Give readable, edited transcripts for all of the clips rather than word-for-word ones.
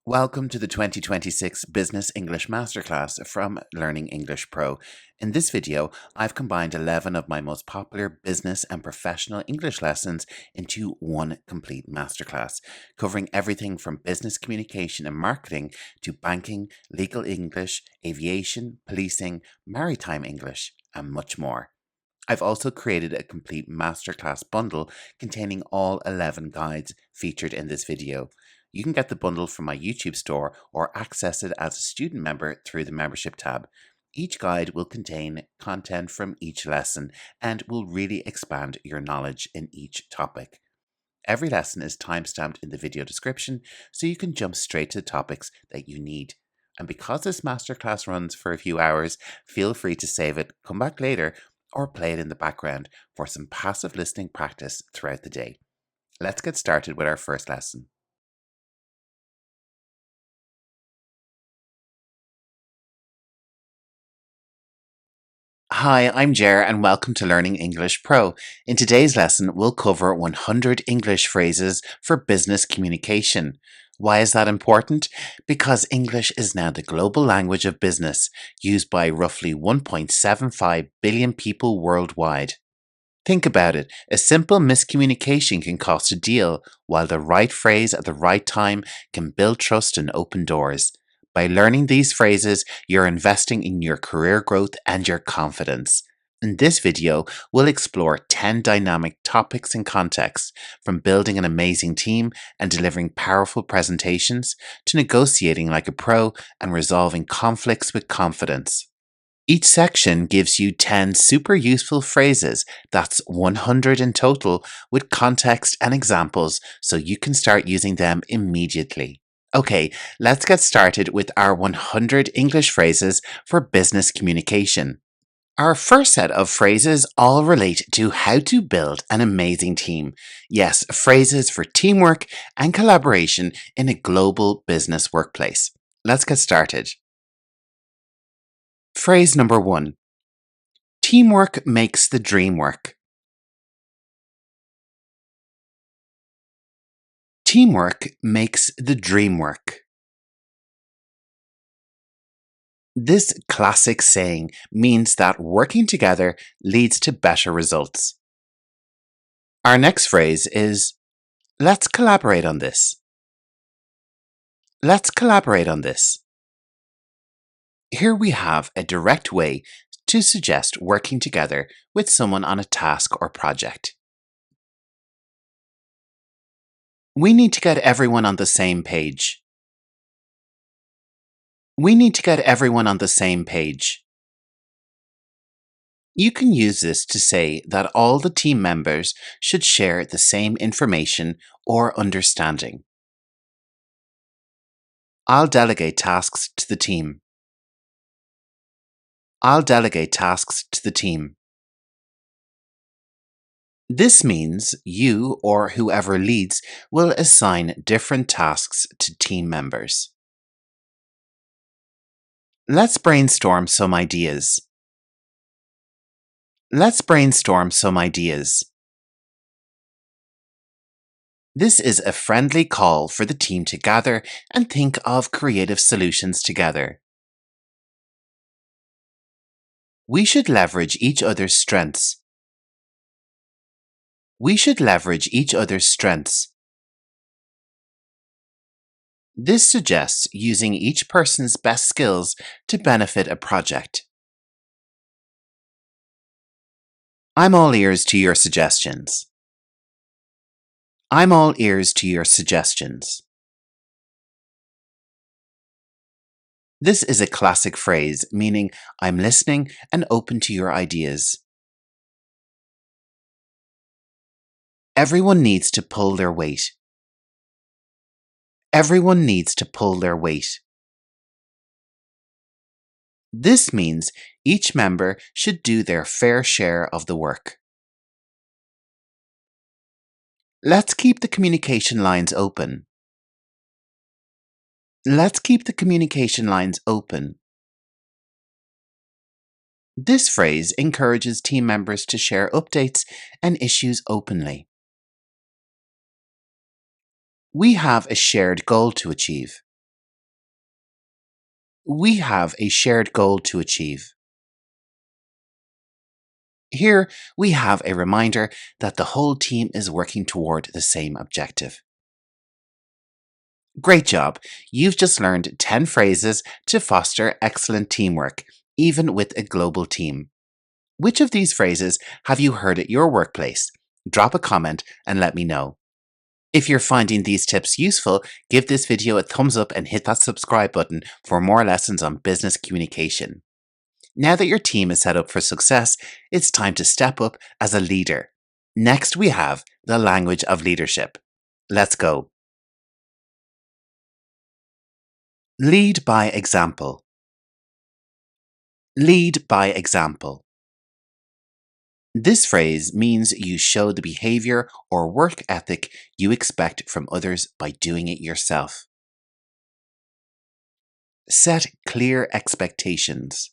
Welcome to the 2026 Business English Masterclass from Learning English Pro. In this video, I've combined 11 of my most popular business and professional English lessons into one complete masterclass, covering everything from business communication and marketing to banking, legal English, aviation, policing, maritime English, and much more. I've also created a complete masterclass bundle containing all 11 guides featured in this video. You can get the bundle from my YouTube store or access it as a student member through the membership tab. Each guide will contain content from each lesson and will really expand your knowledge in each topic. Every lesson is timestamped in the video description so you can jump straight to the topics that you need. And because this masterclass runs for a few hours, feel free to save it, come back later, or play it in the background for some passive listening practice throughout the day. Let's get started with our first lesson. Hi, I'm Jer and welcome to Learning English Pro. In today's lesson, we'll cover 100 English phrases for business communication. Why is that important? Because English is now the global language of business, used by roughly 1.75 billion people worldwide. Think about it. A simple miscommunication can cost a deal, while the right phrase at the right time can build trust and open doors. By learning these phrases, you're investing in your career growth and your confidence. In this video, we'll explore 10 dynamic topics and contexts, from building an amazing team and delivering powerful presentations to negotiating like a pro and resolving conflicts with confidence. Each section gives you 10 super useful phrases, that's 100 in total, with context and examples so you can start using them immediately. Okay, let's get started with our 100 English phrases for business communication. Our first set of phrases all relate to how to build an amazing team. Yes, phrases for teamwork and collaboration in a global business workplace. Let's get started. Phrase number 1. Teamwork makes the dream work. Teamwork makes the dream work. This classic saying means that working together leads to better results. Our next phrase is, let's collaborate on this. Let's collaborate on this. Here we have a direct way to suggest working together with someone on a task or project. We need to get everyone on the same page. We need to get everyone on the same page. You can use this to say that all the team members should share the same information or understanding. I'll delegate tasks to the team. I'll delegate tasks to the team. This means you or whoever leads will assign different tasks to team members. Let's brainstorm some ideas. Let's brainstorm some ideas. This is a friendly call for the team to gather and think of creative solutions together. We should leverage each other's strengths. We should leverage each other's strengths. This suggests using each person's best skills to benefit a project. I'm all ears to your suggestions. I'm all ears to your suggestions. This is a classic phrase meaning I'm listening and open to your ideas. Everyone needs to pull their weight. Everyone needs to pull their weight. This means each member should do their fair share of the work. Let's keep the communication lines open. Let's keep the communication lines open. This phrase encourages team members to share updates and issues openly. We have a shared goal to achieve. We have a shared goal to achieve. Here, we have a reminder that the whole team is working toward the same objective. Great job! You've just learned 10 phrases to foster excellent teamwork, even with a global team. Which of these phrases have you heard at your workplace? Drop a comment and let me know. If you're finding these tips useful, give this video a thumbs up and hit that subscribe button for more lessons on business communication. Now that your team is set up for success, it's time to step up as a leader. Next, we have the language of leadership. Let's go. Lead by example. Lead by example. This phrase means you show the behavior or work ethic you expect from others by doing it yourself. Set clear expectations.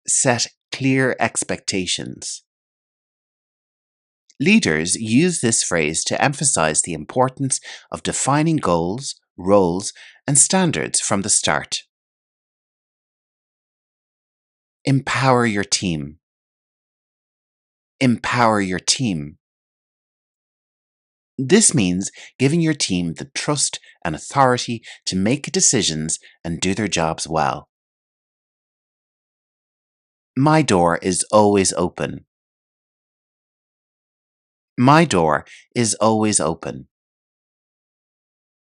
Set clear expectations. Leaders use this phrase to emphasize the importance of defining goals, roles, and standards from the start. Empower your team. Empower your team. This means giving your team the trust and authority to make decisions and do their jobs well. My door is always open. My door is always open.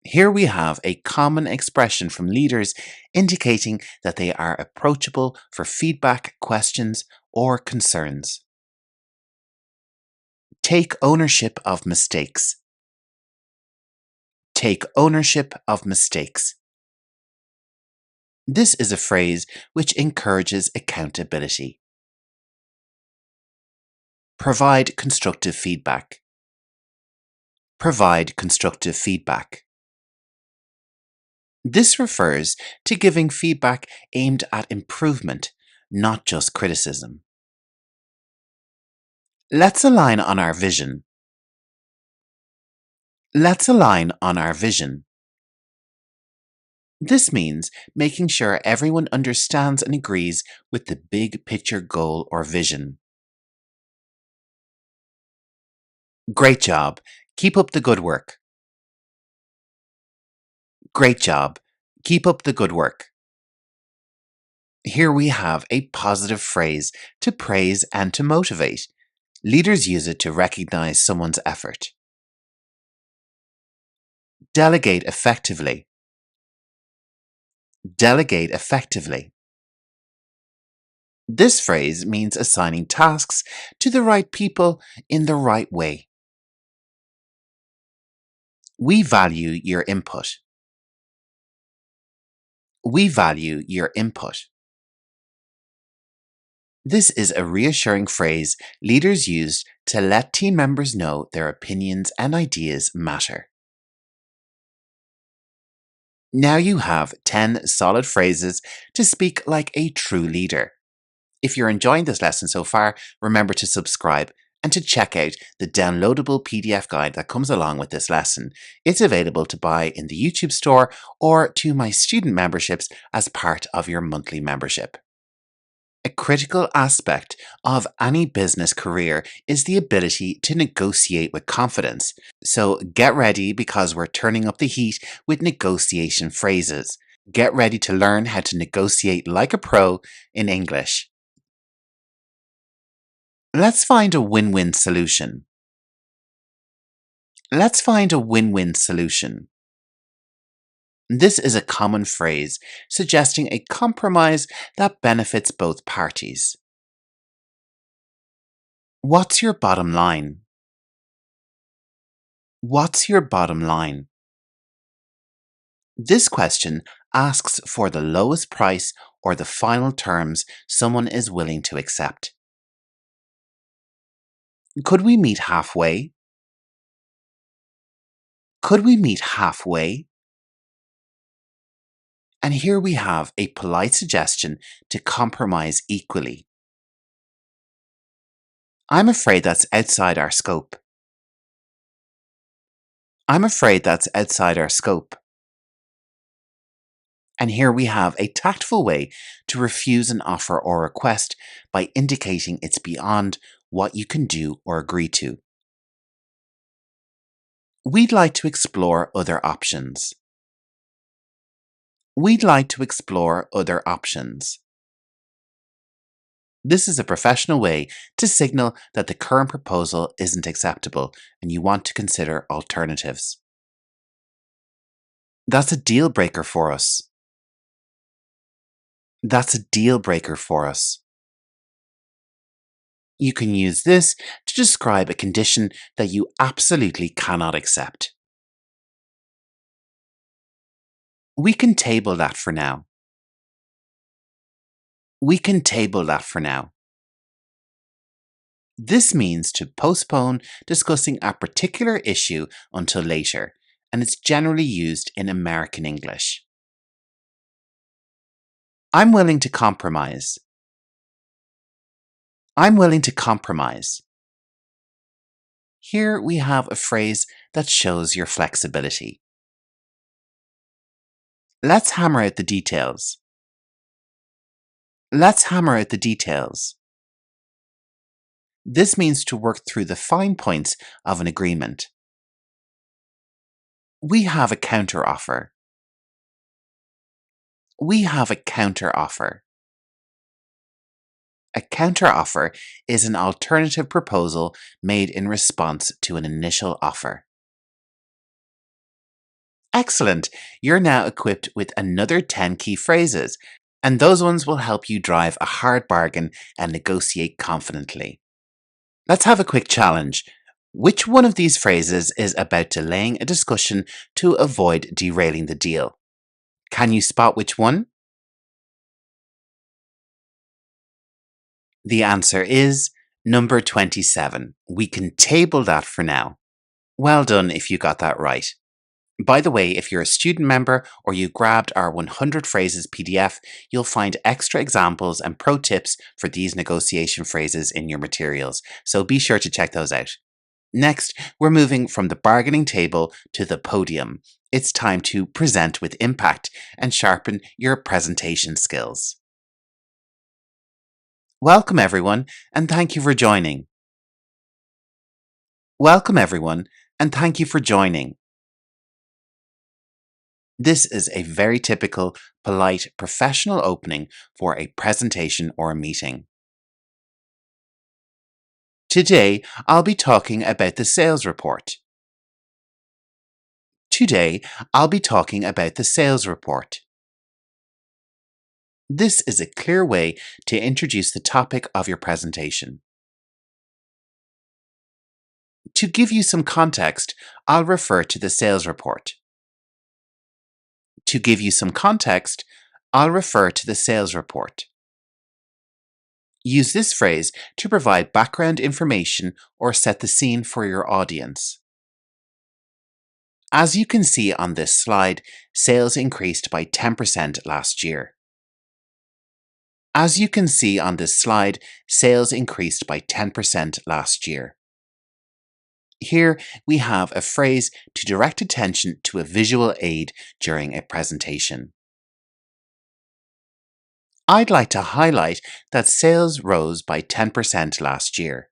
Here we have a common expression from leaders indicating that they are approachable for feedback, questions, or concerns. Take ownership of mistakes. Take ownership of mistakes. This is a phrase which encourages accountability. Provide constructive feedback. Provide constructive feedback. This refers to giving feedback aimed at improvement, not just criticism. Let's align on our vision. Let's align on our vision. This means making sure everyone understands and agrees with the big picture goal or vision. Great job! Keep up the good work. Great job! Keep up the good work. Here we have a positive phrase to praise and to motivate. Leaders use it to recognize someone's effort. Delegate effectively. Delegate effectively. This phrase means assigning tasks to the right people in the right way. We value your input. We value your input. This is a reassuring phrase leaders use to let team members know their opinions and ideas matter. Now you have 10 solid phrases to speak like a true leader. If you're enjoying this lesson so far, remember to subscribe and to check out the downloadable PDF guide that comes along with this lesson. It's available to buy in the YouTube store or to my student memberships as part of your monthly membership. A critical aspect of any business career is the ability to negotiate with confidence. So get ready because we're turning up the heat with negotiation phrases. Get ready to learn how to negotiate like a pro in English. Let's find a win-win solution. Let's find a win-win solution. This is a common phrase suggesting a compromise that benefits both parties. What's your bottom line? What's your bottom line? This question asks for the lowest price or the final terms someone is willing to accept. Could we meet halfway? Could we meet halfway? And here we have a polite suggestion to compromise equally. I'm afraid that's outside our scope. I'm afraid that's outside our scope. And here we have a tactful way to refuse an offer or request by indicating it's beyond what you can do or agree to. We'd like to explore other options. We'd like to explore other options. This is a professional way to signal that the current proposal isn't acceptable and you want to consider alternatives. That's a deal breaker for us. That's a deal breaker for us. You can use this to describe a condition that you absolutely cannot accept. We can table that for now. We can table that for now. This means to postpone discussing a particular issue until later, and it's generally used in American English. I'm willing to compromise. I'm willing to compromise. Here we have a phrase that shows your flexibility. Let's hammer out the details. Let's hammer out the details. This means to work through the fine points of an agreement. We have a counteroffer. We have a counteroffer. A counteroffer is an alternative proposal made in response to an initial offer. Excellent! You're now equipped with another 10 key phrases, and those ones will help you drive a hard bargain and negotiate confidently. Let's have a quick challenge. Which one of these phrases is about delaying a discussion to avoid derailing the deal? Can you spot which one? The answer is number 27. We can table that for now. Well done if you got that right. By the way, if you're a student member or you grabbed our 100 phrases PDF, you'll find extra examples and pro tips for these negotiation phrases in your materials, so be sure to check those out. Next, we're moving from the bargaining table to the podium. It's time to present with impact and sharpen your presentation skills. Welcome everyone, and thank you for joining. Welcome everyone, and thank you for joining. This is a very typical, polite, professional opening for a presentation or a meeting. Today, I'll be talking about the sales report. Today, I'll be talking about the sales report. This is a clear way to introduce the topic of your presentation. To give you some context, I'll refer to the sales report. To give you some context, I'll refer to the sales report. Use this phrase to provide background information or set the scene for your audience. As you can see on this slide, sales increased by 10% last year. As you can see on this slide, sales increased by 10% last year. Here we have a phrase to direct attention to a visual aid during a presentation. I'd like to highlight that sales rose by 10% last year.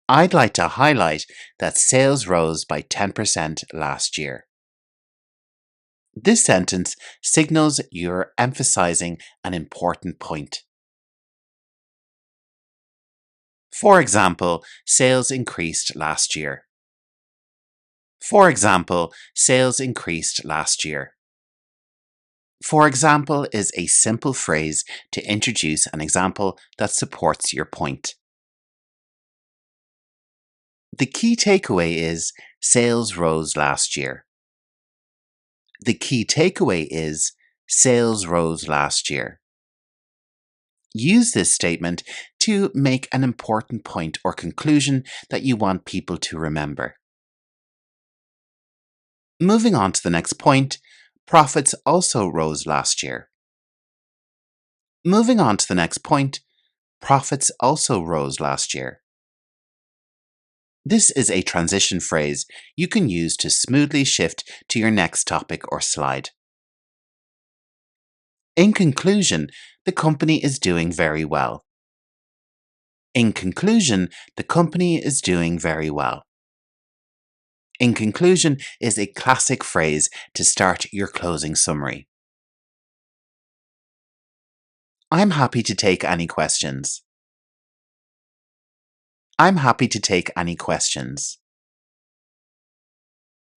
I'd like to highlight that sales rose by 10% last year. This sentence signals you're emphasizing an important point. For example, sales increased last year. For example, sales increased last year. For example is a simple phrase to introduce an example that supports your point. The key takeaway is sales rose last year. The key takeaway is sales rose last year. Use this statement to make an important point or conclusion that you want people to remember. Moving on to the next point, profits also rose last year. Moving on to the next point, profits also rose last year. This is a transition phrase you can use to smoothly shift to your next topic or slide. In conclusion, the company is doing very well. In conclusion, the company is doing very well. In conclusion is a classic phrase to start your closing summary. I'm happy to take any questions. I'm happy to take any questions.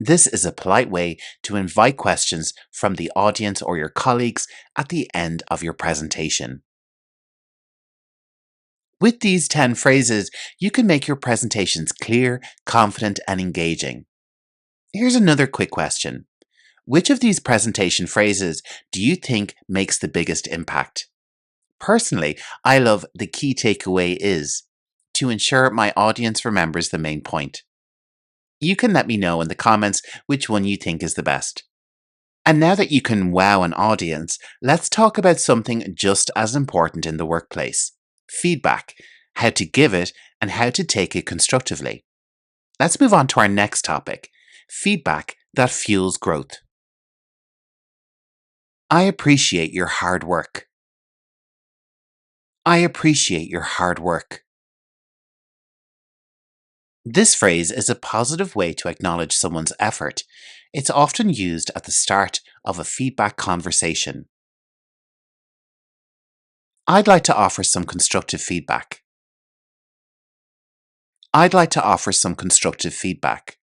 This is a polite way to invite questions from the audience or your colleagues at the end of your presentation. With these 10 phrases, you can make your presentations clear, confident, and engaging. Here's another quick question. Which of these presentation phrases do you think makes the biggest impact? Personally, I love "the key takeaway is" to ensure my audience remembers the main point. You can let me know in the comments which one you think is the best. And now that you can wow an audience, let's talk about something just as important in the workplace: feedback, how to give it, and how to take it constructively. Let's move on to our next topic: feedback that fuels growth. I appreciate your hard work. I appreciate your hard work. This phrase is a positive way to acknowledge someone's effort. It's often used at the start of a feedback conversation. I'd like to offer some constructive feedback. I'd like to offer some constructive feedback.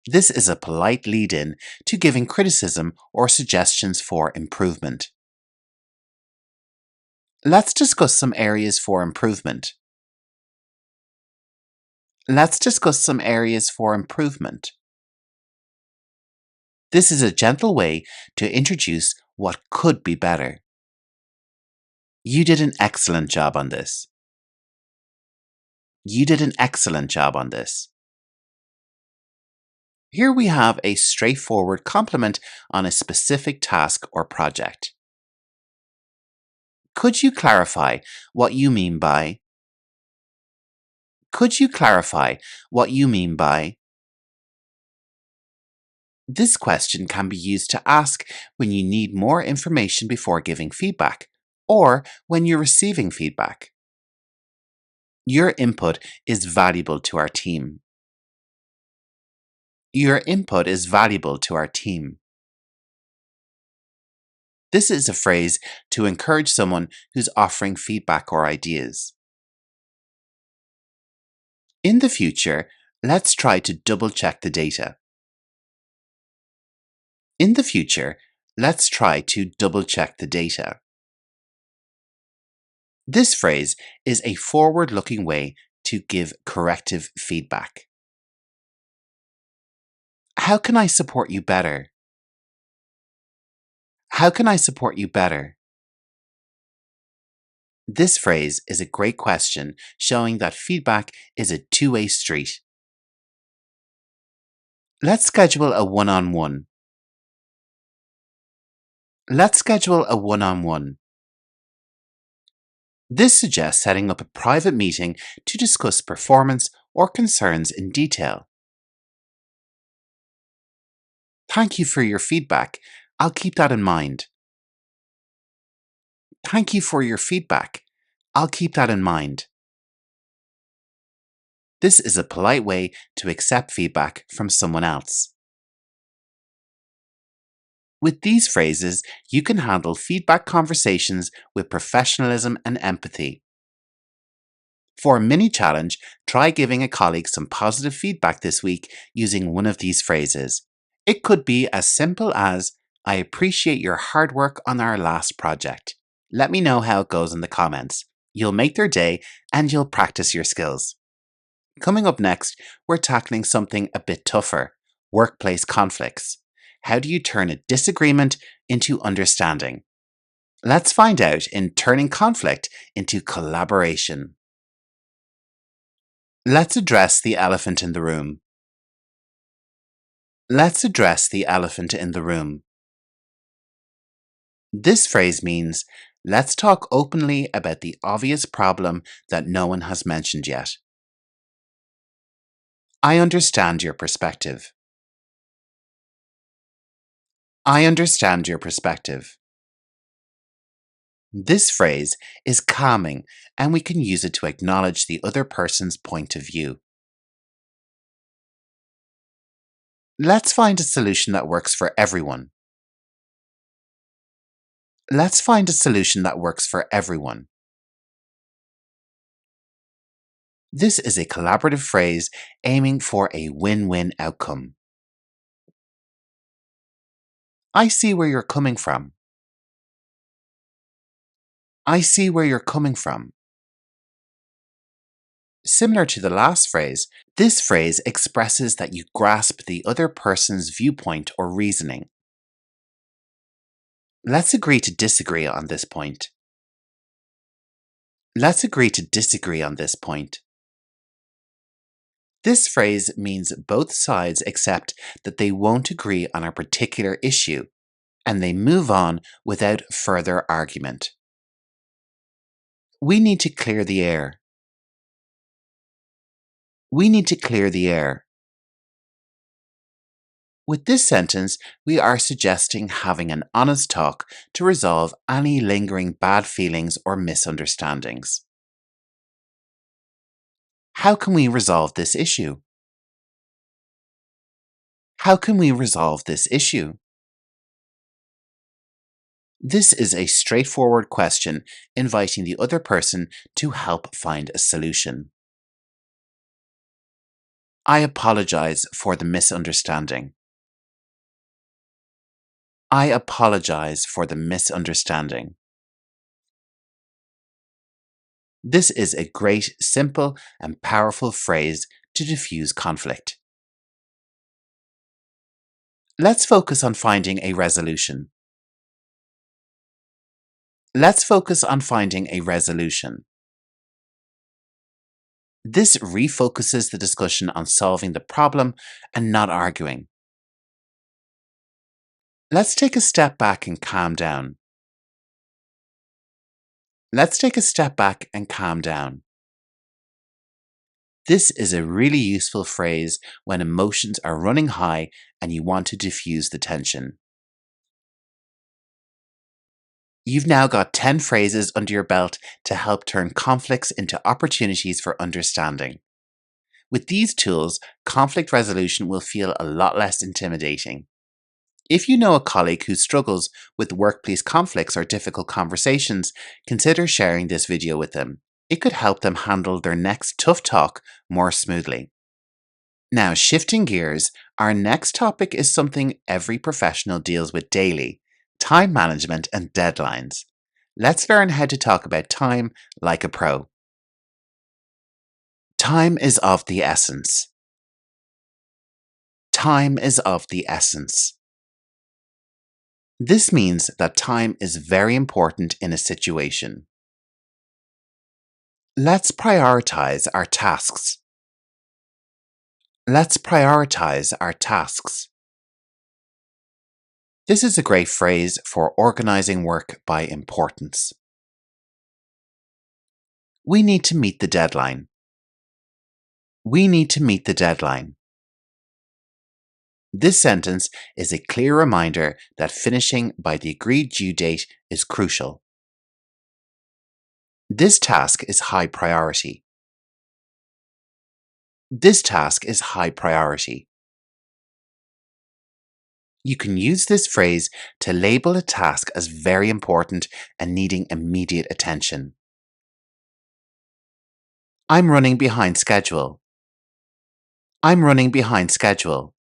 This is a polite lead-in to giving criticism or suggestions for improvement. Let's discuss some areas for improvement. Let's discuss some areas for improvement. This is a gentle way to introduce what could be better. You did an excellent job on this. You did an excellent job on this. Here we have a straightforward compliment on a specific task or project. Could you clarify what you mean by? Could you clarify what you mean by? This question can be used to ask when you need more information before giving feedback, or when you're receiving feedback. Your input is valuable to our team. Your input is valuable to our team. This is a phrase to encourage someone who's offering feedback or ideas. In the future, let's try to double-check the data. In the future, let's try to double-check the data. This phrase is a forward-looking way to give corrective feedback. How can I support you better? How can I support you better? This phrase is a great question showing that feedback is a two-way street. Let's schedule a one-on-one. Let's schedule a one-on-one. This suggests setting up a private meeting to discuss performance or concerns in detail. Thank you for your feedback. I'll keep that in mind. Thank you for your feedback. I'll keep that in mind. This is a polite way to accept feedback from someone else. With these phrases, you can handle feedback conversations with professionalism and empathy. For a mini challenge, try giving a colleague some positive feedback this week using one of these phrases. It could be as simple as, "I appreciate your hard work on our last project." Let me know how it goes in the comments. You'll make their day and you'll practice your skills. Coming up next, we're tackling something a bit tougher: workplace conflicts. How do you turn a disagreement into understanding? Let's find out in Turning Conflict into Collaboration. Let's address the elephant in the room. Let's address the elephant in the room. This phrase means, let's talk openly about the obvious problem that no one has mentioned yet. I understand your perspective. I understand your perspective. This phrase is calming, and we can use it to acknowledge the other person's point of view. Let's find a solution that works for everyone. Let's find a solution that works for everyone. This is a collaborative phrase aiming for a win-win outcome. I see where you're coming from. I see where you're coming from. Similar to the last phrase, this phrase expresses that you grasp the other person's viewpoint or reasoning. Let's agree to disagree on this point. Let's agree to disagree on this point. This phrase means both sides accept that they won't agree on a particular issue, and they move on without further argument. We need to clear the air. We need to clear the air. With this sentence, we are suggesting having an honest talk to resolve any lingering bad feelings or misunderstandings. How can we resolve this issue? How can we resolve this issue? This is a straightforward question inviting the other person to help find a solution. I apologize for the misunderstanding. I apologize for the misunderstanding. This is a great, simple, and powerful phrase to diffuse conflict. Let's focus on finding a resolution. Let's focus on finding a resolution. This refocuses the discussion on solving the problem and not arguing. Let's take a step back and calm down. Let's take a step back and calm down. This is a really useful phrase when emotions are running high and you want to diffuse the tension. You've now got 10 phrases under your belt to help turn conflicts into opportunities for understanding. With these tools, conflict resolution will feel a lot less intimidating. If you know a colleague who struggles with workplace conflicts or difficult conversations, consider sharing this video with them. It could help them handle their next tough talk more smoothly. Now, shifting gears, our next topic is something every professional deals with daily: time management and deadlines. Let's learn how to talk about time like a pro. Time is of the essence. Time is of the essence. This means that time is very important in a situation. Let's prioritize our tasks. Let's prioritize our tasks. This is a great phrase for organizing work by importance. We need to meet the deadline. We need to meet the deadline. This sentence is a clear reminder that finishing by the agreed due date is crucial. This task is high priority. This task is high priority. You can use this phrase to label a task as very important and needing immediate attention. I'm running behind schedule. I'm running behind schedule.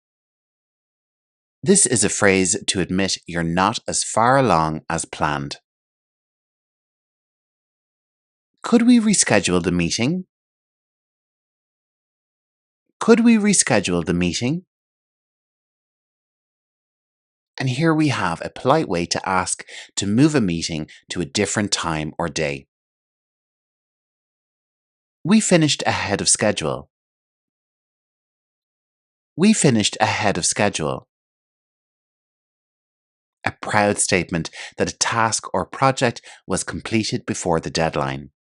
This is a phrase to admit you're not as far along as planned. Could we reschedule the meeting? Could we reschedule the meeting? And here we have a polite way to ask to move a meeting to a different time or day. We finished ahead of schedule. We finished ahead of schedule. A proud statement that a task or project was completed before the deadline.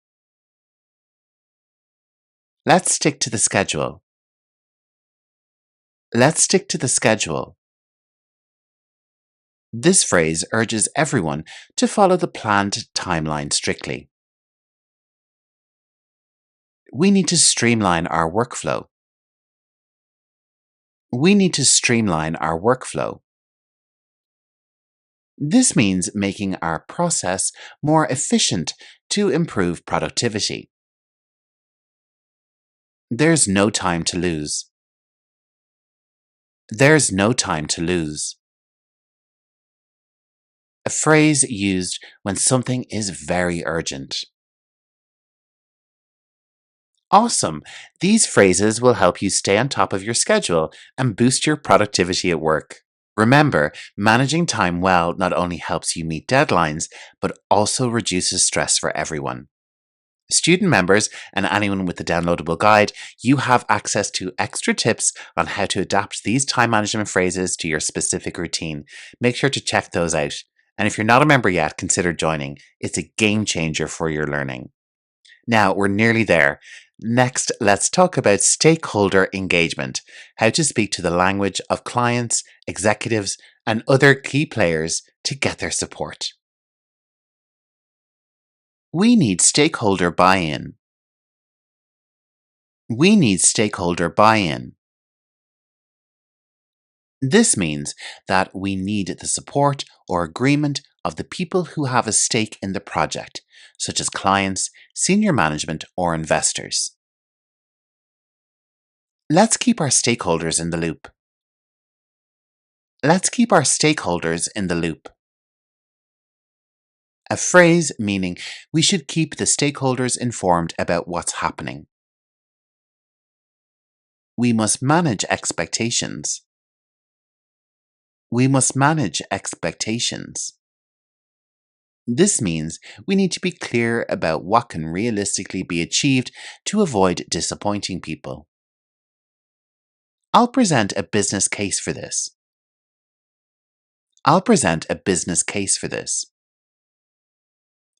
Let's stick to the schedule. Let's stick to the schedule. This phrase urges everyone to follow the planned timeline strictly. We need to streamline our workflow. We need to streamline our workflow. This means making our process more efficient to improve productivity. There's no time to lose. There's no time to lose. A phrase used when something is very urgent. Awesome! These phrases will help you stay on top of your schedule and boost your productivity at work. Remember, managing time well not only helps you meet deadlines, but also reduces stress for everyone. Student members and anyone with the downloadable guide, you have access to extra tips on how to adapt these time management phrases to your specific routine. Make sure to check those out. And if you're not a member yet, consider joining. It's a game changer for your learning. Now, we're nearly there. Next, let's talk about stakeholder engagement, how to speak to the language of clients, executives, and other key players to get their support. We need stakeholder buy-in. We need stakeholder buy-in. This means that we need the support or agreement of the people who have a stake in the project, such as clients, senior management, or investors. Let's keep our stakeholders in the loop. Let's keep our stakeholders in the loop. A phrase meaning we should keep the stakeholders informed about what's happening. We must manage expectations. We must manage expectations. This means we need to be clear about what can realistically be achieved to avoid disappointing people. I'll present a business case for this. I'll present a business case for this.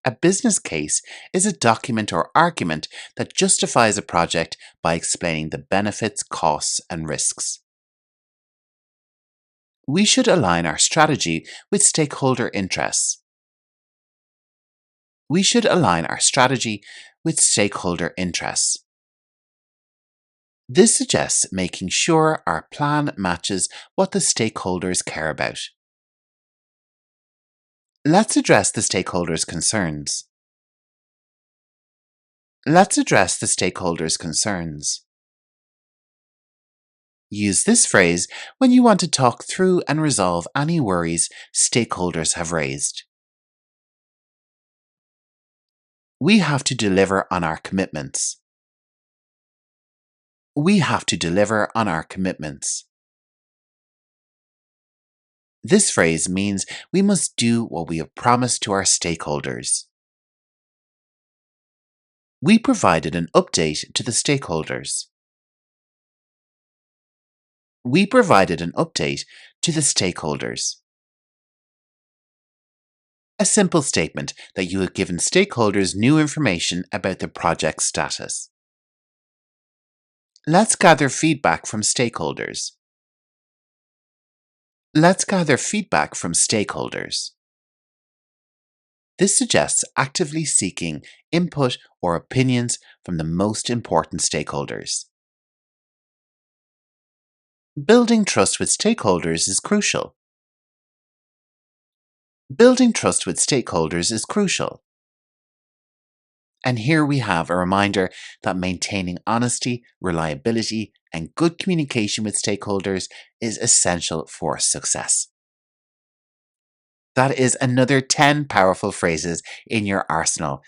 A business case is a document or argument that justifies a project by explaining the benefits, costs, and risks. We should align our strategy with stakeholder interests. We should align our strategy with stakeholder interests. This suggests making sure our plan matches what the stakeholders care about. Let's address the stakeholders' concerns. Let's address the stakeholders' concerns. Use this phrase when you want to talk through and resolve any worries stakeholders have raised. We have to deliver on our commitments. We have to deliver on our commitments. This phrase means we must do what we have promised to our stakeholders. We provided an update to the stakeholders. We provided an update to the stakeholders. A simple statement that you have given stakeholders new information about the project status. Let's gather feedback from stakeholders. Let's gather feedback from stakeholders. This suggests actively seeking input or opinions from the most important stakeholders. Building trust with stakeholders is crucial. Building trust with stakeholders is crucial. And here we have a reminder that maintaining honesty, reliability, and good communication with stakeholders is essential for success. That is another 10 powerful phrases in your arsenal.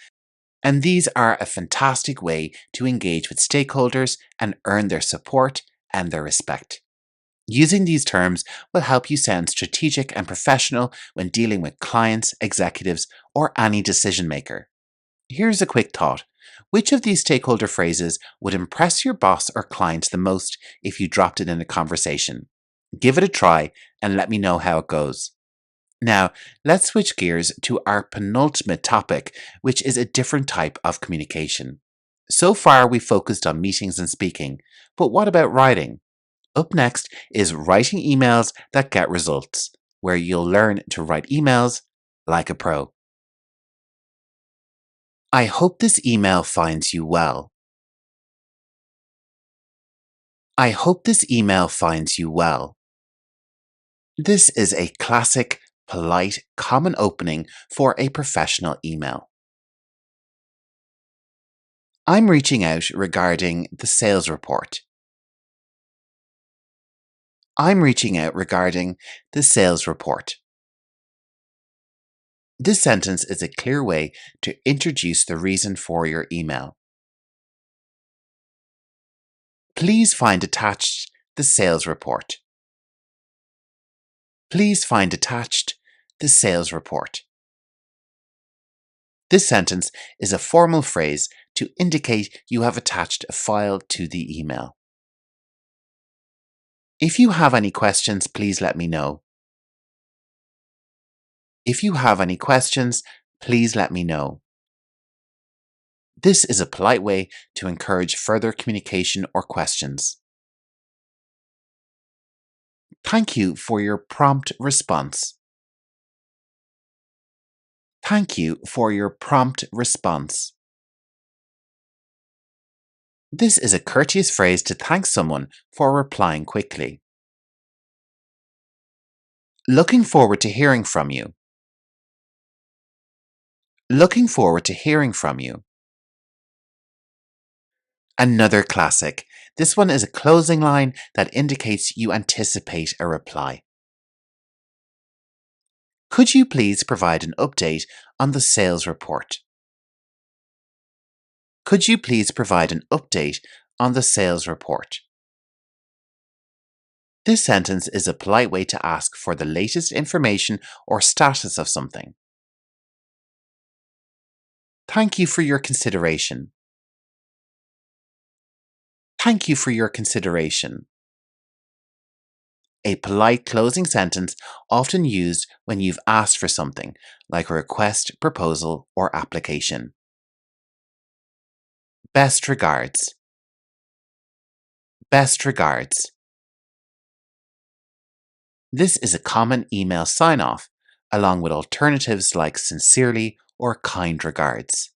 And these are a fantastic way to engage with stakeholders and earn their support and their respect. Using these terms will help you sound strategic and professional when dealing with clients, executives, or any decision maker. Here's a quick thought. Which of these stakeholder phrases would impress your boss or clients the most if you dropped it in a conversation? Give it a try and let me know how it goes. Now, let's switch gears to our penultimate topic, which is a different type of communication. So far, we focused on meetings and speaking, but what about writing? Up next is writing emails that get results, where you'll learn to write emails like a pro. I hope this email finds you well. I hope this email finds you well. This is a classic, polite, common opening for a professional email. I'm reaching out regarding the sales report. I'm reaching out regarding the sales report. This sentence is a clear way to introduce the reason for your email. Please find attached the sales report. Please find attached the sales report. This sentence is a formal phrase to indicate you have attached a file to the email. If you have any questions, please let me know. If you have any questions, please let me know. This is a polite way to encourage further communication or questions. Thank you for your prompt response. Thank you for your prompt response. This is a courteous phrase to thank someone for replying quickly. Looking forward to hearing from you. Looking forward to hearing from you. Another classic. This one is a closing line that indicates you anticipate a reply. Could you please provide an update on the sales report? Could you please provide an update on the sales report? This sentence is a polite way to ask for the latest information or status of something. Thank you for your consideration. Thank you for your consideration. A polite closing sentence often used when you've asked for something, like a request, proposal, or application. Best regards. Best regards. This is a common email sign-off, along with alternatives like sincerely or kind regards.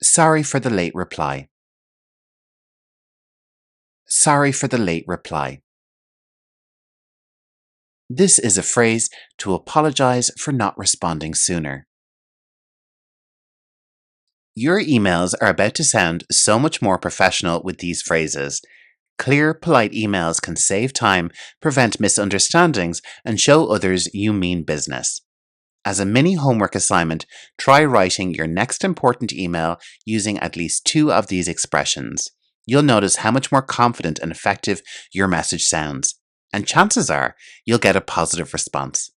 Sorry for the late reply. Sorry for the late reply. This is a phrase to apologize for not responding sooner. Your emails are about to sound so much more professional with these phrases. Clear, polite emails can save time, prevent misunderstandings, and show others you mean business. As a mini homework assignment, try writing your next important email using at least 2 of these expressions. You'll notice how much more confident and effective your message sounds, and chances are you'll get a positive response.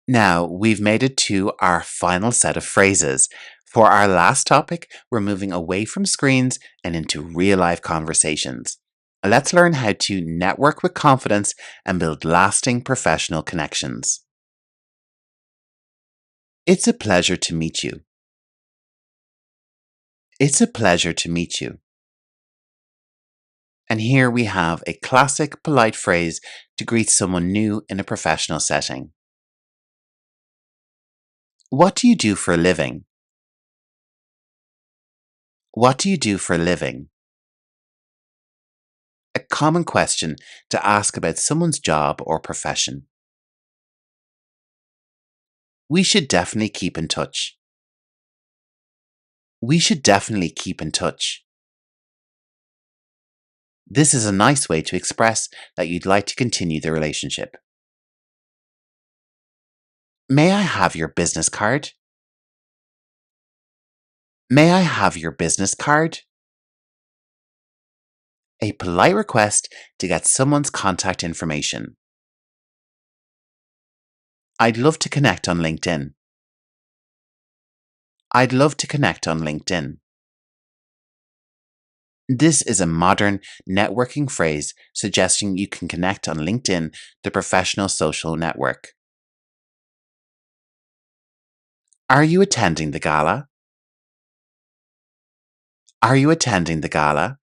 Now, we've made it to our final set of phrases. For our last topic, we're moving away from screens and into real-life conversations. Let's learn how to network with confidence and build lasting professional connections. It's a pleasure to meet you. It's a pleasure to meet you. And here we have a classic polite phrase to greet someone new in a professional setting. What do you do for a living? What do you do for a living? A common question to ask about someone's job or profession. We should definitely keep in touch. We should definitely keep in touch. This is a nice way to express that you'd like to continue the relationship. May I have your business card? May I have your business card? A polite request to get someone's contact information. I'd love to connect on LinkedIn. I'd love to connect on LinkedIn. This is a modern networking phrase suggesting you can connect on LinkedIn, the professional social network. Are you attending the gala? Are you attending the gala?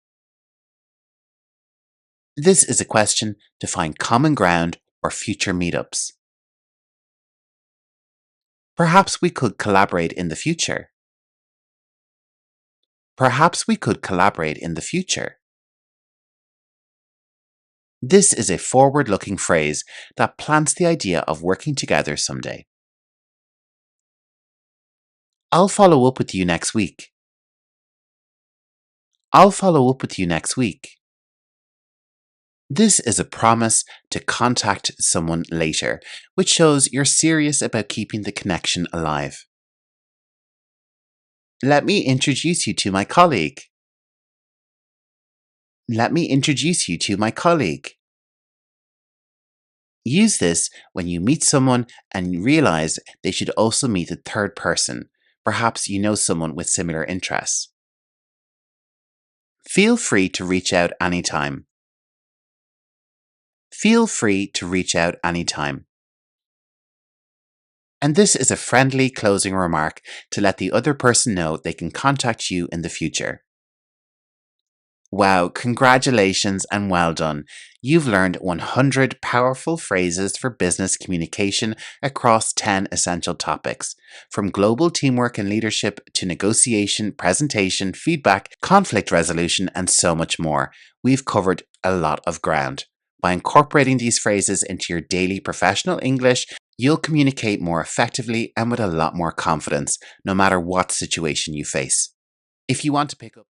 This is a question to find common ground or future meetups. Perhaps we could collaborate in the future. Perhaps we could collaborate in the future. This is a forward-looking phrase that plants the idea of working together someday. I'll follow up with you next week. I'll follow up with you next week. This is a promise to contact someone later, which shows you're serious about keeping the connection alive. Let me introduce you to my colleague. Let me introduce you to my colleague. Use this when you meet someone and realize they should also meet a third person. Perhaps you know someone with similar interests. Feel free to reach out anytime. Feel free to reach out anytime. And this is a friendly closing remark to let the other person know they can contact you in the future. Wow, congratulations and well done. You've learned 100 powerful phrases for business communication across 10 essential topics, from global teamwork and leadership to negotiation, presentation, feedback, conflict resolution, and so much more. We've covered a lot of ground. By incorporating these phrases into your daily professional English, you'll communicate more effectively and with a lot more confidence, no matter what situation you face. If you want to pick up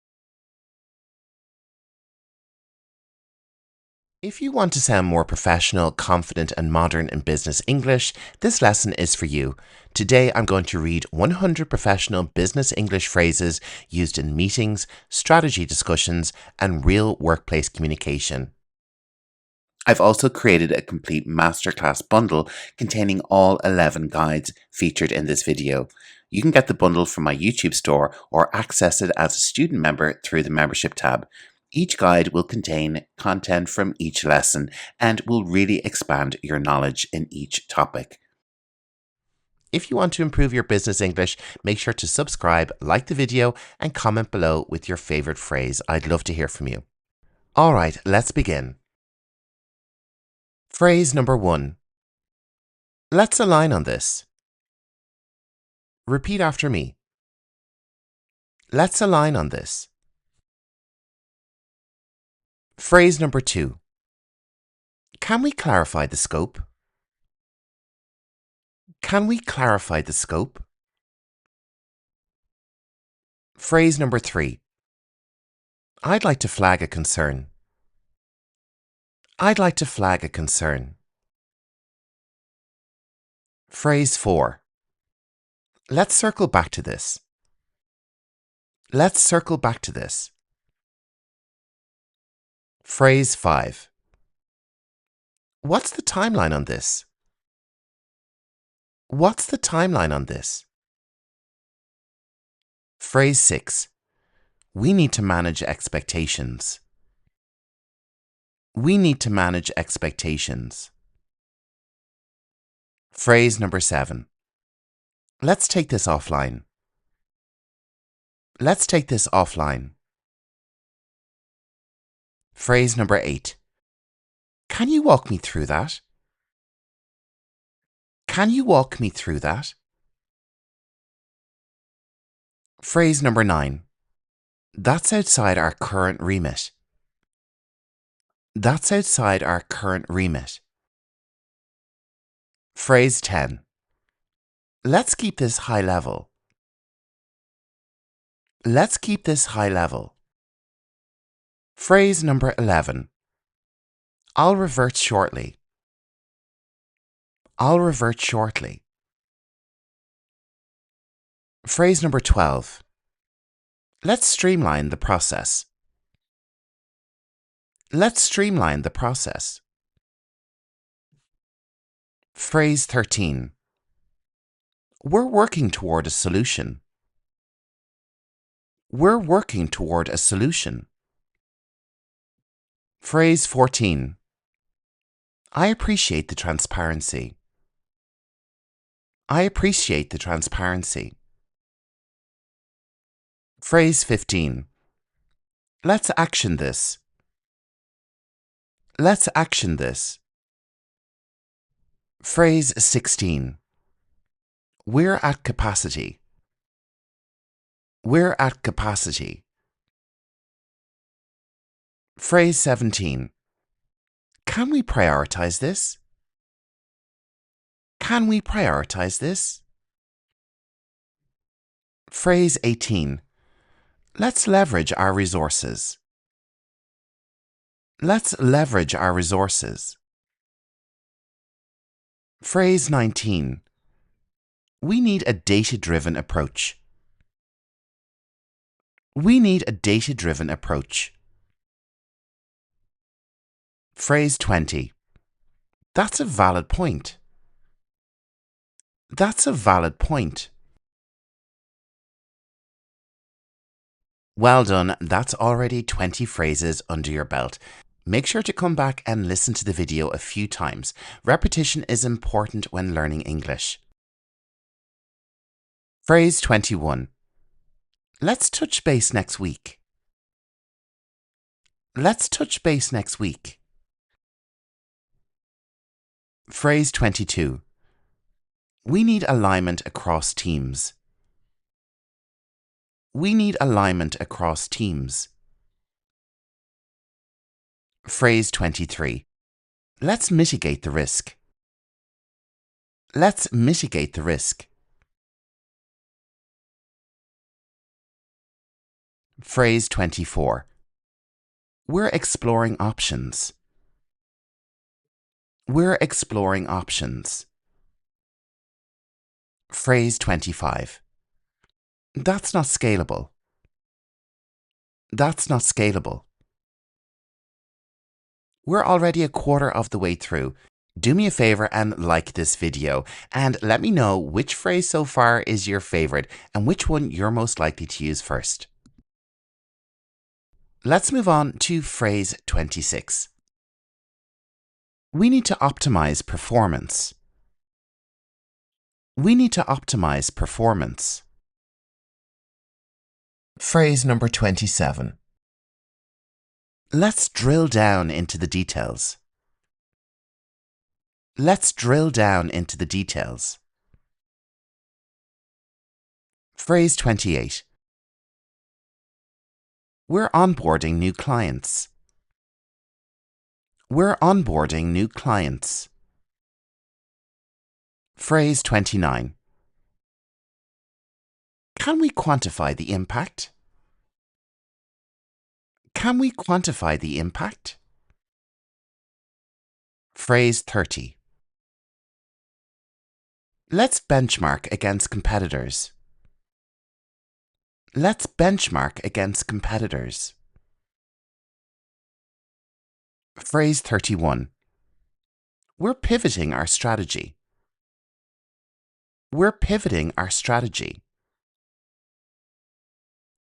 If you want to sound more professional, confident, and modern in business English, this lesson is for you. Today, I'm going to read 100 professional business English phrases used in meetings, strategy discussions, and real workplace communication. I've also created a complete masterclass bundle containing all 11 guides featured in this video. You can get the bundle from my YouTube store or access it as a student member through the membership tab. Each guide will contain content from each lesson and will really expand your knowledge in each topic. If you want to improve your business English, make sure to subscribe, like the video, and comment below with your favorite phrase. I'd love to hear from you. All right, let's begin. Phrase number 1. Let's align on this. Repeat after me. Let's align on this. Phrase number 2. Can we clarify the scope? Can we clarify the scope? Phrase number 3. I'd like to flag a concern. I'd like to flag a concern. Phrase 4. Let's circle back to this. Let's circle back to this. Phrase 5. What's the timeline on this? What's the timeline on this? Phrase 6. We need to manage expectations. We need to manage expectations. Phrase number 7. Let's take this offline. Let's take this offline. Phrase number 8. Can you walk me through that? Can you walk me through that? Phrase number 9. That's outside our current remit. That's outside our current remit. Phrase 10. Let's keep this high level. Let's keep this high level. Phrase number 11. I'll revert shortly. I'll revert shortly. Phrase number 12. Let's streamline the process. Let's streamline the process. Phrase 13. We're working toward a solution. We're working toward a solution. Phrase 14. I appreciate the transparency. I appreciate the transparency. Phrase 15. Let's action this. Let's action this. Phrase 16. We're at capacity. We're at capacity. Phrase 17. Can we prioritize this? Can we prioritize this? Phrase 18. Let's leverage our resources. Let's leverage our resources. Phrase 19. We need a data-driven approach. We need a data-driven approach. Phrase 20. That's a valid point. That's a valid point. Well done, that's already 20 phrases under your belt. Make sure to come back and listen to the video a few times. Repetition is important when learning English. Phrase 21. Let's touch base next week. Let's touch base next week. Phrase 22. We need alignment across teams. We need alignment across teams. Phrase 23. Let's mitigate the risk. Let's mitigate the risk. Phrase 24. We're exploring options. We're exploring options. Phrase 25. That's not scalable. That's not scalable. We're already a quarter of the way through. Do me a favor and like this video, and let me know which phrase so far is your favorite and which one you're most likely to use first. Let's move on to phrase 26. We need to optimize performance. We need to optimize performance. Phrase number 27. Let's drill down into the details. Let's drill down into the details. Phrase 28. We're onboarding new clients. We're onboarding new clients. Phrase 29. Can we quantify the impact? Can we quantify the impact? Phrase 30. Let's benchmark against competitors. Let's benchmark against competitors. Phrase 31. We're pivoting our strategy. We're pivoting our strategy.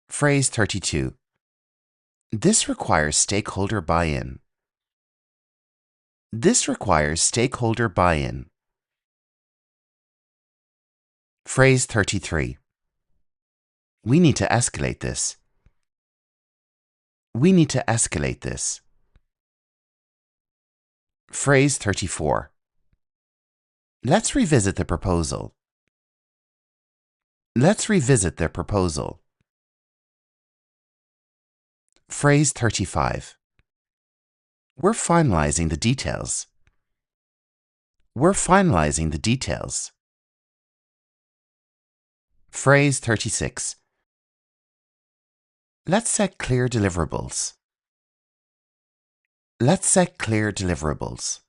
Phrase 32. This requires stakeholder buy-in. This requires stakeholder buy-in. Phrase 33. We need to escalate this. We need to escalate this. Phrase 34. Let's revisit the proposal. Let's revisit the proposal. Phrase 35. We're finalizing the details. We're finalizing the details. Phrase 36. Let's set clear deliverables. Let's set clear deliverables.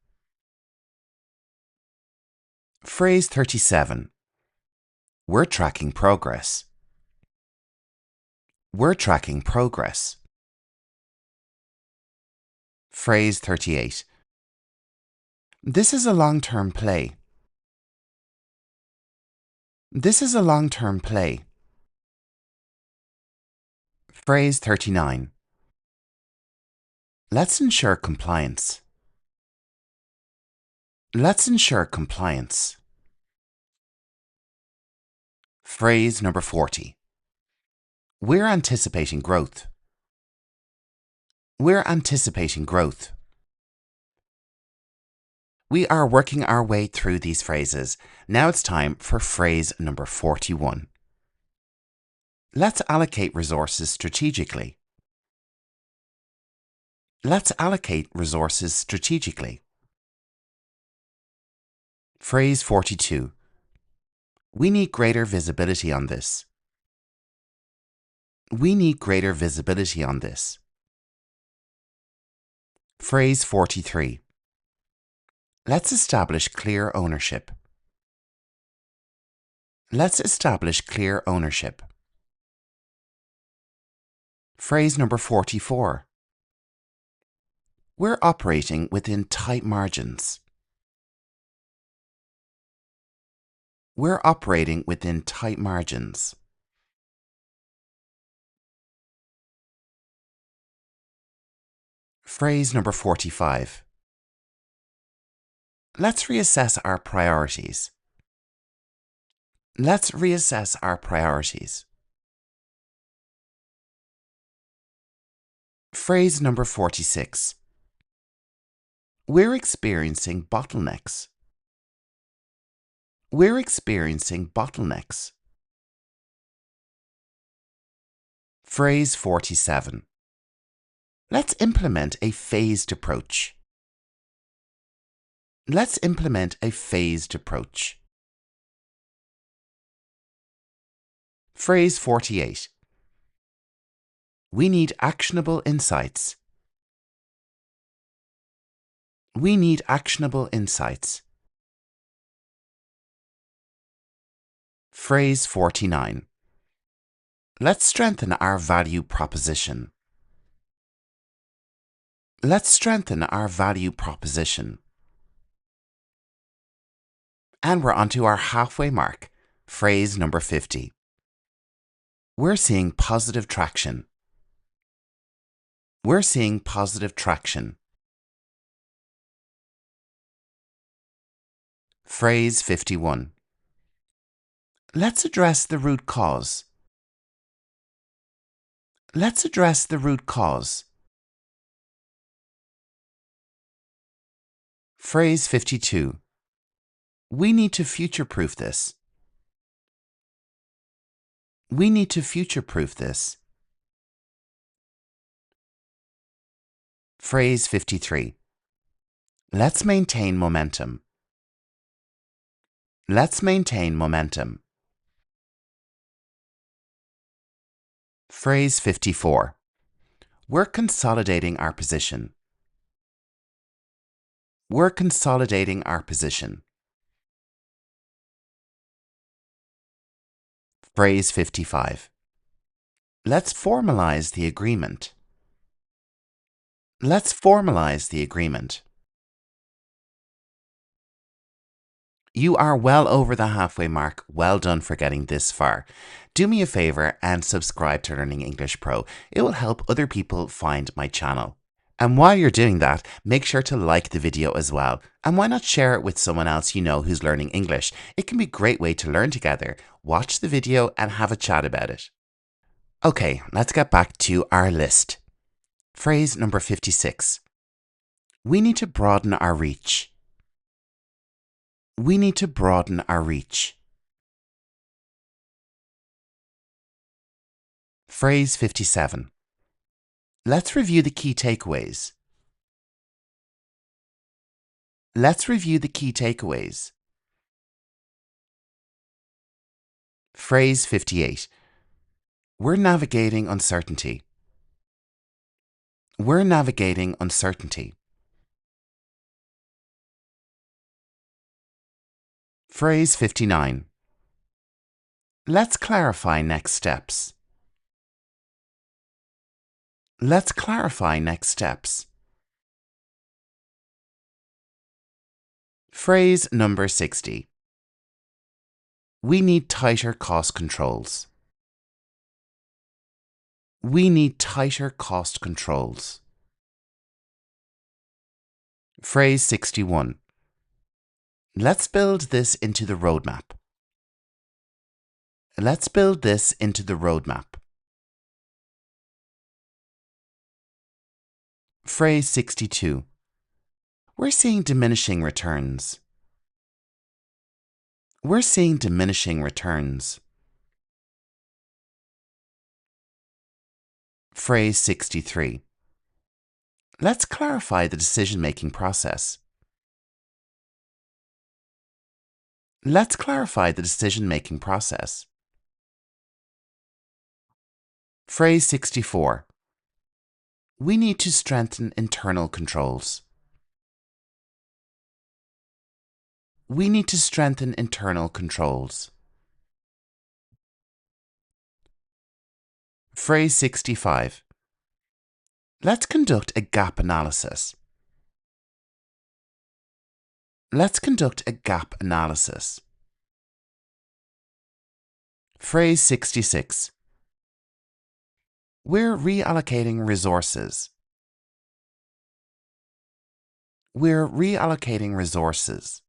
Phrase 37. We're tracking progress. We're tracking progress. Phrase 38. This is a long-term play. This is a long-term play. Phrase 39. Let's ensure compliance. Let's ensure compliance. Phrase number 40. We're anticipating growth. We're anticipating growth. We are working our way through these phrases. Now it's time for phrase number 41. Let's allocate resources strategically. Let's allocate resources strategically. Phrase 42. We need greater visibility on this. We need greater visibility on this. Phrase 43. Let's establish clear ownership. Let's establish clear ownership. Phrase number 44. We're operating within tight margins. We're operating within tight margins. Phrase number 45. Let's reassess our priorities. Let's reassess our priorities. Phrase number 46. We're experiencing bottlenecks. We're experiencing bottlenecks. Phrase 47. Let's implement a phased approach. Let's implement a phased approach. Phrase 48. We need actionable insights. We need actionable insights. Phrase 49. Let's strengthen our value proposition. Let's strengthen our value proposition. And we're onto our halfway mark. Phrase number 50. We're seeing positive traction. We're seeing positive traction. Phrase 51. Let's address the root cause. Let's address the root cause. Phrase 52. We need to future-proof this. We need to future-proof this. Phrase 53. Let's maintain momentum. Let's maintain momentum. Phrase 54. We're consolidating our position. We're consolidating our position. Phrase 55. Let's formalize the agreement. Let's formalize the agreement. You are well over the halfway mark. Well done for getting this far. Do me a favor and subscribe to Learning English Pro. It will help other people find my channel. And while you're doing that, make sure to like the video as well. And why not share it with someone else you know who's learning English? It can be a great way to learn together. Watch the video and have a chat about it. Okay, let's get back to our list. Phrase number 56. We need to broaden our reach. We need to broaden our reach. Phrase 57. Let's review the key takeaways. Let's review the key takeaways. Phrase 58. We're navigating uncertainty. We're navigating uncertainty. Phrase 59. Let's clarify next steps. Let's clarify next steps. Phrase number 60. We need tighter cost controls. We need tighter cost controls. Phrase 61. Let's build this into the roadmap. Let's build this into the roadmap. Phrase 62. We're seeing diminishing returns. We're seeing diminishing returns. Phrase 63. Let's clarify the decision-making process. Let's clarify the decision-making process. Phrase 64. We need to strengthen internal controls. We need to strengthen internal controls. Phrase 65. Let's conduct a gap analysis. Let's conduct a gap analysis. Phrase 66. We're reallocating resources. We're reallocating resources.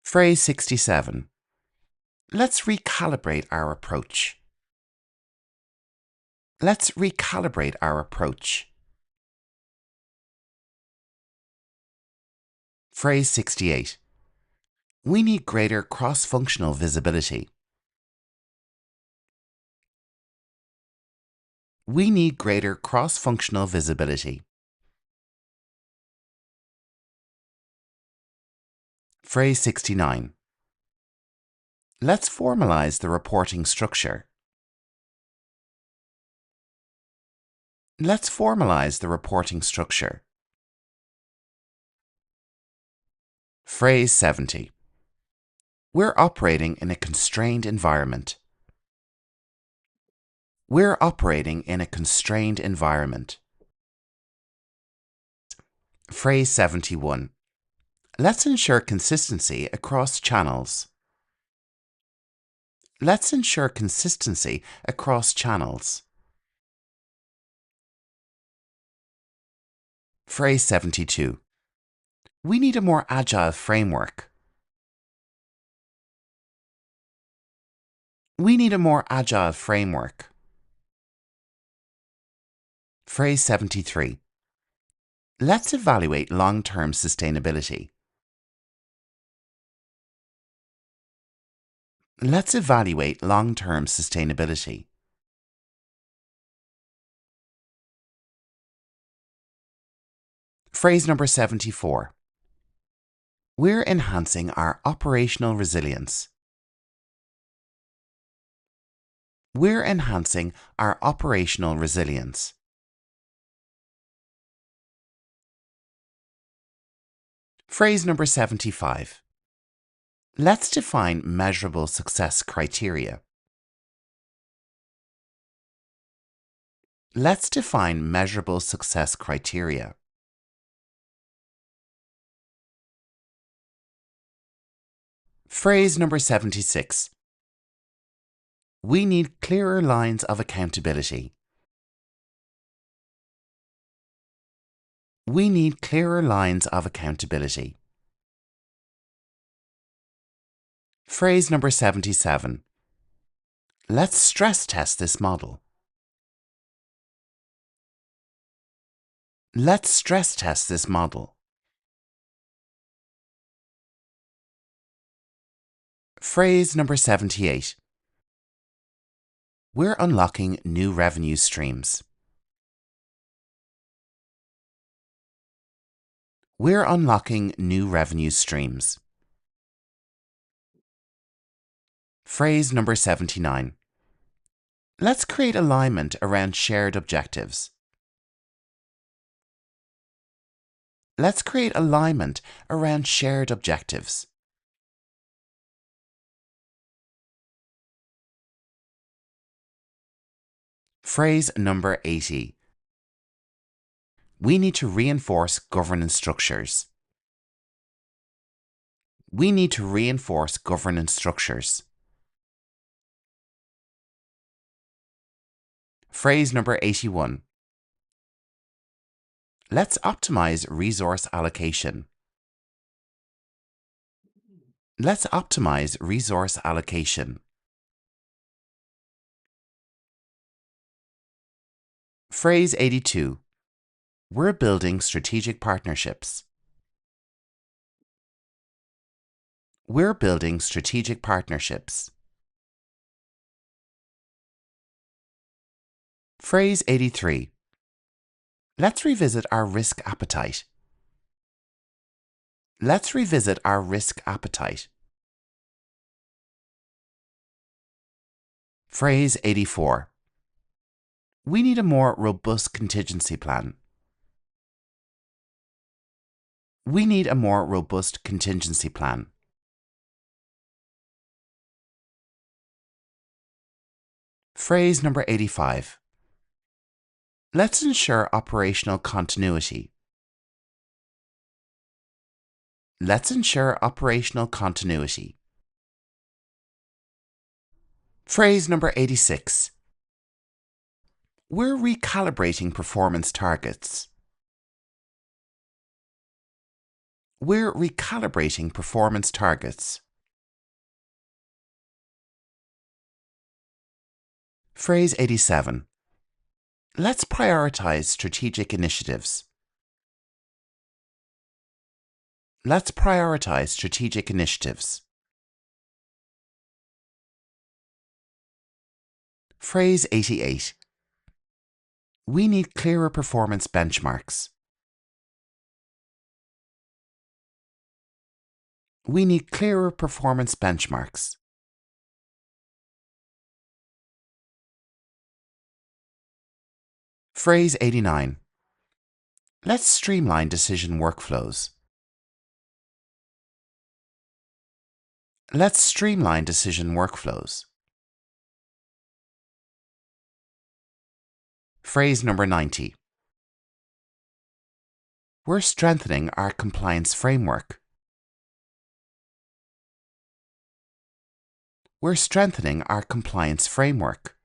Phrase 67. Let's recalibrate our approach. Let's recalibrate our approach. Phrase 68. We need greater cross-functional visibility. We need greater cross-functional visibility. Phrase 69. Let's formalize the reporting structure. Let's formalize the reporting structure. Phrase 70. We're operating in a constrained environment. We're operating in a constrained environment. Phrase 71. Let's ensure consistency across channels. Let's ensure consistency across channels. Phrase 72. We need a more agile framework. We need a more agile framework. Phrase 73. Let's evaluate long-term sustainability. Let's evaluate long-term sustainability. Phrase number 74. We're enhancing our operational resilience. We're enhancing our operational resilience. Phrase number 75. Let's define measurable success criteria. Let's define measurable success criteria. Phrase number 76. We need clearer lines of accountability. We need clearer lines of accountability. Phrase number 77. Let's stress test this model. Let's stress test this model. Phrase number 78. We're unlocking new revenue streams. We're unlocking new revenue streams. Phrase number 79. Let's create alignment around shared objectives. Let's create alignment around shared objectives. Phrase number 80. We need to reinforce governance structures. We need to reinforce governance structures. Phrase number 81. Let's optimize resource allocation. Let's optimize resource allocation. Phrase 82. We're building strategic partnerships. We're building strategic partnerships. Phrase 83. Let's revisit our risk appetite. Let's revisit our risk appetite. Phrase 84. We need a more robust contingency plan. We need a more robust contingency plan. Phrase number 85. Let's ensure operational continuity. Let's ensure operational continuity. Phrase number 86. We're recalibrating performance targets. We're recalibrating performance targets. Phrase 87. Let's prioritize strategic initiatives. Let's prioritize strategic initiatives. Phrase 88. We need clearer performance benchmarks. We need clearer performance benchmarks. Phrase 89. Let's streamline decision workflows. Let's streamline decision workflows. Phrase number 90. We're strengthening our compliance framework. We're strengthening our compliance framework.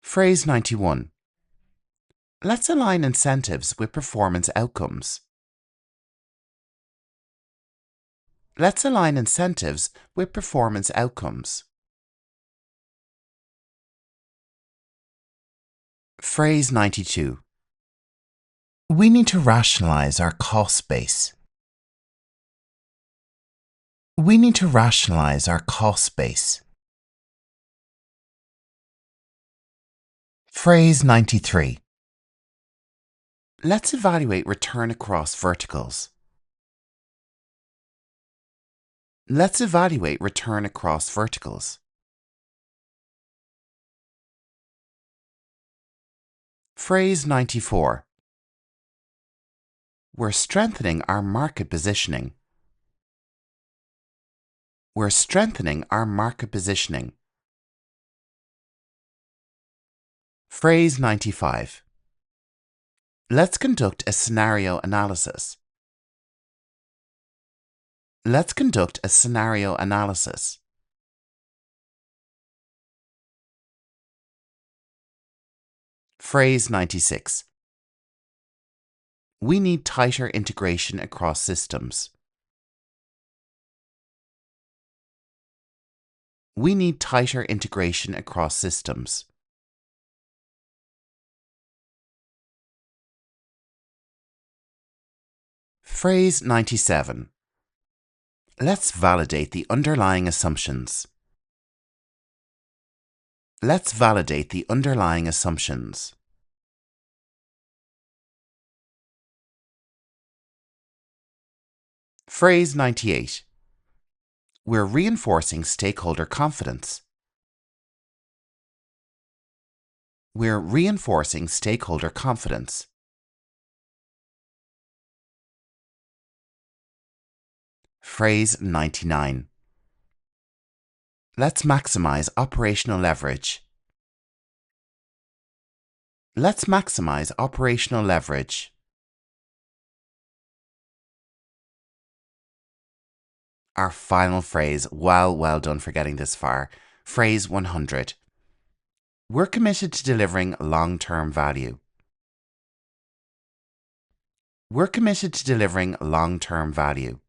Phrase 91. Let's align incentives with performance outcomes. Let's align incentives with performance outcomes. Phrase 92. We need to rationalize our cost base. We need to rationalize our cost base. Phrase 93. Let's evaluate return across verticals. Let's evaluate return across verticals. Phrase 94. We're strengthening our market positioning. We're strengthening our market positioning. Phrase 95. Let's conduct a scenario analysis. Let's conduct a scenario analysis. Phrase 96. We need tighter integration across systems. We need tighter integration across systems. Phrase 97. Let's validate the underlying assumptions. Let's validate the underlying assumptions. Phrase 98. We're reinforcing stakeholder confidence. We're reinforcing stakeholder confidence. Phrase 99. Let's maximize operational leverage. Let's maximize operational leverage. Our final phrase, well done for getting this far. Phrase 100. We're committed to delivering long-term value. We're committed to delivering long-term value.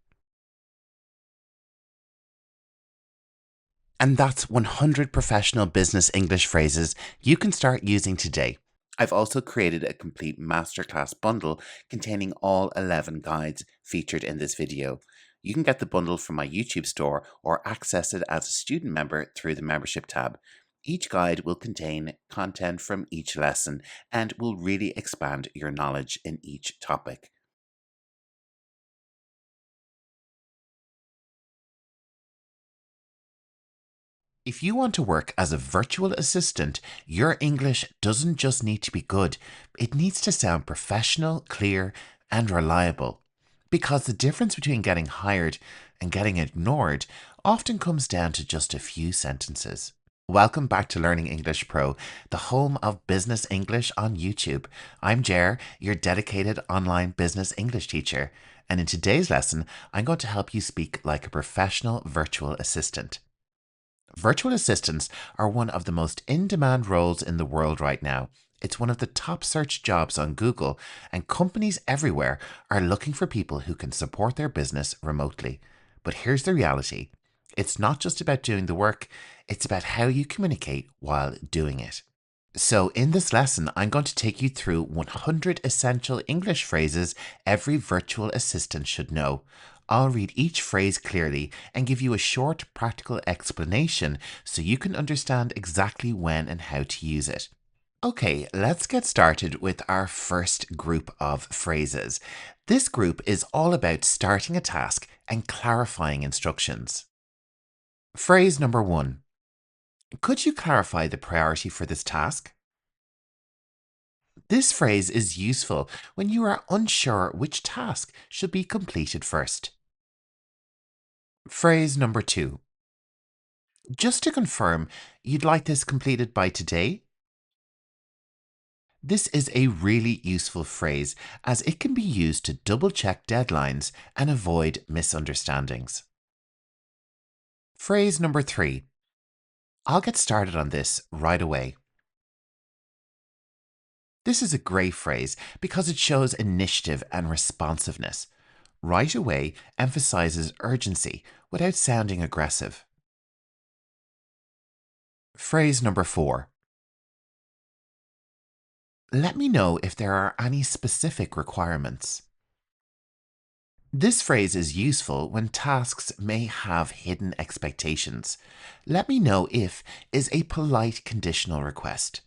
And that's 100 professional business English phrases you can start using today. I've also created a complete masterclass bundle containing all 11 guides featured in this video. You can get the bundle from my YouTube store or access it as a student member through the membership tab. Each guide will contain content from each lesson and will really expand your knowledge in each topic. If you want to work as a virtual assistant, your English doesn't just need to be good, it needs to sound professional, clear, and reliable. Because the difference between getting hired and getting ignored often comes down to just a few sentences. Welcome back to Learning English Pro, the home of business English on YouTube. I'm Jer, your dedicated online business English teacher, and in today's lesson, I'm going to help you speak like a professional virtual assistant. Virtual assistants are one of the most in-demand roles in the world right now. It's one of the top search jobs on Google, and companies everywhere are looking for people who can support their business remotely. But here's the reality. It's not just about doing the work, it's about how you communicate while doing it. So in this lesson, I'm going to take you through 100 essential English phrases every virtual assistant should know. I'll read each phrase clearly and give you a short practical explanation so you can understand exactly when and how to use it. Okay, let's get started with our first group of phrases. This group is all about starting a task and clarifying instructions. Phrase number 1. Could you clarify the priority for this task? This phrase is useful when you are unsure which task should be completed first. Phrase number 2. Just to confirm, you'd like this completed by today? This is a really useful phrase as it can be used to double check deadlines and avoid misunderstandings. Phrase number 3. I'll get started on this right away. This is a great phrase because it shows initiative and responsiveness. Right away emphasizes urgency without sounding aggressive. Phrase number 4. Let me know if there are any specific requirements. This phrase is useful when tasks may have hidden expectations. Let me know if is a polite conditional request.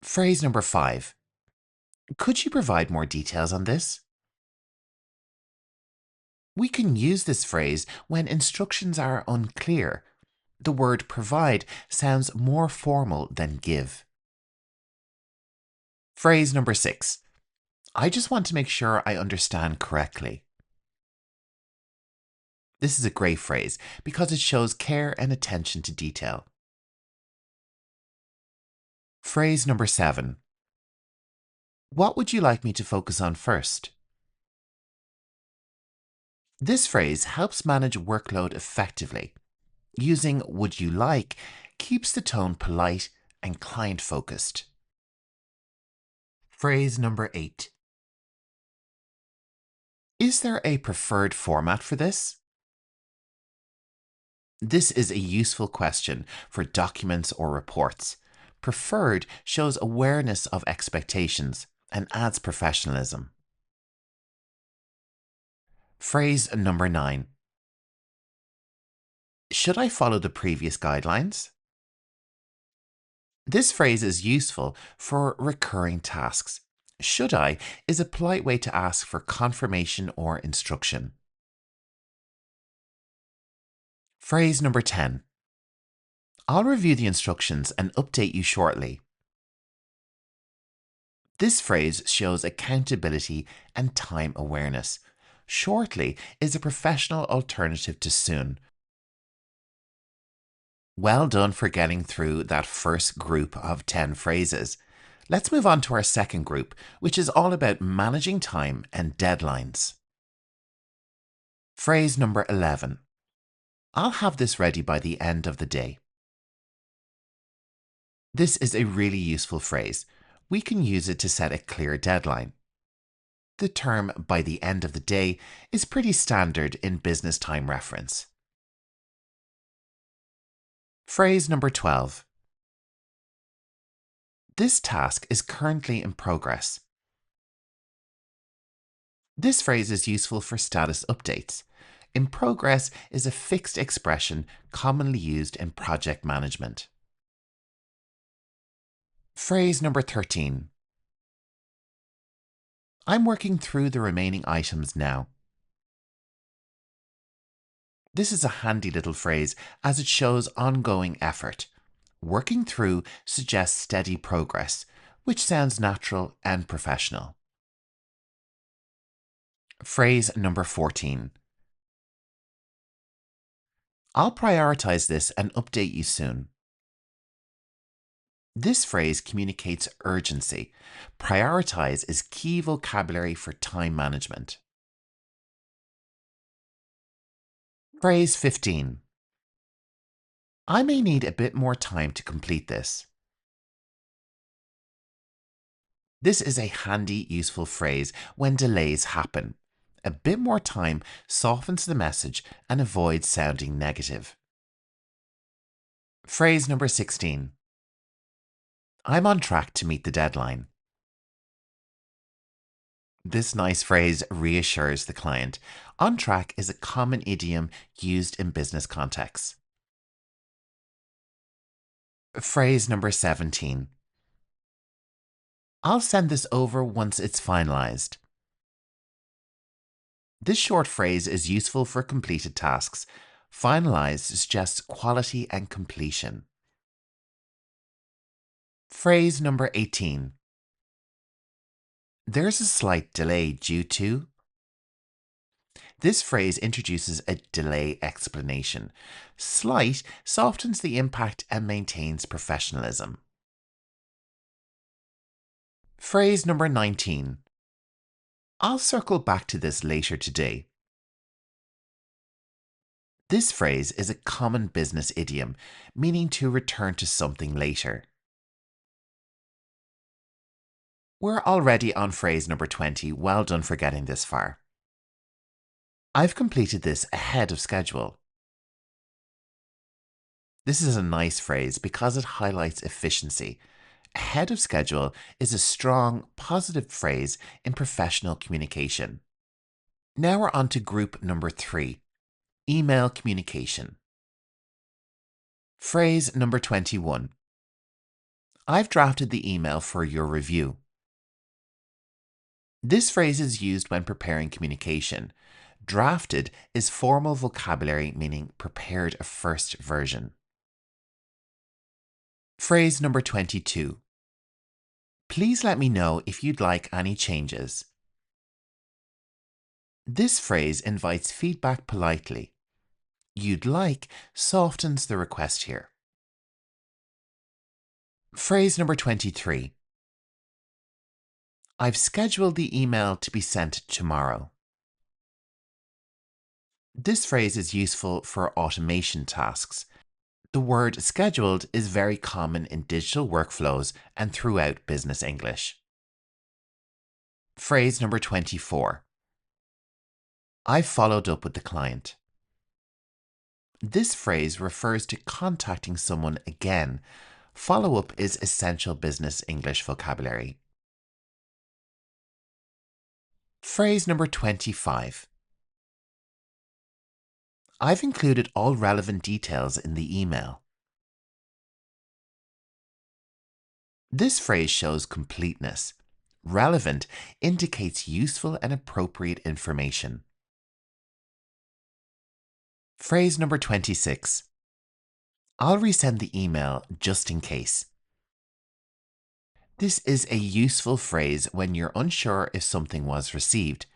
Phrase number 5. Could you provide more details on this? We can use this phrase when instructions are unclear. The word provide sounds more formal than give. Phrase number 6. I just want to make sure I understand correctly. This is a great phrase because it shows care and attention to detail. Phrase number 7. What would you like me to focus on first? This phrase helps manage workload effectively. Using would you like keeps the tone polite and client focused. Phrase number 8. Is there a preferred format for this? This is a useful question for documents or reports. Preferred shows awareness of expectations and adds professionalism. Phrase number 9. Should I follow the previous guidelines? This phrase is useful for recurring tasks. Should I is a polite way to ask for confirmation or instruction. Phrase number 10. I'll review the instructions and update you shortly. This phrase shows accountability and time awareness. Shortly is a professional alternative to soon. Well done for getting through that first group of 10 phrases. Let's move on to our second group, which is all about managing time and deadlines. Phrase number 11. I'll have this ready by the end of the day. This is a really useful phrase. We can use it to set a clear deadline. The term by the end of the day is pretty standard in business time reference. Phrase number 12. This task is currently in progress. This phrase is useful for status updates. In progress is a fixed expression commonly used in project management. Phrase number 13. I'm working through the remaining items now. This is a handy little phrase as it shows ongoing effort. Working through suggests steady progress, which sounds natural and professional. Phrase number 14. I'll prioritize this and update you soon. This phrase communicates urgency. Prioritize is key vocabulary for time management. Phrase 15. I may need a bit more time to complete this. This is a handy, useful phrase when delays happen. A bit more time softens the message and avoids sounding negative. Phrase number 16. I'm on track to meet the deadline. This nice phrase reassures the client. On track is a common idiom used in business contexts. Phrase number 17. I'll send this over once it's finalized. This short phrase is useful for completed tasks. Finalized suggests quality and completion. Phrase number 18. There's a slight delay due to. This phrase introduces a delay explanation. Slight softens the impact and maintains professionalism. Phrase number 19. I'll circle back to this later today. This phrase is a common business idiom, meaning to return to something later. We're already on phrase number 20. Well done for getting this far. I've completed this ahead of schedule. This is a nice phrase because it highlights efficiency. Ahead of schedule is a strong, positive phrase in professional communication. Now we're on to group number 3, email communication. Phrase number 21. I've drafted the email for your review. This phrase is used when preparing communication. Drafted is formal vocabulary meaning prepared a first version. Phrase number 22. Please let me know if you'd like any changes. This phrase invites feedback politely. You'd like softens the request here. Phrase number 23. I've scheduled the email to be sent tomorrow. This phrase is useful for automation tasks. The word scheduled is very common in digital workflows and throughout business English. Phrase number 24. I've followed up with the client. This phrase refers to contacting someone again. Follow-up is essential business English vocabulary. Phrase number 25. I've included all relevant details in the email. This phrase shows completeness. Relevant indicates useful and appropriate information. Phrase number 26. I'll resend the email just in case. This is a useful phrase when you're unsure if something was received.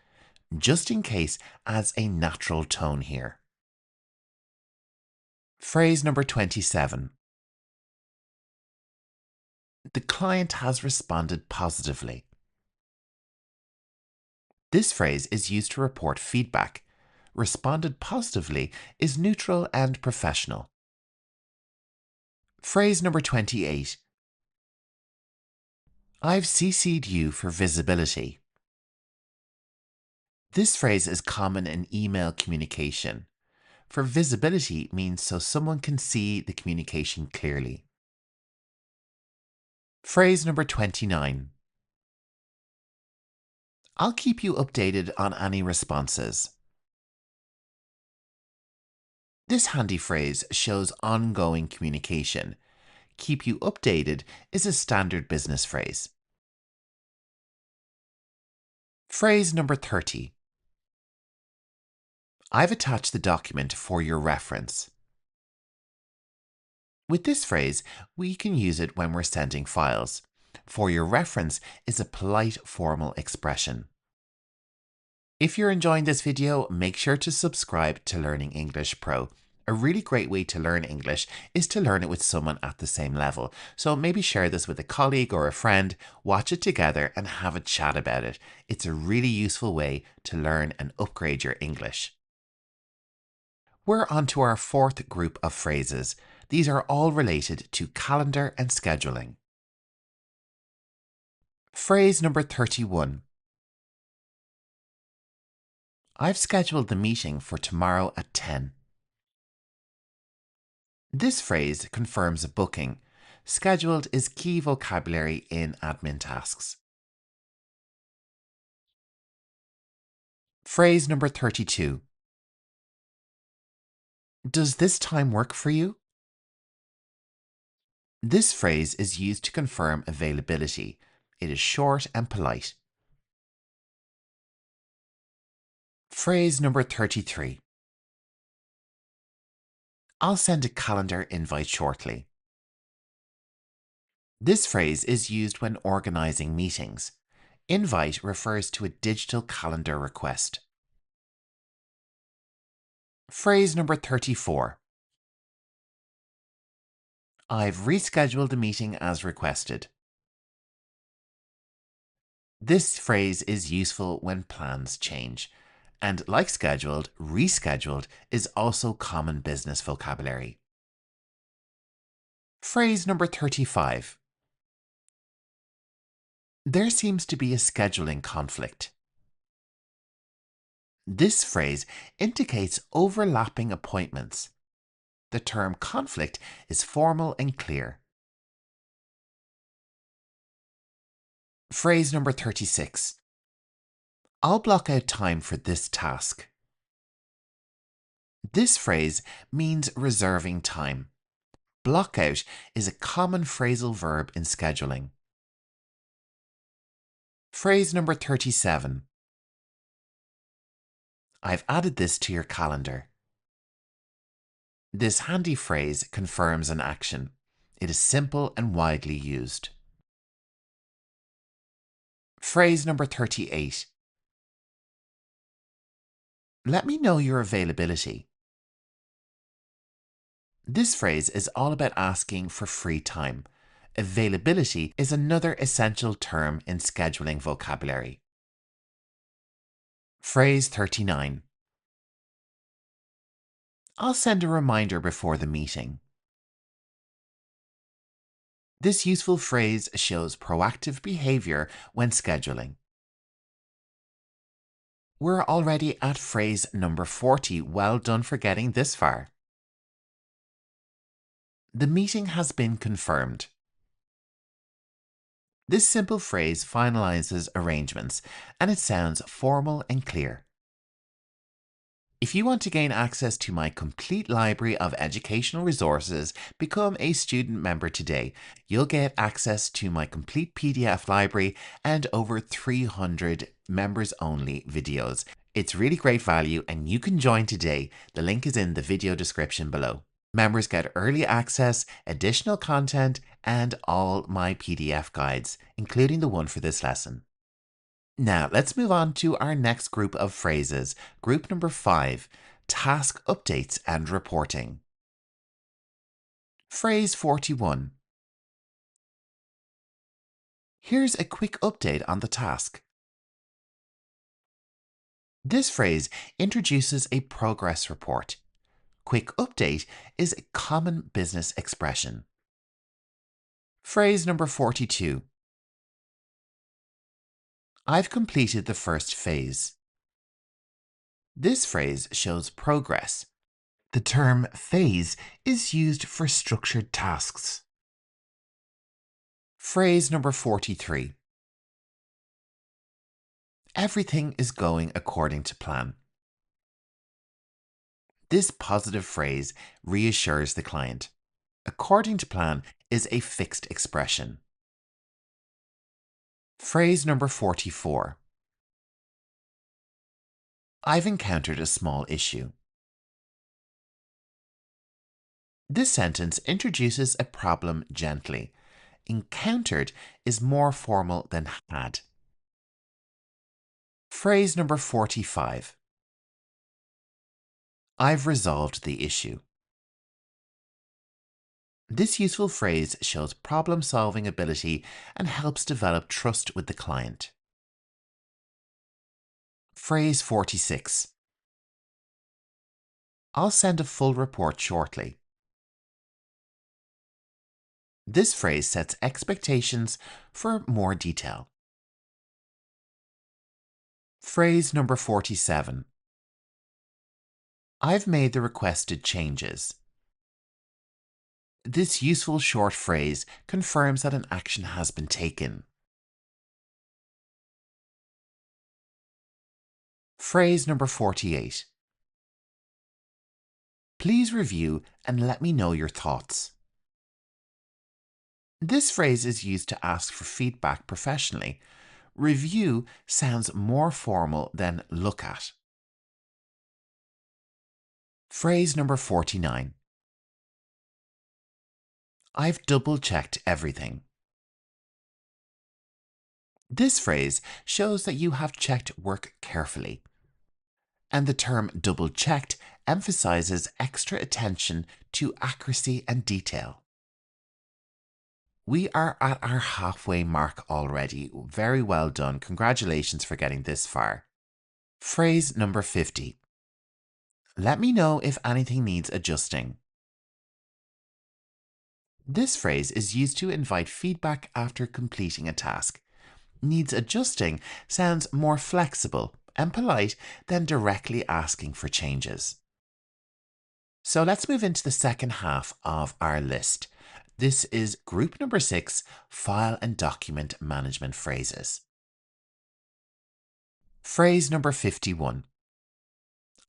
Just in case adds a natural tone here. Phrase number 27. The client has responded positively. This phrase is used to report feedback. Responded positively is neutral and professional. Phrase number 28. I've CC'd you for visibility. This phrase is common in email communication. for visibility means so someone can see the communication clearly. Phrase number 29. I'll keep you updated on any responses. This handy phrase shows ongoing communication. Keep you updated is a standard business phrase. Phrase number 30. I've attached the document for your reference. With this phrase, we can use it when we're sending files. For your reference is a polite, formal expression. If you're enjoying this video, make sure to subscribe to Learning English Pro. A really great way to learn English is to learn it with someone at the same level. So maybe share this with a colleague or a friend, watch it together and have a chat about it. It's a really useful way to learn and upgrade your English. We're on to our fourth group of phrases. These are all related to calendar and scheduling. Phrase number 31. I've scheduled the meeting for tomorrow at 10. This phrase confirms a booking. Scheduled is key vocabulary in admin tasks. Phrase number 32. Does this time work for you? This phrase is used to confirm availability. It is short and polite. Phrase number 33. I'll send a calendar invite shortly. This phrase is used when organizing meetings. Invite refers to a digital calendar request. Phrase number 34. I've rescheduled the meeting as requested. This phrase is useful when plans change. And like scheduled, rescheduled is also common business vocabulary. Phrase number 35. There seems to be a scheduling conflict. This phrase indicates overlapping appointments. The term conflict is formal and clear. Phrase number 36. I'll block out time for this task. This phrase means reserving time. Block out is a common phrasal verb in scheduling. Phrase number 37. I've added this to your calendar. This handy phrase confirms an action. It is simple and widely used. Phrase number 38. Let me know your availability. This phrase is all about asking for free time. Availability is another essential term in scheduling vocabulary. Phrase 39. I'll send a reminder before the meeting. This useful phrase shows proactive behavior when scheduling. We're already at phrase number 40. Well done for getting this far. The meeting has been confirmed. This simple phrase finalizes arrangements, and it sounds formal and clear. If you want to gain access to my complete library of educational resources, become a student member today. You'll get access to my complete PDF library and over 300 members-only videos. It's really great value and you can join today. The link is in the video description below. Members get early access, additional content, and all my PDF guides, including the one for this lesson. Now, let's move on to our next group of phrases. Group number 5, task updates and reporting. Phrase 41. Here's a quick update on the task. This phrase introduces a progress report. Quick update is a common business expression. Phrase number 42. I've completed the first phase. This phrase shows progress. The term phase is used for structured tasks. Phrase number 43. Everything is going according to plan. This positive phrase reassures the client. According to plan is a fixed expression. Phrase number 44. I've encountered a small issue. This sentence introduces a problem gently. Encountered is more formal than had. Phrase number 45. I've resolved the issue. This useful phrase shows problem-solving ability and helps develop trust with the client. Phrase 46. I'll send a full report shortly. This phrase sets expectations for more detail. Phrase number 47. I've made the requested changes. This useful short phrase confirms that an action has been taken. Phrase number 48. Please review and let me know your thoughts. This phrase is used to ask for feedback professionally. Review sounds more formal than look at. Phrase number 49. I've double-checked everything. This phrase shows that you have checked work carefully. And the term double-checked emphasizes extra attention to accuracy and detail. We are at our halfway mark already. Very well done. Congratulations for getting this far. Phrase number 50. Let me know if anything needs adjusting. This phrase is used to invite feedback after completing a task. Needs adjusting sounds more flexible and polite than directly asking for changes. So let's move into the second half of our list. This is group number 6, file and document management phrases. Phrase number 51.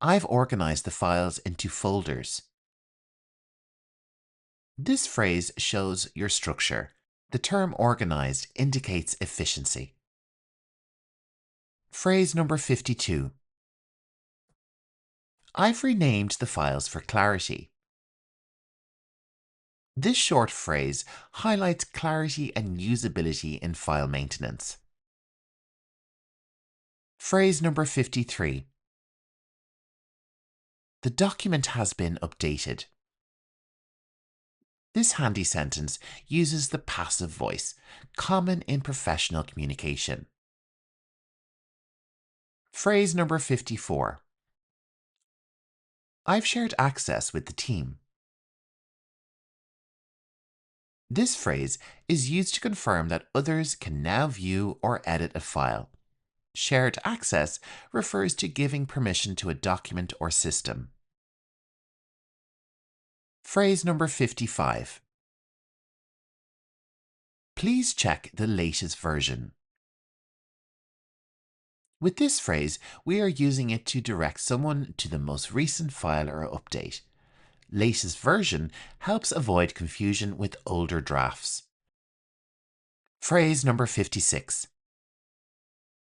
I've organized the files into folders. This phrase shows your structure. The term organized indicates efficiency. Phrase number 52. I've renamed the files for clarity. This short phrase highlights clarity and usability in file maintenance. Phrase number 53. The document has been updated. This handy sentence uses the passive voice, common in professional communication. Phrase number 54. I've shared access with the team. This phrase is used to confirm that others can now view or edit a file. Shared access refers to giving permission to a document or system. Phrase number 55. Please check the latest version. With this phrase, we are using it to direct someone to the most recent file or update. Latest version helps avoid confusion with older drafts. Phrase number 56.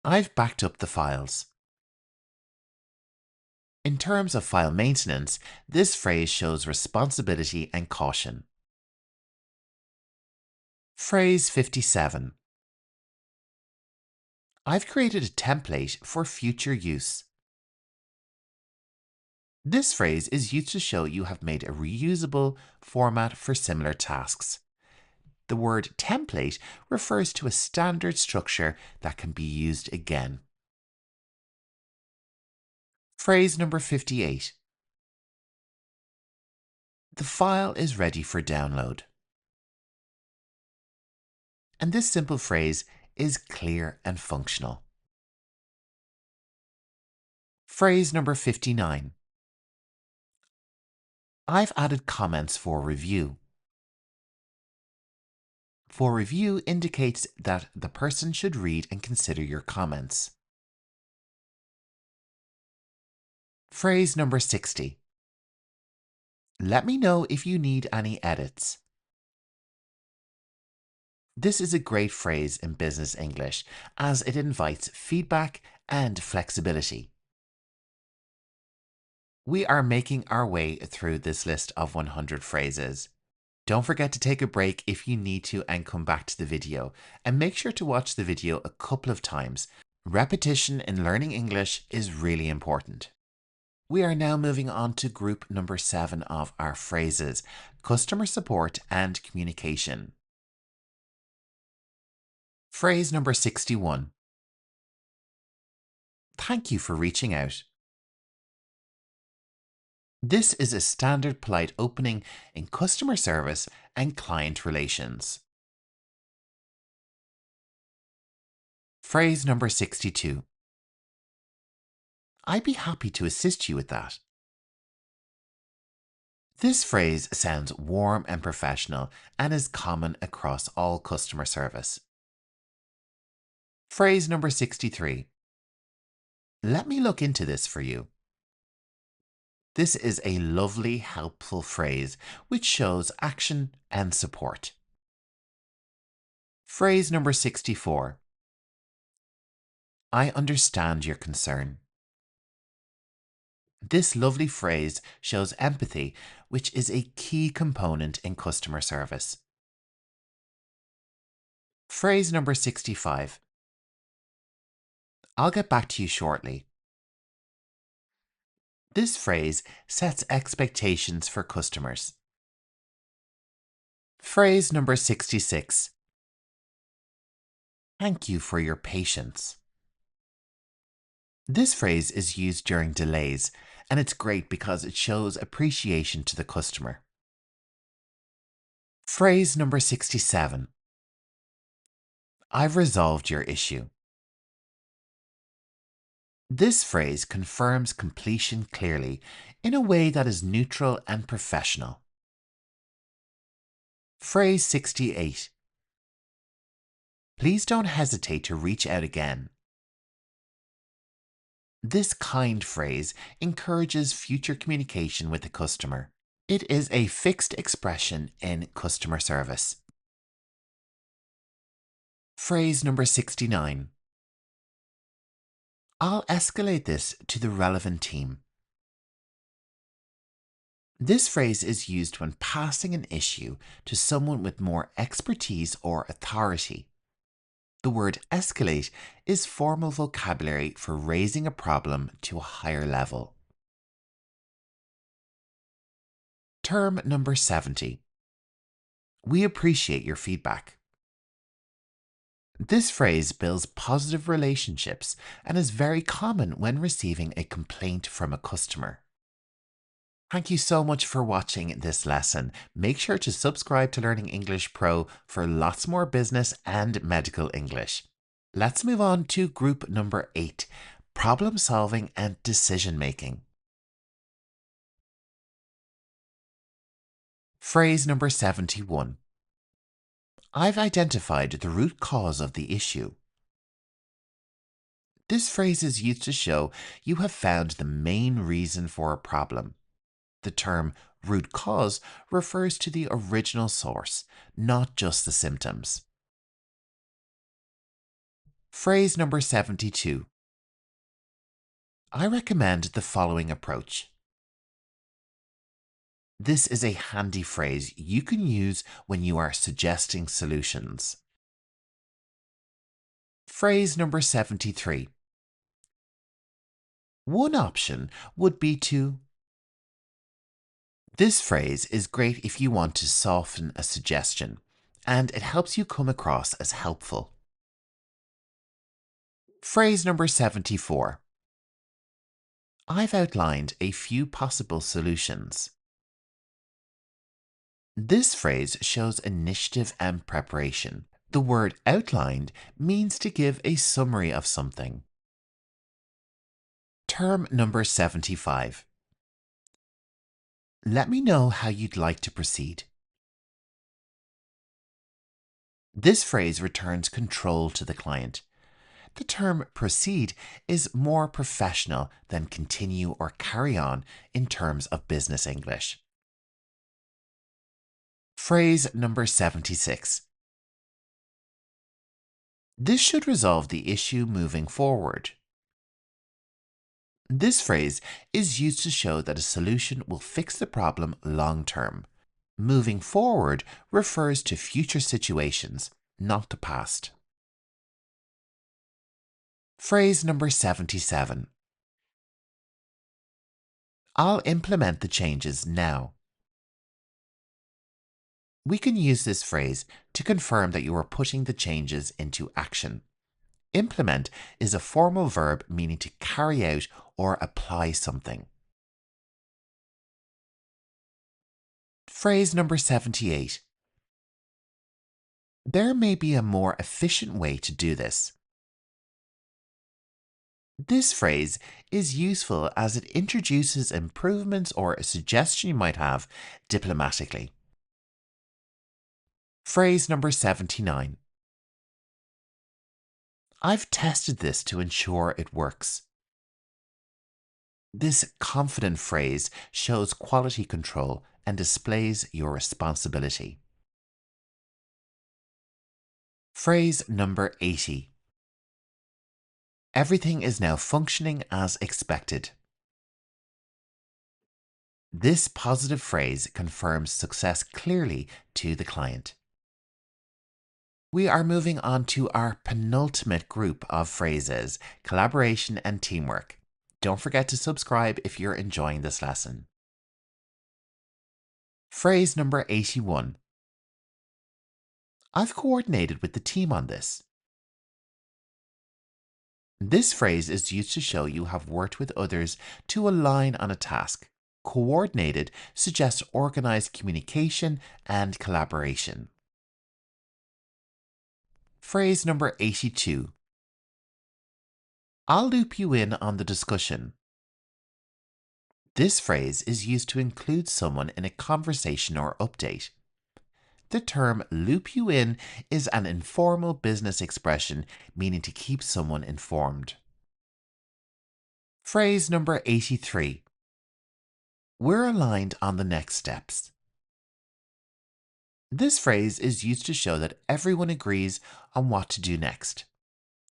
I've backed up the files. In terms of file maintenance, this phrase shows responsibility and caution. Phrase 57. I've created a template for future use. This phrase is used to show you have made a reusable format for similar tasks. The word template refers to a standard structure that can be used again. Phrase number 58. The file is ready for download. And this simple phrase is clear and functional. Phrase number 59. I've added comments for review. For review indicates that the person should read and consider your comments. Phrase number 60. Let me know if you need any edits. This is a great phrase in business English as it invites feedback and flexibility. We are making our way through this list of 100 phrases. Don't forget to take a break if you need to and come back to the video. And make sure to watch the video a couple of times. Repetition in learning English is really important. We are now moving on to group number 7 of our phrases, customer support and communication. Phrase number 61. Thank you for reaching out. This is a standard polite opening in customer service and client relations. Phrase number 62. I'd be happy to assist you with that. This phrase sounds warm and professional and is common across all customer service. Phrase number 63. Let me look into this for you. This is a lovely, helpful phrase which shows action and support. Phrase number 64. I understand your concern. This lovely phrase shows empathy, which is a key component in customer service. Phrase number 65. I'll get back to you shortly. This phrase sets expectations for customers. Phrase number 66. Thank you for your patience. This phrase is used during delays, and it's great because it shows appreciation to the customer. Phrase number 67. I've resolved your issue. This phrase confirms completion clearly in a way that is neutral and professional. Phrase 68. Please don't hesitate to reach out again. This kind phrase encourages future communication with the customer. It is a fixed expression in customer service. Phrase number 69. I'll escalate this to the relevant team. This phrase is used when passing an issue to someone with more expertise or authority. The word escalate is formal vocabulary for raising a problem to a higher level. Term number 70. We appreciate your feedback. This phrase builds positive relationships and is very common when receiving a complaint from a customer. Thank you so much for watching this lesson. Make sure to subscribe to Learning English Pro for lots more business and medical English. Let's move on to group number 8, problem solving and decision making. Phrase number 71. I've identified the root cause of the issue. This phrase is used to show you have found the main reason for a problem. The term root cause refers to the original source, not just the symptoms. Phrase number 72. I recommend the following approach. This is a handy phrase you can use when you are suggesting solutions. Phrase number 73. One option would be to. This phrase is great if you want to soften a suggestion, and it helps you come across as helpful. Phrase number 74. I've outlined a few possible solutions. This phrase shows initiative and preparation. The word outlined means to give a summary of something. Term number 75. Let me know how you'd like to proceed. This phrase returns control to the client. The term proceed is more professional than continue or carry on in terms of business English. Phrase number 76. This should resolve the issue moving forward. This phrase is used to show that a solution will fix the problem long term. Moving forward refers to future situations, not the past. Phrase number 77. I'll implement the changes now. We can use this phrase to confirm that you are putting the changes into action. Implement is a formal verb meaning to carry out or apply something. Phrase number 78. There may be a more efficient way to do this. This phrase is useful as it introduces improvements or a suggestion you might have diplomatically. Phrase number 79. I've tested this to ensure it works. This confident phrase shows quality control and displays your responsibility. Phrase number 80. Everything is now functioning as expected. This positive phrase confirms success clearly to the client. We are moving on to our penultimate group of phrases, collaboration and teamwork. Don't forget to subscribe if you're enjoying this lesson. Phrase number 81. I've coordinated with the team on this. This phrase is used to show you have worked with others to align on a task. Coordinated suggests organized communication and collaboration. Phrase number 82. I'll loop you in on the discussion. This phrase is used to include someone in a conversation or update. The term loop you in is an informal business expression meaning to keep someone informed. Phrase number 83. We're aligned on the next steps. This phrase is used to show that everyone agrees on what to do next.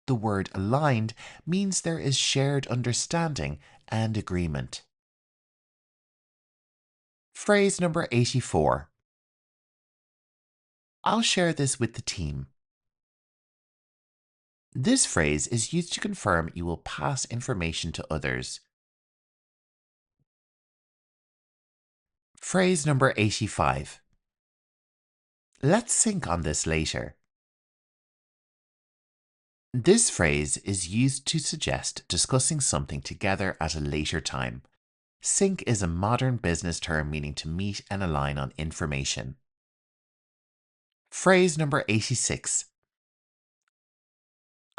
The word aligned means there is shared understanding and agreement. Phrase number 84. I'll share this with the team. This phrase is used to confirm you will pass information to others. Phrase number 85. Let's think on this later. This phrase is used to suggest discussing something together at a later time. Sync is a modern business term meaning to meet and align on information. Phrase number 86.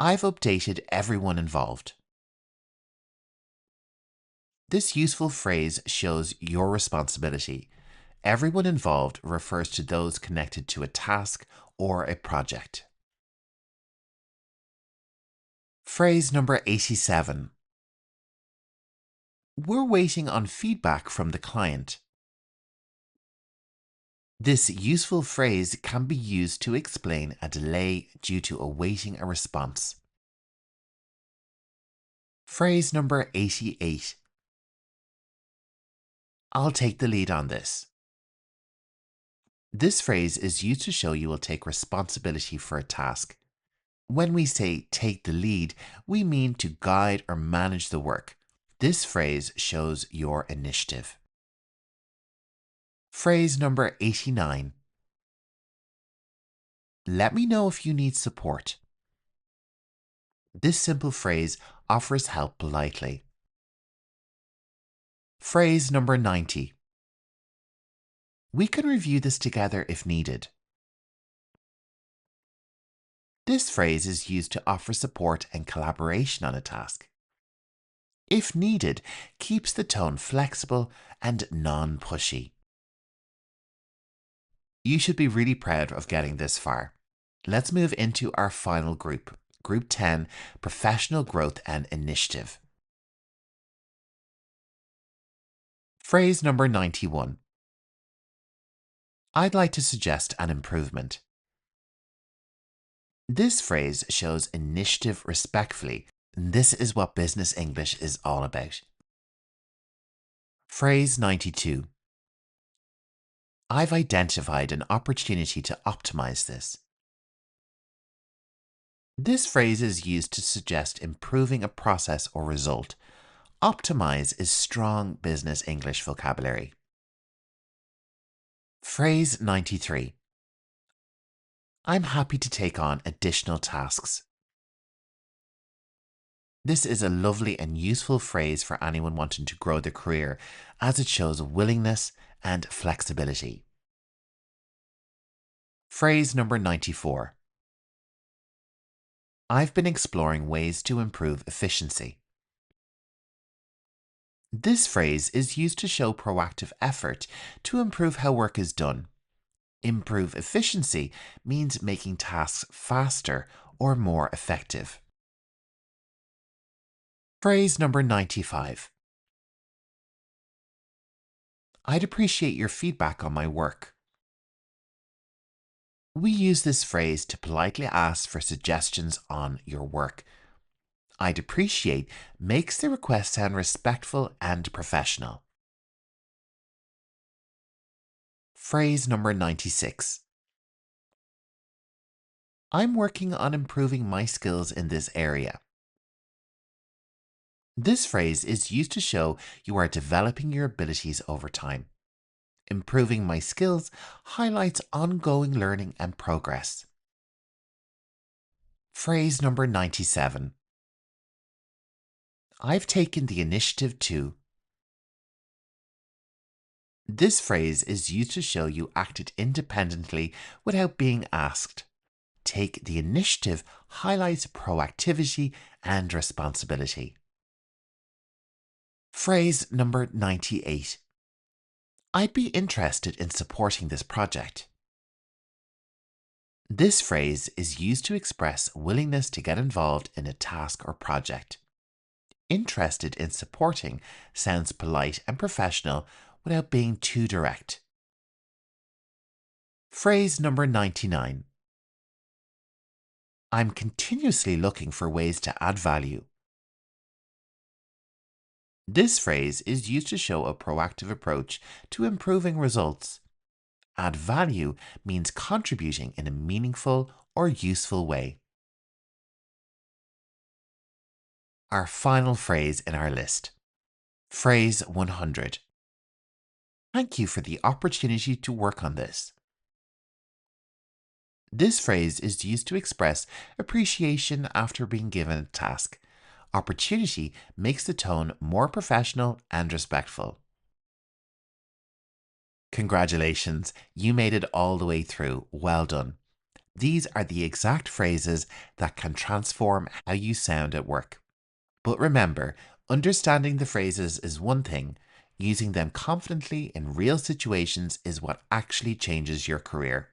I've updated everyone involved. This useful phrase shows your responsibility. Everyone involved refers to those connected to a task or a project. Phrase number 87. We're waiting on feedback from the client. This useful phrase can be used to explain a delay due to awaiting a response. Phrase number 88. I'll take the lead on this. This phrase is used to show you will take responsibility for a task. When we say take the lead, we mean to guide or manage the work. This phrase shows your initiative. Phrase number 89. Let me know if you need support. This simple phrase offers help politely. Phrase number 90. We can review this together if needed. This phrase is used to offer support and collaboration on a task. if needed, keeps the tone flexible and non-pushy. You should be really proud of getting this far. Let's move into our final group, Group 10, Professional Growth and Initiative. Phrase number 91. I'd like to suggest an improvement. This phrase shows initiative respectfully. This is what business English is all about. Phrase 92. I've identified an opportunity to optimize this. This phrase is used to suggest improving a process or result. Optimize is strong business English vocabulary. Phrase 93. I'm happy to take on additional tasks. This is a lovely and useful phrase for anyone wanting to grow their career, as it shows willingness and flexibility. Phrase number 94. I've been exploring ways to improve efficiency. This phrase is used to show proactive effort to improve how work is done. Improve efficiency means making tasks faster or more effective. Phrase number 95. I'd appreciate your feedback on my work. We use this phrase to politely ask for suggestions on your work. I'd appreciate makes the request sound respectful and professional. Phrase number 96. I'm working on improving my skills in this area. This phrase is used to show you are developing your abilities over time. Improving my skills highlights ongoing learning and progress. Phrase number 97. I've taken the initiative to. This phrase is used to show you acted independently without being asked. Take the initiative highlights proactivity and responsibility. Phrase number 98. I'd be interested in supporting this project. This phrase is used to express willingness to get involved in a task or project. Interested in supporting sounds polite and professional without being too direct. Phrase number 99. I'm continuously looking for ways to add value. This phrase is used to show a proactive approach to improving results. Add value means contributing in a meaningful or useful way. Our final phrase in our list. Phrase 100. Thank you for the opportunity to work on this. This phrase is used to express appreciation after being given a task. Opportunity makes the tone more professional and respectful. Congratulations, you made it all the way through. Well done. These are the exact phrases that can transform how you sound at work. But remember, understanding the phrases is one thing. Using them confidently in real situations is what actually changes your career.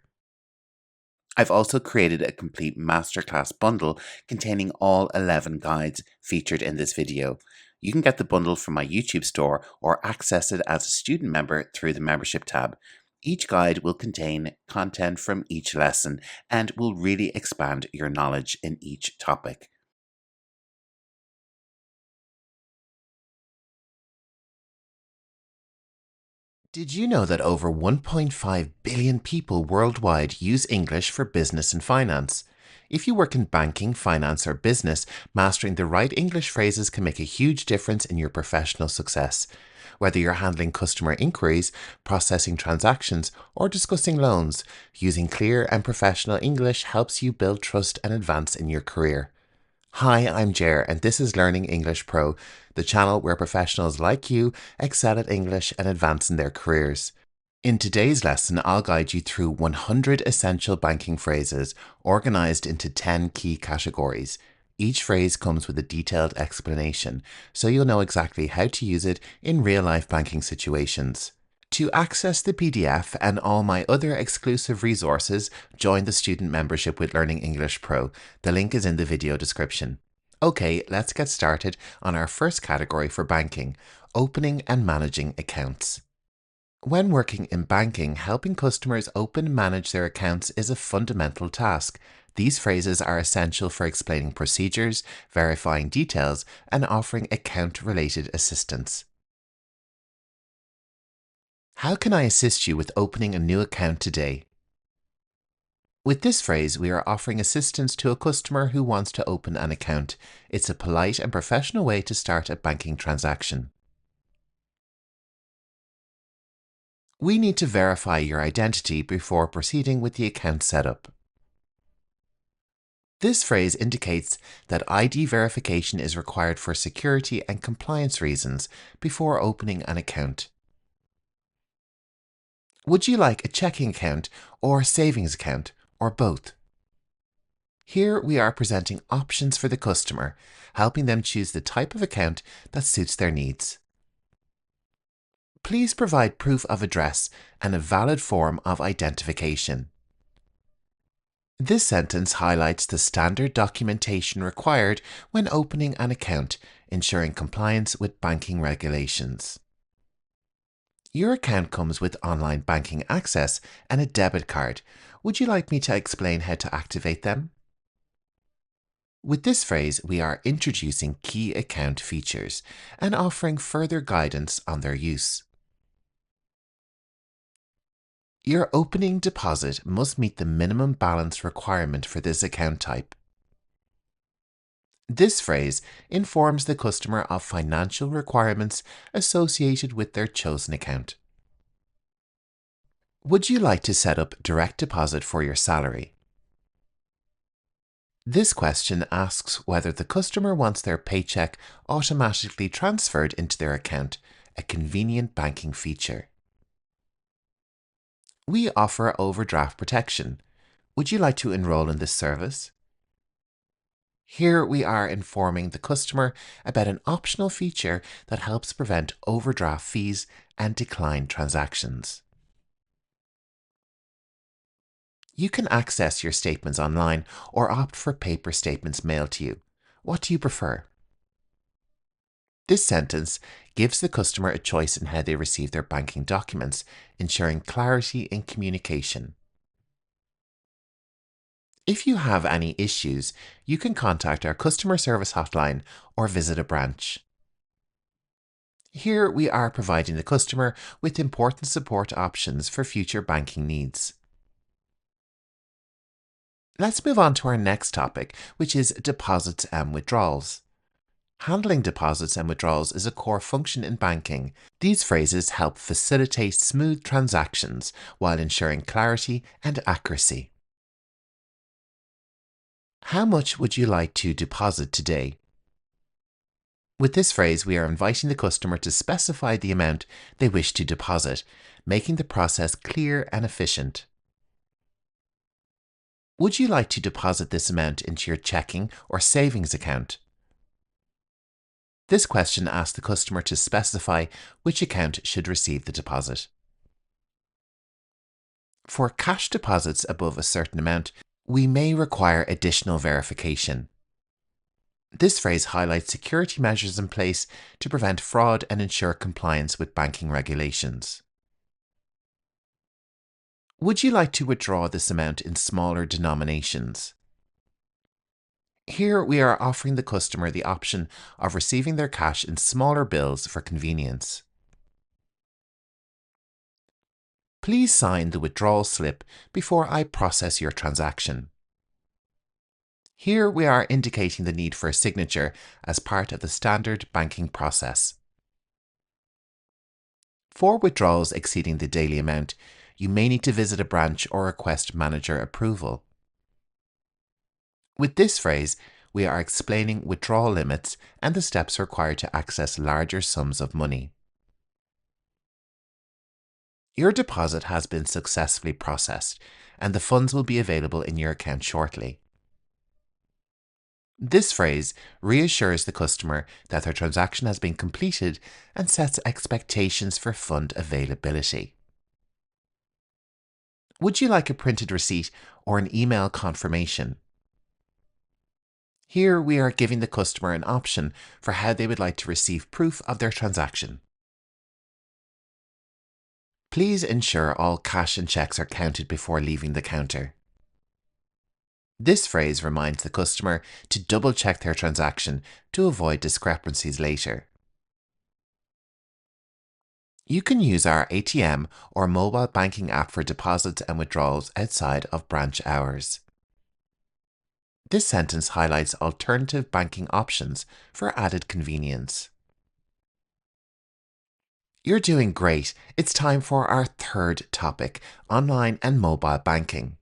I've also created a complete masterclass bundle containing all 11 guides featured in this video. You can get the bundle from my YouTube store or access it as a student member through the membership tab. Each guide will contain content from each lesson and will really expand your knowledge in each topic. Did you know that over 1.5 billion people worldwide use English for business and finance? If you work in banking, finance, or business, mastering the right English phrases can make a huge difference in your professional success. Whether you're handling customer inquiries, processing transactions, or discussing loans, using clear and professional English helps you build trust and advance in your career. Hi, I'm Jer, and this is Learning English Pro, the channel where professionals like you excel at English and advance in their careers. In today's lesson, I'll guide you through 100 essential banking phrases organized into 10 key categories. Each phrase comes with a detailed explanation, so you'll know exactly how to use it in real-life banking situations. To access the PDF and all my other exclusive resources, join the student membership with Learning English Pro. The link is in the video description. Okay, let's get started on our first category for banking, opening and managing accounts. When working in banking, helping customers open and manage their accounts is a fundamental task. These phrases are essential for explaining procedures, verifying details, and offering account-related assistance. How can I assist you with opening a new account today? With this phrase, we are offering assistance to a customer who wants to open an account. It's a polite and professional way to start a banking transaction. We need to verify your identity before proceeding with the account setup. This phrase indicates that ID verification is required for security and compliance reasons before opening an account. Would you like a checking account or a savings account, or both? Here we are presenting options for the customer, helping them choose the type of account that suits their needs. Please provide proof of address and a valid form of identification. This sentence highlights the standard documentation required when opening an account, ensuring compliance with banking regulations. Your account comes with online banking access and a debit card. Would you like me to explain how to activate them? With this phrase, we are introducing key account features and offering further guidance on their use. Your opening deposit must meet the minimum balance requirement for this account type. This phrase informs the customer of financial requirements associated with their chosen account. Would you like to set up direct deposit for your salary? This question asks whether the customer wants their paycheck automatically transferred into their account, a convenient banking feature. We offer overdraft protection. Would you like to enroll in this service? Here we are informing the customer about an optional feature that helps prevent overdraft fees and declined transactions. You can access your statements online or opt for paper statements mailed to you. What do you prefer? This sentence gives the customer a choice in how they receive their banking documents, ensuring clarity in communication. If you have any issues, you can contact our customer service hotline or visit a branch. Here we are providing the customer with important support options for future banking needs. Let's move on to our next topic, which is deposits and withdrawals. Handling deposits and withdrawals is a core function in banking. These phrases help facilitate smooth transactions while ensuring clarity and accuracy. How much would you like to deposit today? With this phrase, we are inviting the customer to specify the amount they wish to deposit, making the process clear and efficient. Would you like to deposit this amount into your checking or savings account? This question asks the customer to specify which account should receive the deposit. For cash deposits above a certain amount, we may require additional verification. This phrase highlights security measures in place to prevent fraud and ensure compliance with banking regulations. Would you like to withdraw this amount in smaller denominations? Here we are offering the customer the option of receiving their cash in smaller bills for convenience. Please sign the withdrawal slip before I process your transaction. Here we are indicating the need for a signature as part of the standard banking process. For withdrawals exceeding the daily amount, you may need to visit a branch or request manager approval. With this phrase, we are explaining withdrawal limits and the steps required to access larger sums of money. Your deposit has been successfully processed, and the funds will be available in your account shortly. This phrase reassures the customer that their transaction has been completed and sets expectations for fund availability. Would you like a printed receipt or an email confirmation? Here we are giving the customer an option for how they would like to receive proof of their transaction. Please ensure all cash and checks are counted before leaving the counter. This phrase reminds the customer to double check their transaction to avoid discrepancies later. You can use our ATM or mobile banking app for deposits and withdrawals outside of branch hours. This sentence highlights alternative banking options for added convenience. You're doing great. It's time for our third topic, online and mobile banking.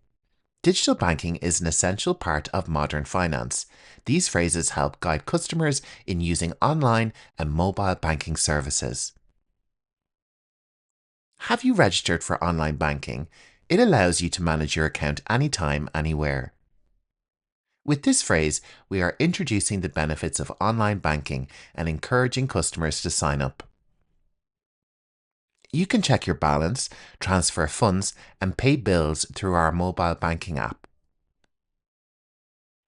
Digital banking is an essential part of modern finance. These phrases help guide customers in using online and mobile banking services. Have you registered for online banking? It allows you to manage your account anytime, anywhere. With this phrase, we are introducing the benefits of online banking and encouraging customers to sign up. You can check your balance, transfer funds, and pay bills through our mobile banking app.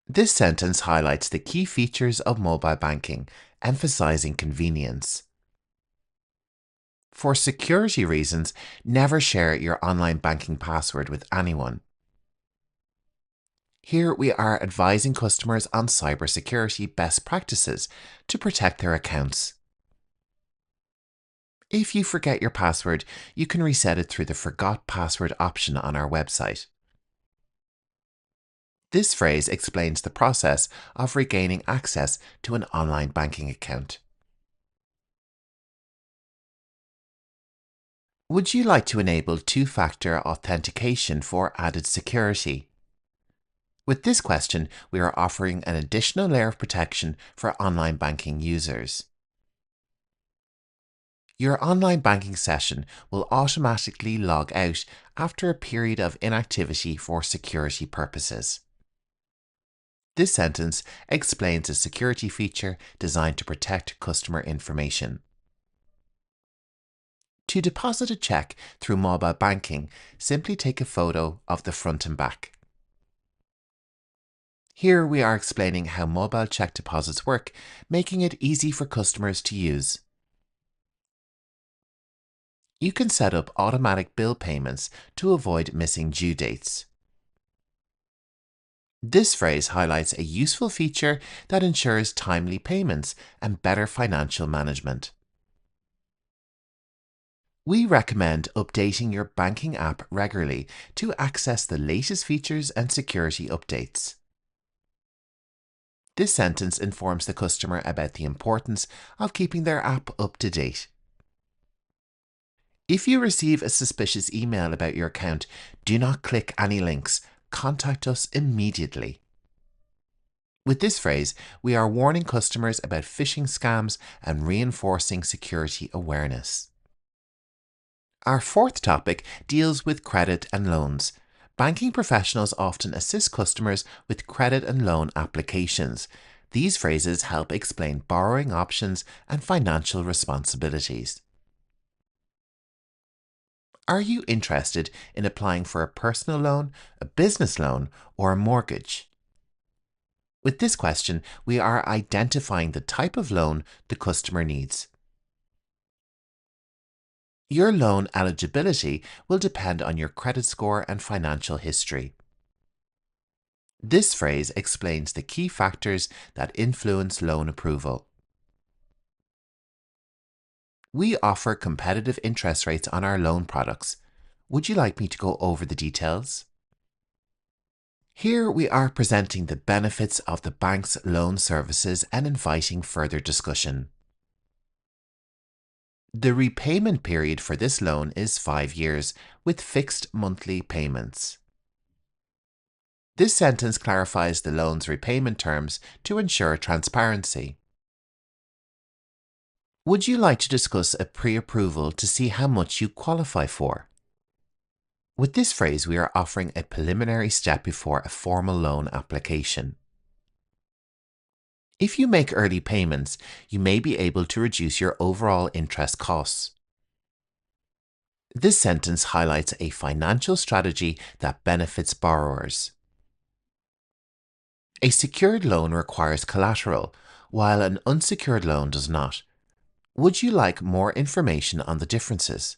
This sentence highlights the key features of mobile banking, emphasizing convenience. For security reasons, never share your online banking password with anyone. Here we are advising customers on cybersecurity best practices to protect their accounts. If you forget your password, you can reset it through the Forgot Password option on our website. This phrase explains the process of regaining access to an online banking account. Would you like to enable two-factor authentication for added security? With this question, we are offering an additional layer of protection for online banking users. Your online banking session will automatically log out after a period of inactivity for security purposes. This sentence explains a security feature designed to protect customer information. To deposit a check through mobile banking, simply take a photo of the front and back. Here we are explaining how mobile check deposits work, making it easy for customers to use. You can set up automatic bill payments to avoid missing due dates. This phrase highlights a useful feature that ensures timely payments and better financial management. We recommend updating your banking app regularly to access the latest features and security updates. This sentence informs the customer about the importance of keeping their app up to date. If you receive a suspicious email about your account, do not click any links. Contact us immediately. With this phrase, we are warning customers about phishing scams and reinforcing security awareness. Our fourth topic deals with credit and loans. Banking professionals often assist customers with credit and loan applications. These phrases help explain borrowing options and financial responsibilities. Are you interested in applying for a personal loan, a business loan, or a mortgage? With this question, we are identifying the type of loan the customer needs. Your loan eligibility will depend on your credit score and financial history. This phrase explains the key factors that influence loan approval. We offer competitive interest rates on our loan products. Would you like me to go over the details? Here we are presenting the benefits of the bank's loan services and inviting further discussion. The repayment period for this loan is 5 years with fixed monthly payments. This sentence clarifies the loan's repayment terms to ensure transparency. Would you like to discuss a pre-approval to see how much you qualify for? With this phrase, we are offering a preliminary step before a formal loan application. If you make early payments, you may be able to reduce your overall interest costs. This sentence highlights a financial strategy that benefits borrowers. A secured loan requires collateral, while an unsecured loan does not. Would you like more information on the differences?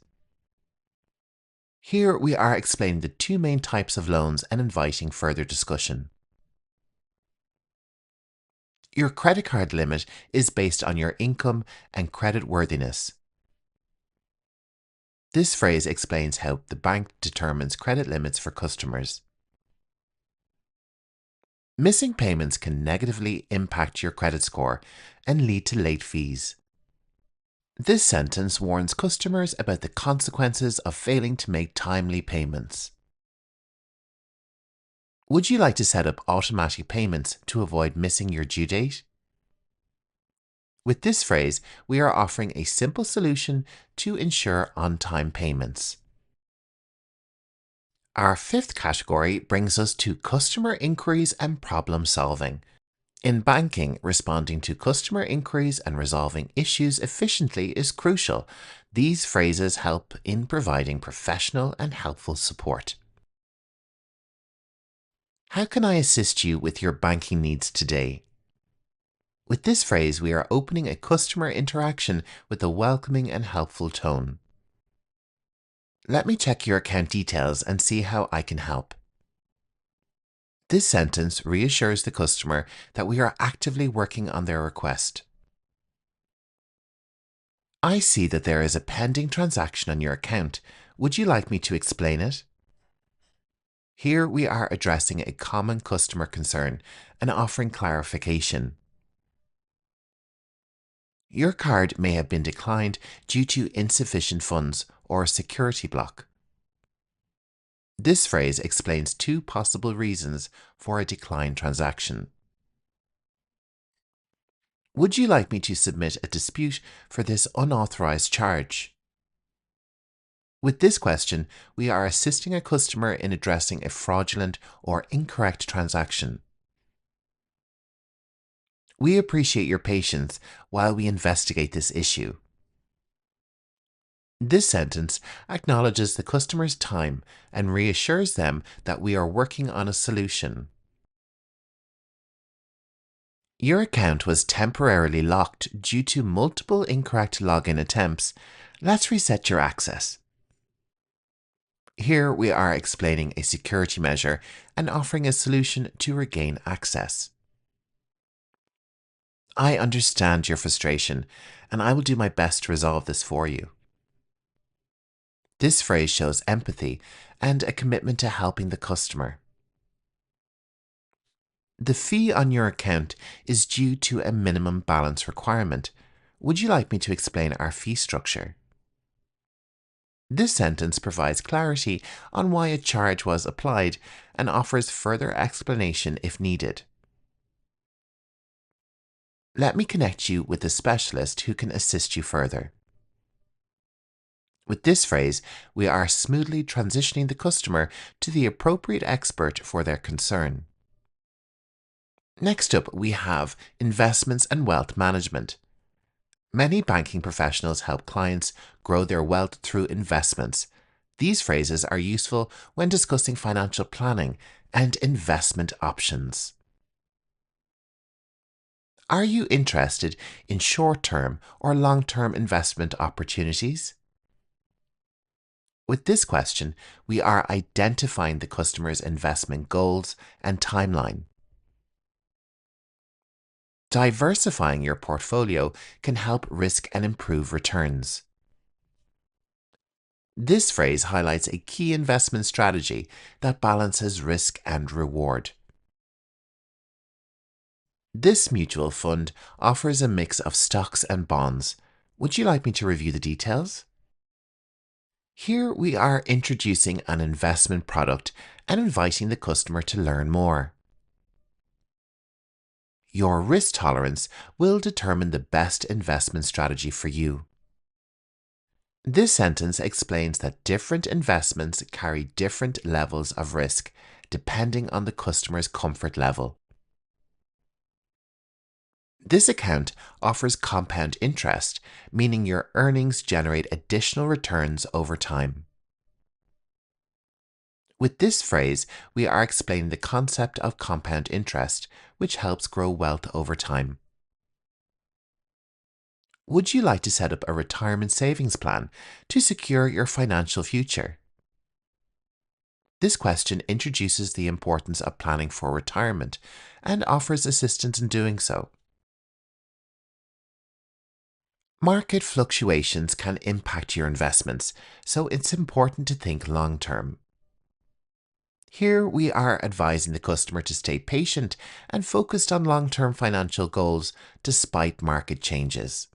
Here we are explaining the two main types of loans and inviting further discussion. Your credit card limit is based on your income and credit worthiness. This phrase explains how the bank determines credit limits for customers. Missing payments can negatively impact your credit score and lead to late fees. This sentence warns customers about the consequences of failing to make timely payments. Would you like to set up automatic payments to avoid missing your due date? With this phrase, we are offering a simple solution to ensure on-time payments. Our fifth category brings us to customer inquiries and problem solving. In banking, responding to customer inquiries and resolving issues efficiently is crucial. These phrases help in providing professional and helpful support. How can I assist you with your banking needs today? With this phrase, we are opening a customer interaction with a welcoming and helpful tone. Let me check your account details and see how I can help. This sentence reassures the customer that we are actively working on their request. I see that there is a pending transaction on your account. Would you like me to explain it? Here we are addressing a common customer concern and offering clarification. Your card may have been declined due to insufficient funds or a security block. This phrase explains two possible reasons for a declined transaction. Would you like me to submit a dispute for this unauthorized charge? With this question, we are assisting a customer in addressing a fraudulent or incorrect transaction. We appreciate your patience while we investigate this issue. This sentence acknowledges the customer's time and reassures them that we are working on a solution. Your account was temporarily locked due to multiple incorrect login attempts. Let's reset your access. Here we are explaining a security measure and offering a solution to regain access. I understand your frustration, and I will do my best to resolve this for you. This phrase shows empathy and a commitment to helping the customer. The fee on your account is due to a minimum balance requirement. Would you like me to explain our fee structure? This sentence provides clarity on why a charge was applied and offers further explanation if needed. Let me connect you with a specialist who can assist you further. With this phrase, we are smoothly transitioning the customer to the appropriate expert for their concern. Next up, we have investments and wealth management. Many banking professionals help clients grow their wealth through investments. These phrases are useful when discussing financial planning and investment options. Are you interested in short-term or long-term investment opportunities? With this question, we are identifying the customer's investment goals and timeline. Diversifying your portfolio can help risk and improve returns. This phrase highlights a key investment strategy that balances risk and reward. This mutual fund offers a mix of stocks and bonds. Would you like me to review the details? Here we are introducing an investment product and inviting the customer to learn more. Your risk tolerance will determine the best investment strategy for you. This sentence explains that different investments carry different levels of risk depending on the customer's comfort level. This account offers compound interest, meaning your earnings generate additional returns over time. With this phrase, we are explaining the concept of compound interest, which helps grow wealth over time. Would you like to set up a retirement savings plan to secure your financial future? This question introduces the importance of planning for retirement and offers assistance in doing so. Market fluctuations can impact your investments, so it's important to think long term. Here we are advising the customer to stay patient and focused on long-term financial goals despite market changes.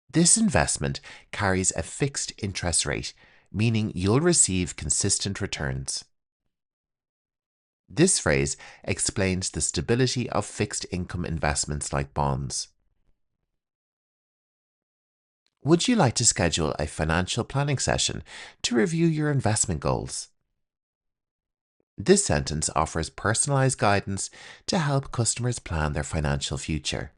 This investment carries a fixed interest rate, meaning you'll receive consistent returns. This phrase explains the stability of fixed income investments like bonds. Would you like to schedule a financial planning session to review your investment goals? This sentence offers personalized guidance to help customers plan their financial future.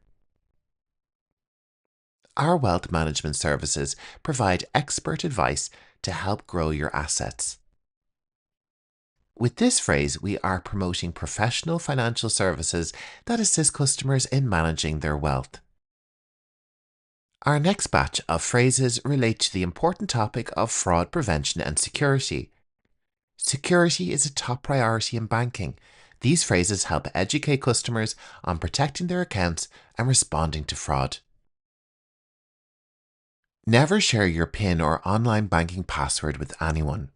Our wealth management services provide expert advice to help grow your assets. With this phrase, we are promoting professional financial services that assist customers in managing their wealth. Our next batch of phrases relate to the important topic of fraud prevention and security. Security is a top priority in banking. These phrases help educate customers on protecting their accounts and responding to fraud. Never share your PIN or online banking password with anyone.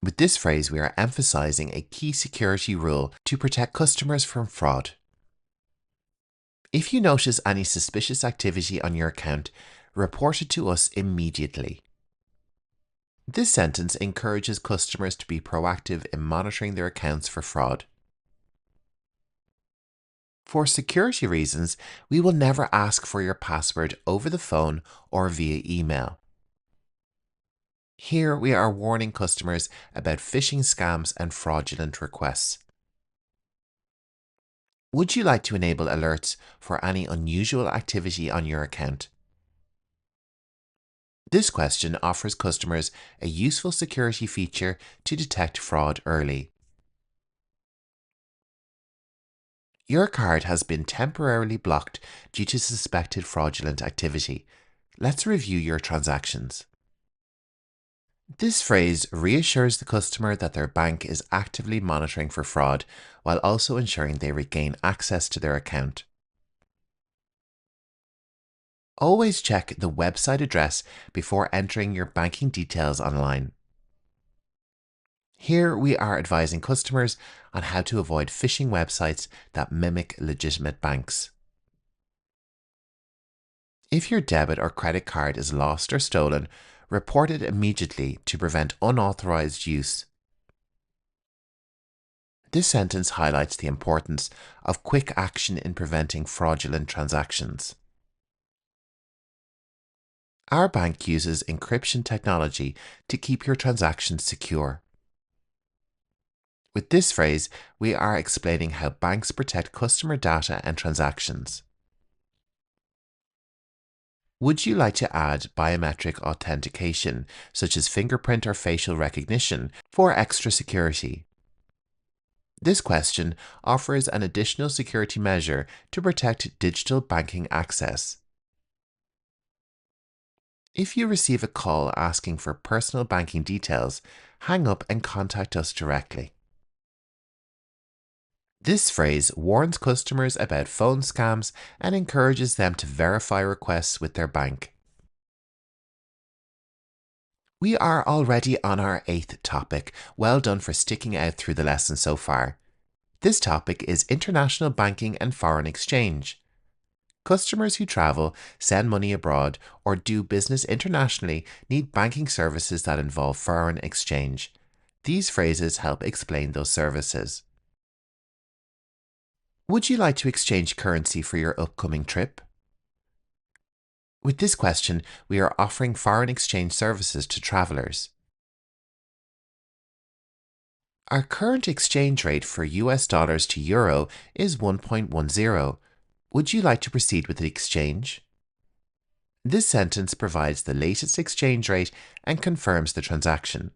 With this phrase, we are emphasizing a key security rule to protect customers from fraud. If you notice any suspicious activity on your account, report it to us immediately. This sentence encourages customers to be proactive in monitoring their accounts for fraud. For security reasons, we will never ask for your password over the phone or via email. Here we are warning customers about phishing scams and fraudulent requests. Would you like to enable alerts for any unusual activity on your account? This question offers customers a useful security feature to detect fraud early. Your card has been temporarily blocked due to suspected fraudulent activity. Let's review your transactions. This phrase reassures the customer that their bank is actively monitoring for fraud while also ensuring they regain access to their account. Always check the website address before entering your banking details online. Here we are advising customers on how to avoid phishing websites that mimic legitimate banks. If your debit or credit card is lost or stolen, report it immediately to prevent unauthorized use. This sentence highlights the importance of quick action in preventing fraudulent transactions. Our bank uses encryption technology to keep your transactions secure. With this phrase, we are explaining how banks protect customer data and transactions. Would you like to add biometric authentication, such as fingerprint or facial recognition, for extra security? This question offers an additional security measure to protect digital banking access. If you receive a call asking for personal banking details, hang up and contact us directly. This phrase warns customers about phone scams and encourages them to verify requests with their bank. We are already on our 8th topic. Well done for sticking out through the lesson so far. This topic is international banking and foreign exchange. Customers who travel, send money abroad, or do business internationally need banking services that involve foreign exchange. These phrases help explain those services. Would you like to exchange currency for your upcoming trip? With this question, we are offering foreign exchange services to travelers. Our current exchange rate for US dollars to euro is 1.10. Would you like to proceed with the exchange? This sentence provides the latest exchange rate and confirms the transaction.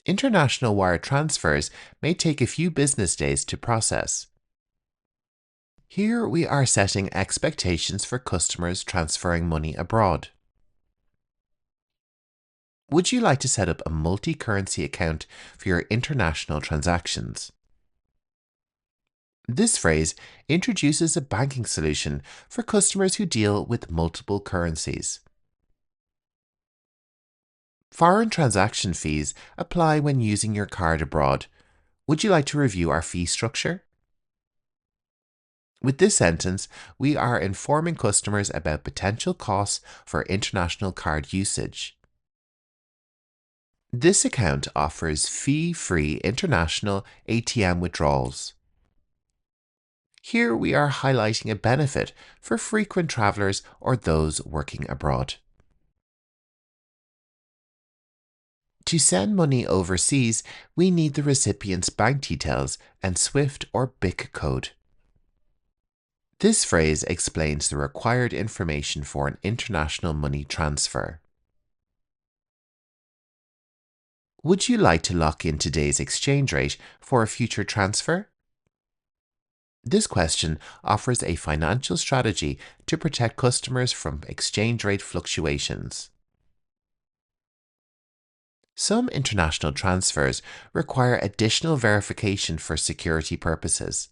International wire transfers may take a few business days to process. Here we are setting expectations for customers transferring money abroad. Would you like to set up a multi-currency account for your international transactions? This phrase introduces a banking solution for customers who deal with multiple currencies. Foreign transaction fees apply when using your card abroad. Would you like to review our fee structure? With this sentence, we are informing customers about potential costs for international card usage. This account offers fee-free international ATM withdrawals. Here we are highlighting a benefit for frequent travelers or those working abroad. To send money overseas, we need the recipient's bank details and SWIFT or BIC code. This phrase explains the required information for an international money transfer. Would you like to lock in today's exchange rate for a future transfer? This question offers a financial strategy to protect customers from exchange rate fluctuations. Some international transfers require additional verification for security purposes.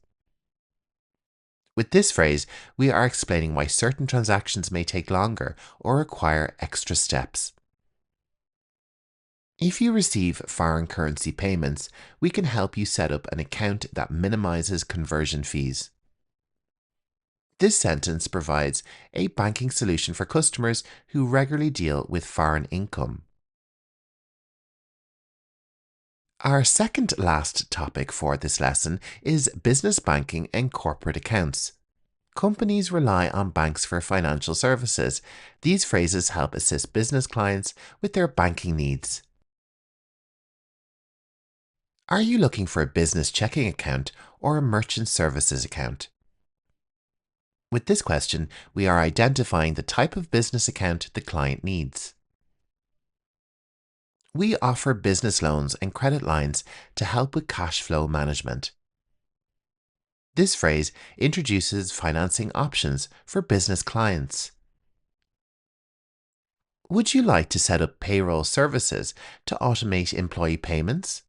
With this phrase, we are explaining why certain transactions may take longer or require extra steps. If you receive foreign currency payments, we can help you set up an account that minimizes conversion fees. This sentence provides a banking solution for customers who regularly deal with foreign income. Our second last topic for this lesson is business banking and corporate accounts. Companies rely on banks for financial services. These phrases help assist business clients with their banking needs. Are you looking for a business checking account or a merchant services account? With this question, we are identifying the type of business account the client needs. We offer business loans and credit lines to help with cash flow management. This phrase introduces financing options for business clients. Would you like to set up payroll services to automate employee payments?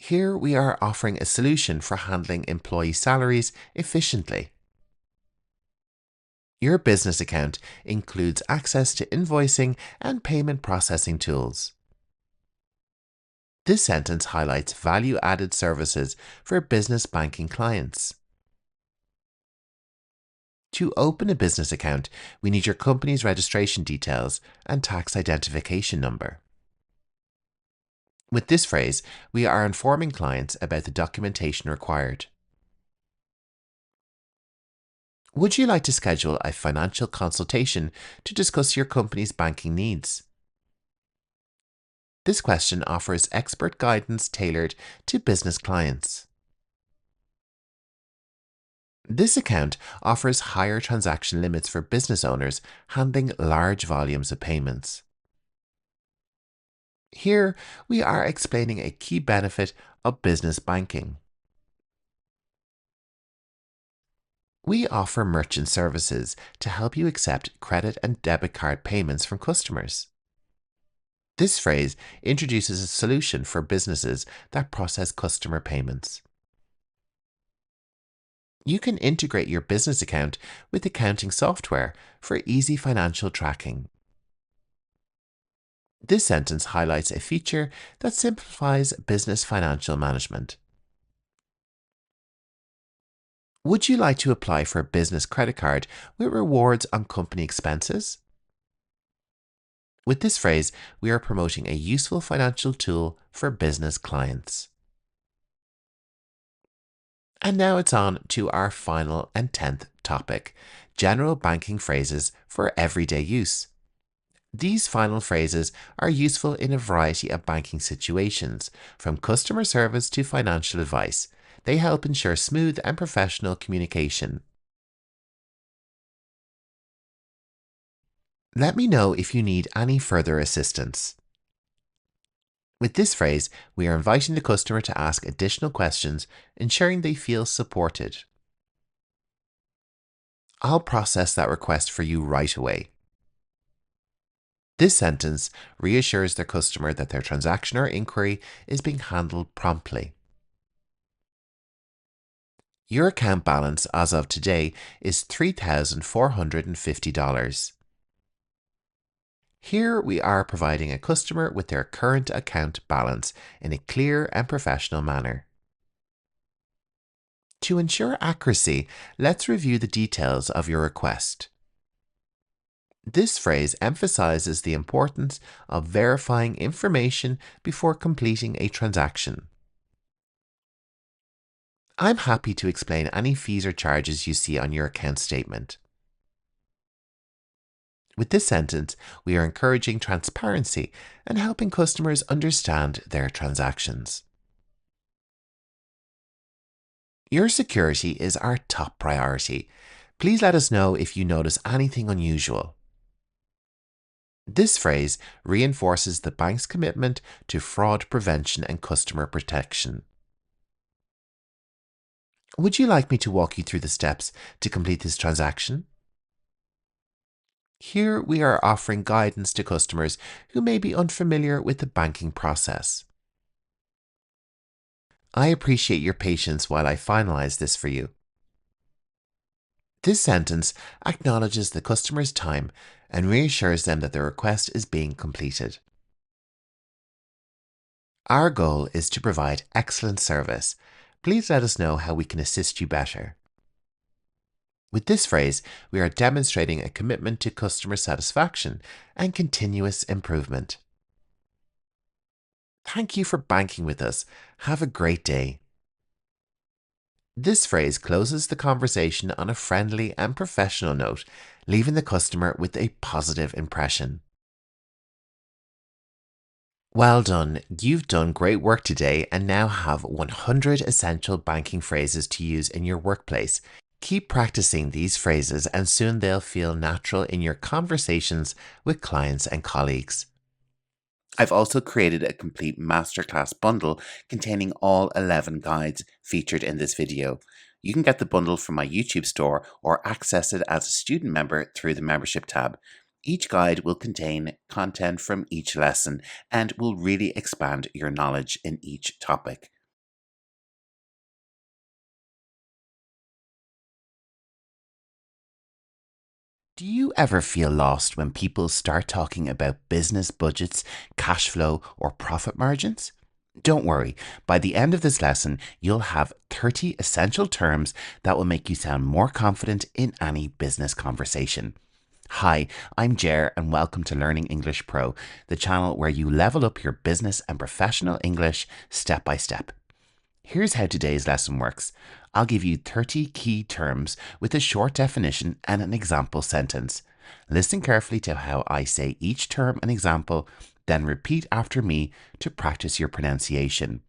Here we are offering a solution for handling employee salaries efficiently. Your business account includes access to invoicing and payment processing tools. This sentence highlights value-added services for business banking clients. To open a business account, we need your company's registration details and tax identification number. With this phrase, we are informing clients about the documentation required. Would you like to schedule a financial consultation to discuss your company's banking needs? This question offers expert guidance tailored to business clients. This account offers higher transaction limits for business owners handling large volumes of payments. Here, we are explaining a key benefit of business banking. We offer merchant services to help you accept credit and debit card payments from customers. This phrase introduces a solution for businesses that process customer payments. You can integrate your business account with accounting software for easy financial tracking. This sentence highlights a feature that simplifies business financial management. Would you like to apply for a business credit card with rewards on company expenses? With this phrase, we are promoting a useful financial tool for business clients. And now it's on to our final and 10th topic, general banking phrases for everyday use. These final phrases are useful in a variety of banking situations, from customer service to financial advice. They help ensure smooth and professional communication. Let me know if you need any further assistance. With this phrase, we are inviting the customer to ask additional questions, ensuring they feel supported. I'll process that request for you right away. This sentence reassures their customer that their transaction or inquiry is being handled promptly. Your account balance as of today is $3,450. Here we are providing a customer with their current account balance in a clear and professional manner. To ensure accuracy, let's review the details of your request. This phrase emphasizes the importance of verifying information before completing a transaction. I'm happy to explain any fees or charges you see on your account statement. With this sentence, we are encouraging transparency and helping customers understand their transactions. Your security is our top priority. Please let us know if you notice anything unusual. This phrase reinforces the bank's commitment to fraud prevention and customer protection. Would you like me to walk you through the steps to complete this transaction? Here we are offering guidance to customers who may be unfamiliar with the banking process. I appreciate your patience while I finalize this for you. This sentence acknowledges the customer's time and reassures them that their request is being completed. Our goal is to provide excellent service. Please let us know how we can assist you better. With this phrase, we are demonstrating a commitment to customer satisfaction and continuous improvement. Thank you for banking with us. Have a great day. This phrase closes the conversation on a friendly and professional note, leaving the customer with a positive impression. Well done. You've done great work today and now have 100 essential banking phrases to use in your workplace. Keep practicing these phrases and soon they'll feel natural in your conversations with clients and colleagues. I've also created a complete masterclass bundle containing all 11 guides featured in this video. You can get the bundle from my YouTube store or access it as a student member through the membership tab. Each guide will contain content from each lesson and will really expand your knowledge in each topic. Do you ever feel lost when people start talking about business budgets, cash flow, or profit margins? Don't worry, by the end of this lesson, you'll have 30 essential terms that will make you sound more confident in any business conversation. Hi, I'm Jer and welcome to Learning English Pro, the channel where you level up your business and professional English step by step. Here's how today's lesson works. I'll give you 30 key terms with a short definition and an example sentence. Listen carefully to how I say each term and example, then repeat after me to practice your pronunciation.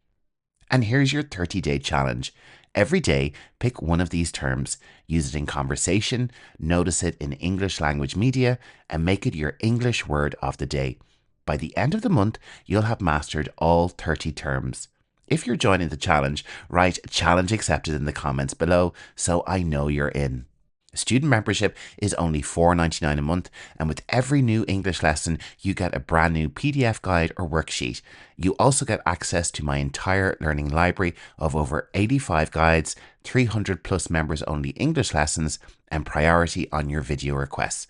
And here's your 30-day challenge. Every day, pick one of these terms, use it in conversation, notice it in English language media, and make it your English word of the day. By the end of the month, you'll have mastered all 30 terms. If you're joining the challenge, write challenge accepted in the comments below so I know you're in. Student membership is only $4.99 a month, and with every new English lesson, you get a brand new PDF guide or worksheet. You also get access to my entire learning library of over 85 guides, 300 plus members only English lessons, and priority on your video requests.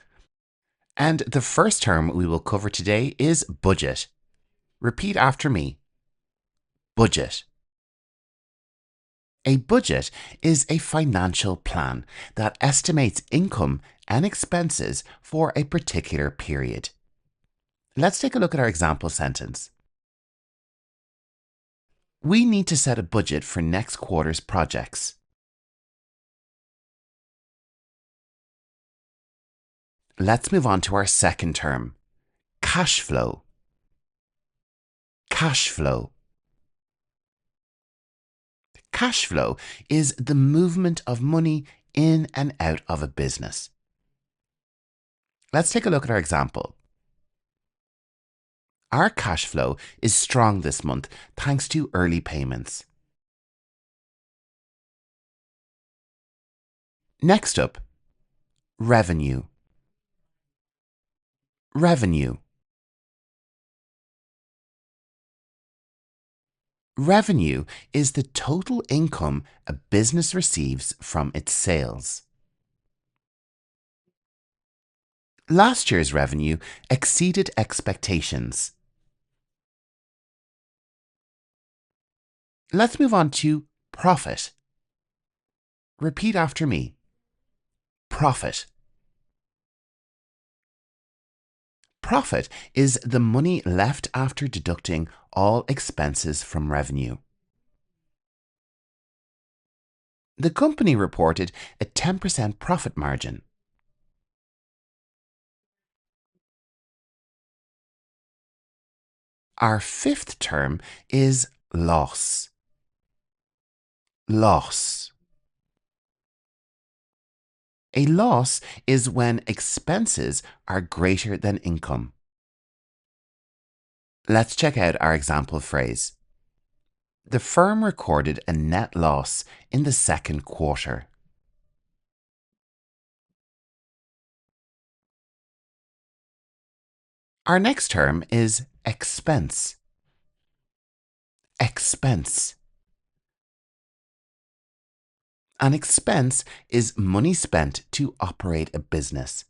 And the first term we will cover today is budget. Repeat after me. Budget. A budget is a financial plan that estimates income and expenses for a particular period. Let's take a look at our example sentence. We need to set a budget for next quarter's projects. Let's move on to our second term, cash flow, cash flow. Cash flow is the movement of money in and out of a business. Let's take a look at our example. Our cash flow is strong this month thanks to early payments. Next up, revenue. Revenue. Revenue is the total income a business receives from its sales. Last year's revenue exceeded expectations. Let's move on to profit. Repeat after me. Profit. Profit is the money left after deducting all expenses from revenue. The company reported a 10% profit margin. Our fifth term is loss. Loss. A loss is when expenses are greater than income. Let's check out our example phrase. The firm recorded a net loss in the second quarter. Our next term is expense. Expense. An expense is money spent to operate a business.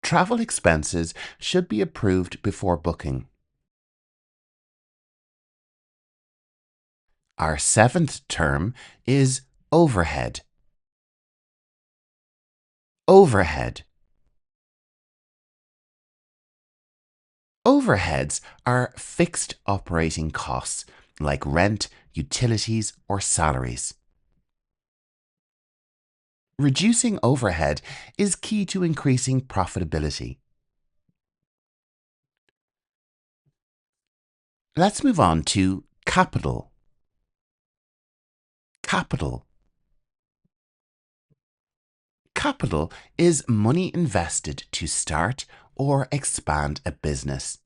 Travel expenses should be approved before booking. Our seventh term is overhead. Overhead. Overheads are fixed operating costs like rent, utilities, or salaries. Reducing overhead is key to increasing profitability. Let's move on to capital. Capital. Capital is money invested to start or expand a business.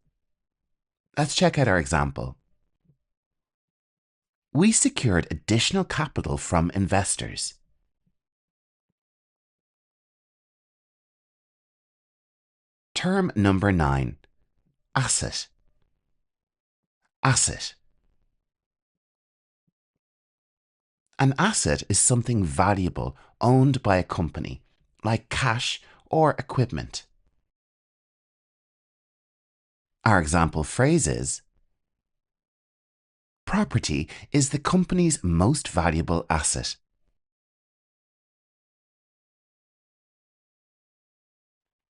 Let's check out our example. We secured additional capital from investors. Term number 9. Asset. Asset. An asset is something valuable owned by a company, like cash or equipment. Our example phrase is, property is the company's most valuable asset.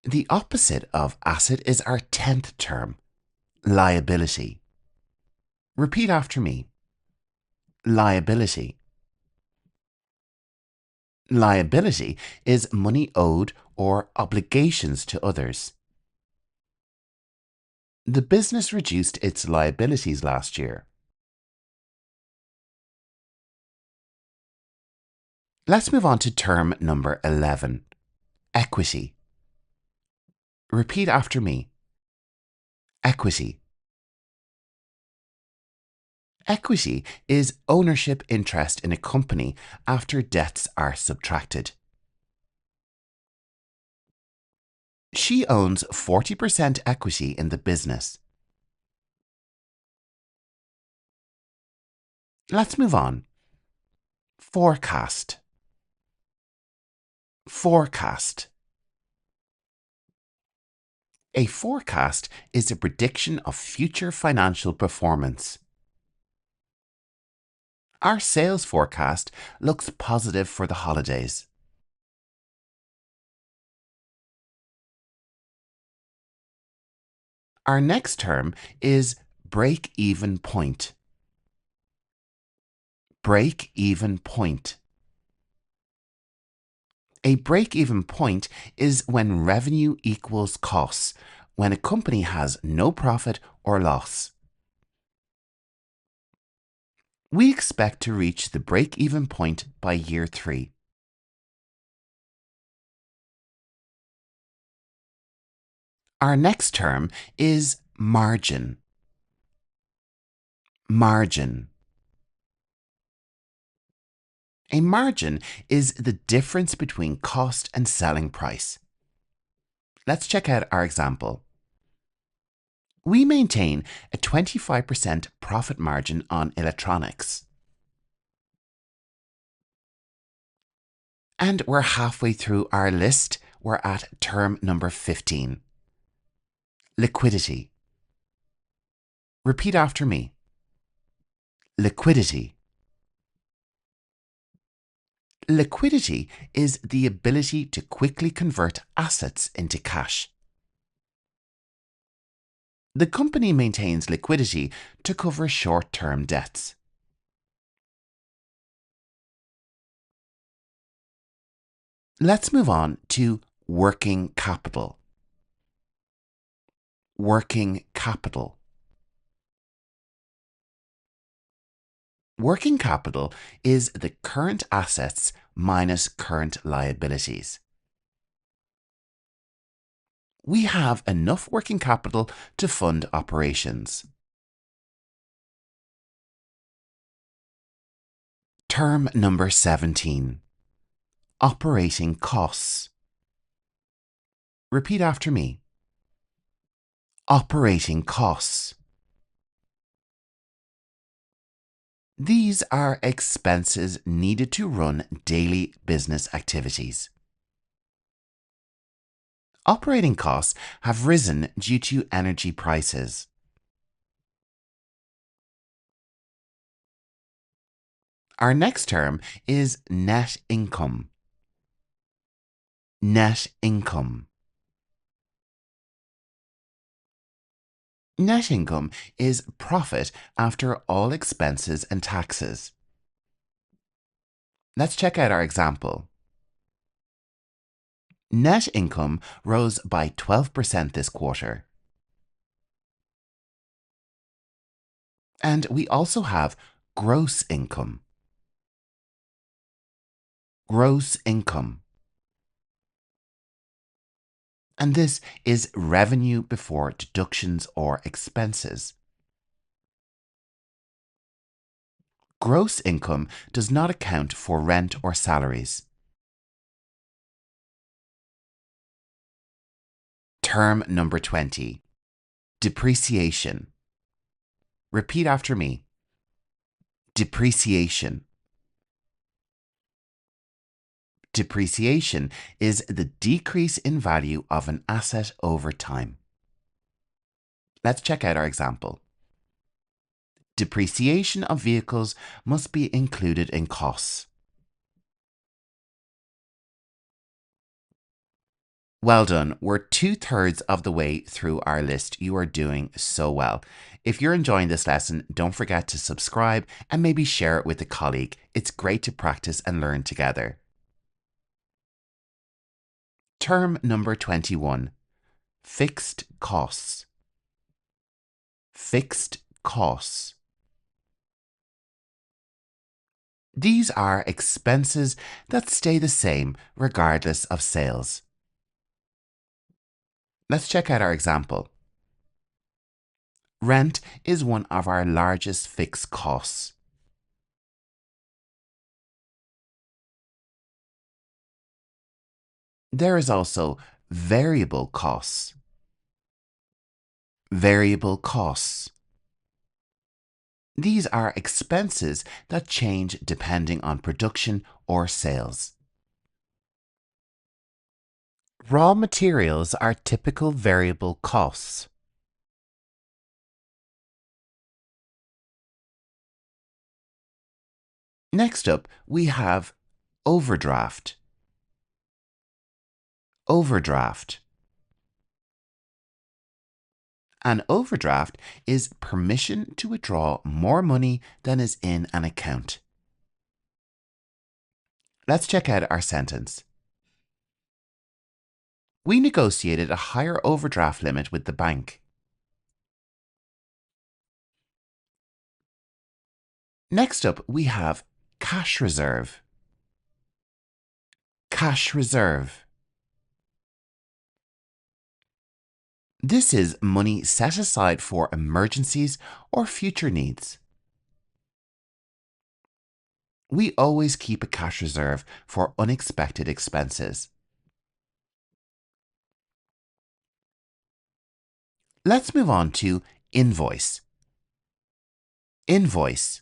The opposite of asset is our 10th term, liability. Repeat after me. Liability. Liability is money owed or obligations to others. The business reduced its liabilities last year. Let's move on to term number 11, equity. Repeat after me. Equity. Equity is ownership interest in a company after debts are subtracted. She owns 40% equity in the business. Let's move on. Forecast. Forecast. A forecast is a prediction of future financial performance. Our sales forecast looks positive for the holidays. Our next term is break-even point. Break-even point. A break-even point is when revenue equals costs, when a company has no profit or loss. We expect to reach the break-even point by year 3. Our next term is margin. Margin. A margin is the difference between cost and selling price. Let's check out our example. We maintain a 25% profit margin on electronics. And we're halfway through our list. We're at term number 15. Liquidity. Repeat after me. Liquidity. Liquidity is the ability to quickly convert assets into cash. The company maintains liquidity to cover short-term debts. Let's move on to working capital. Working capital. Working capital is the current assets minus current liabilities. We have enough working capital to fund operations. Term number 17. Operating costs. Repeat after me. Operating costs. These are expenses needed to run daily business activities. Operating costs have risen due to energy prices. Our next term is net income. Net income. Net income is profit after all expenses and taxes. Let's check out our example. Net income rose by 12% this quarter. And we also have gross income. Gross income. And this is revenue before deductions or expenses. Gross income does not account for rent or salaries. Term number 20. Depreciation. Repeat after me. Depreciation. Depreciation is the decrease in value of an asset over time. Let's check out our example. Depreciation of vehicles must be included in costs. Well done. We're 2/3 of the way through our list. You are doing so well. If you're enjoying this lesson, don't forget to subscribe and maybe share it with a colleague. It's great to practice and learn together. Term number 21. Fixed costs. Fixed costs. These are expenses that stay the same regardless of sales. Let's check out our example. Rent is one of our largest fixed costs. There is also variable costs. Variable costs. These are expenses that change depending on production or sales. Raw materials are typical variable costs. Next up, we have overdraft. Overdraft. An overdraft is permission to withdraw more money than is in an account. Let's check out our sentence. We negotiated a higher overdraft limit with the bank. Next up, we have cash reserve. Cash reserve. This is money set aside for emergencies or future needs. We always keep a cash reserve for unexpected expenses. Let's move on to invoice. Invoice.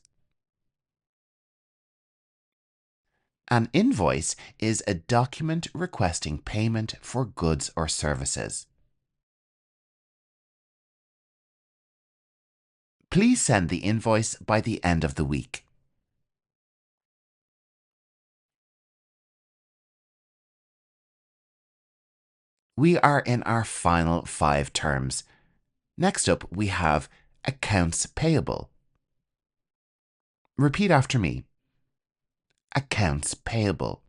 An invoice is a document requesting payment for goods or services. Please send the invoice by the end of the week. We are in our final 5 terms. Next up, we have accounts payable. Repeat after me. Accounts payable.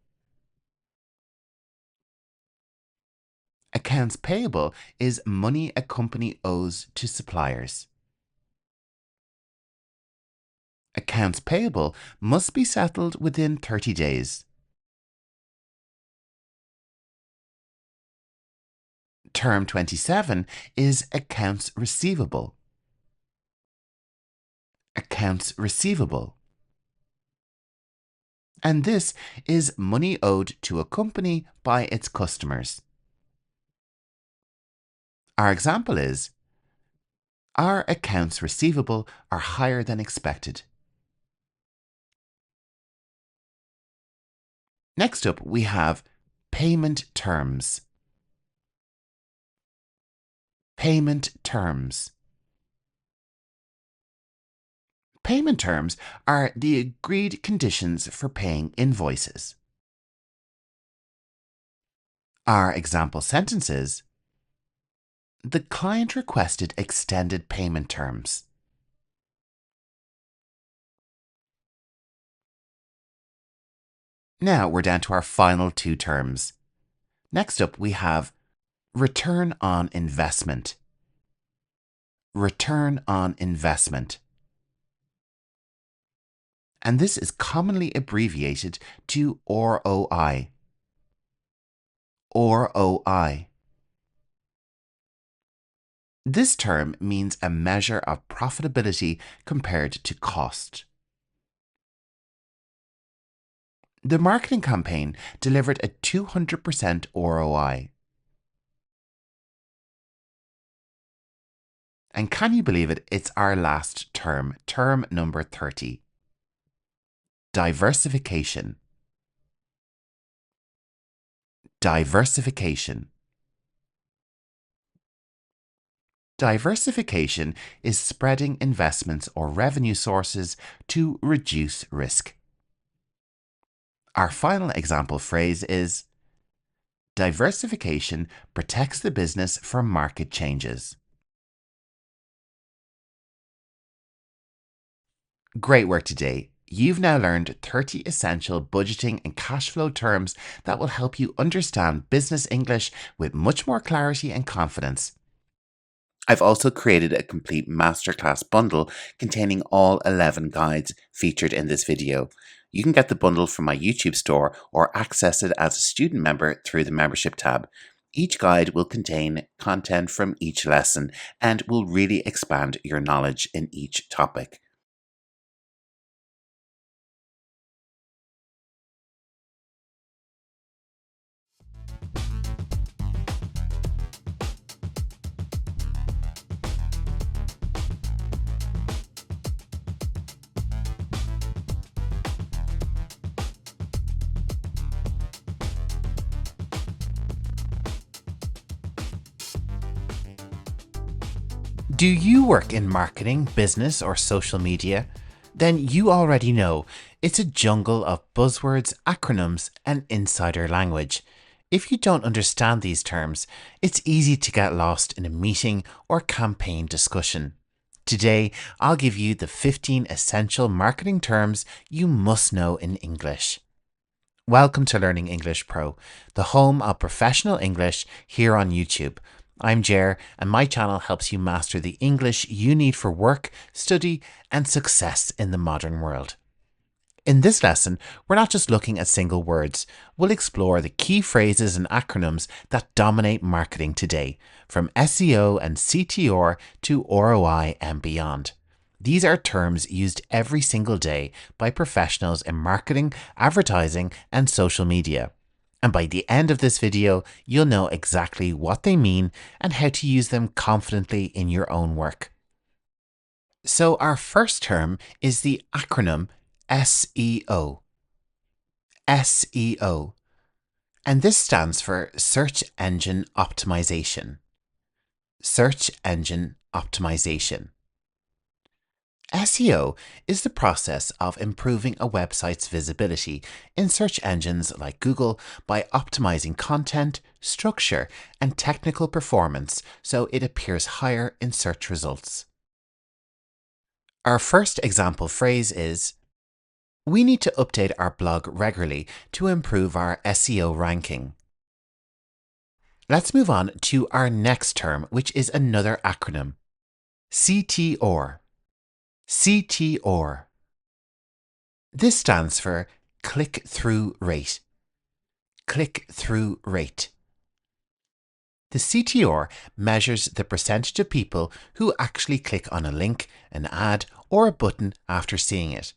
Accounts payable is money a company owes to suppliers. Accounts payable must be settled within 30 days. Term 27 is accounts receivable. Accounts receivable. And this is money owed to a company by its customers. Our example is, our accounts receivable are higher than expected. Next up, we have payment terms. Payment terms. Payment terms are the agreed conditions for paying invoices. Our example sentences: the client requested extended payment terms. Now we're down to our final 2 terms. Next up, we have return on investment. Return on investment. And this is commonly abbreviated to ROI. ROI. This term means a measure of profitability compared to cost. The marketing campaign delivered a 200% ROI. And can you believe it? It's our last term, term number 30. Diversification. Diversification. Diversification is spreading investments or revenue sources to reduce risk. Our final example phrase is, diversification protects the business from market changes. Great work today. You've now learned 30 essential budgeting and cash flow terms that will help you understand business English with much more clarity and confidence. I've also created a complete masterclass bundle containing all 11 guides featured in this video. You can get the bundle from my YouTube store or access it as a student member through the membership tab. Each guide will contain content from each lesson and will really expand your knowledge in each topic. Do you work in marketing, business, or social media? Then you already know it's a jungle of buzzwords, acronyms, and insider language. If you don't understand these terms, it's easy to get lost in a meeting or campaign discussion. Today, I'll give you the 15 essential marketing terms you must know in English. Welcome to Learning English Pro, the home of professional English here on YouTube. I'm Jer, and my channel helps you master the English you need for work, study, and success in the modern world. In this lesson, we're not just looking at single words. We'll explore the key phrases and acronyms that dominate marketing today, from SEO and CTR to ROI and beyond. These are terms used every single day by professionals in marketing, advertising, and social media. And by the end of this video, you'll know exactly what they mean and how to use them confidently in your own work. So our first term is the acronym SEO. SEO. And this stands for Search Engine Optimization. Search Engine Optimization. SEO is the process of improving a website's visibility in search engines like Google by optimizing content, structure, and technical performance so it appears higher in search results. Our first example phrase is, "We need to update our blog regularly to improve our SEO ranking." Let's move on to our next term, which is another acronym, CTR. CTR. This stands for click-through rate. Click-through rate. The CTR measures the percentage of people who actually click on a link, an ad, or a button after seeing it.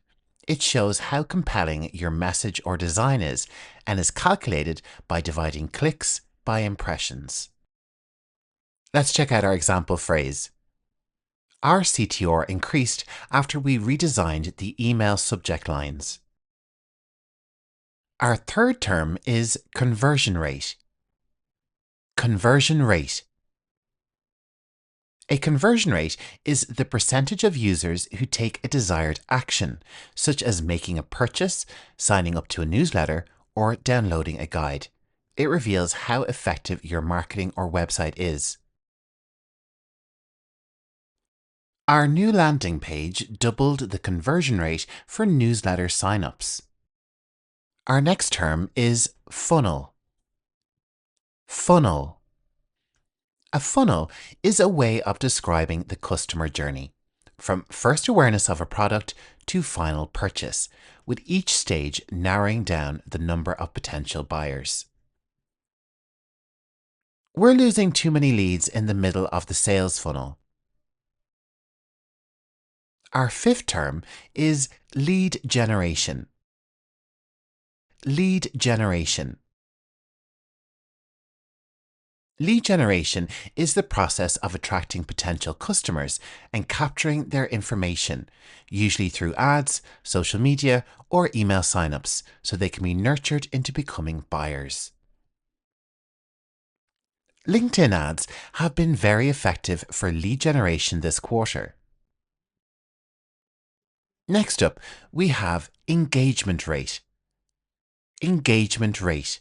It shows how compelling your message or design is and is calculated by dividing clicks by impressions. Let's check out our example phrase. Our CTR increased after we redesigned the email subject lines. Our third term is conversion rate. Conversion rate. A conversion rate is the percentage of users who take a desired action, such as making a purchase, signing up to a newsletter, or downloading a guide. It reveals how effective your marketing or website is. Our new landing page doubled the conversion rate for newsletter signups. Our next term is funnel. Funnel. A funnel is a way of describing the customer journey, from first awareness of a product to final purchase, with each stage narrowing down the number of potential buyers. We're losing too many leads in the middle of the sales funnel. Our fifth term is lead generation. Lead generation. Lead generation is the process of attracting potential customers and capturing their information, usually through ads, social media, or email signups, so they can be nurtured into becoming buyers. LinkedIn ads have been very effective for lead generation this quarter. Next up, we have engagement rate. Engagement rate.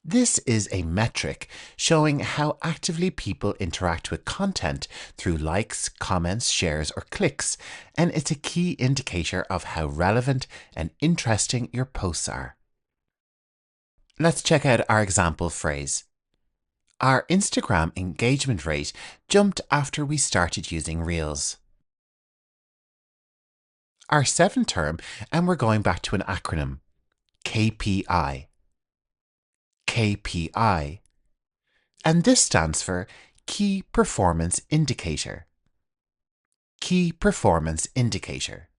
This is a metric showing how actively people interact with content through likes, comments, shares, or clicks, and it's a key indicator of how relevant and interesting your posts are. Let's check out our example phrase. Our Instagram engagement rate jumped after we started using Reels. Our seventh term, and we're going back to an acronym, KPI. KPI. And this stands for Key Performance Indicator. Key Performance Indicator.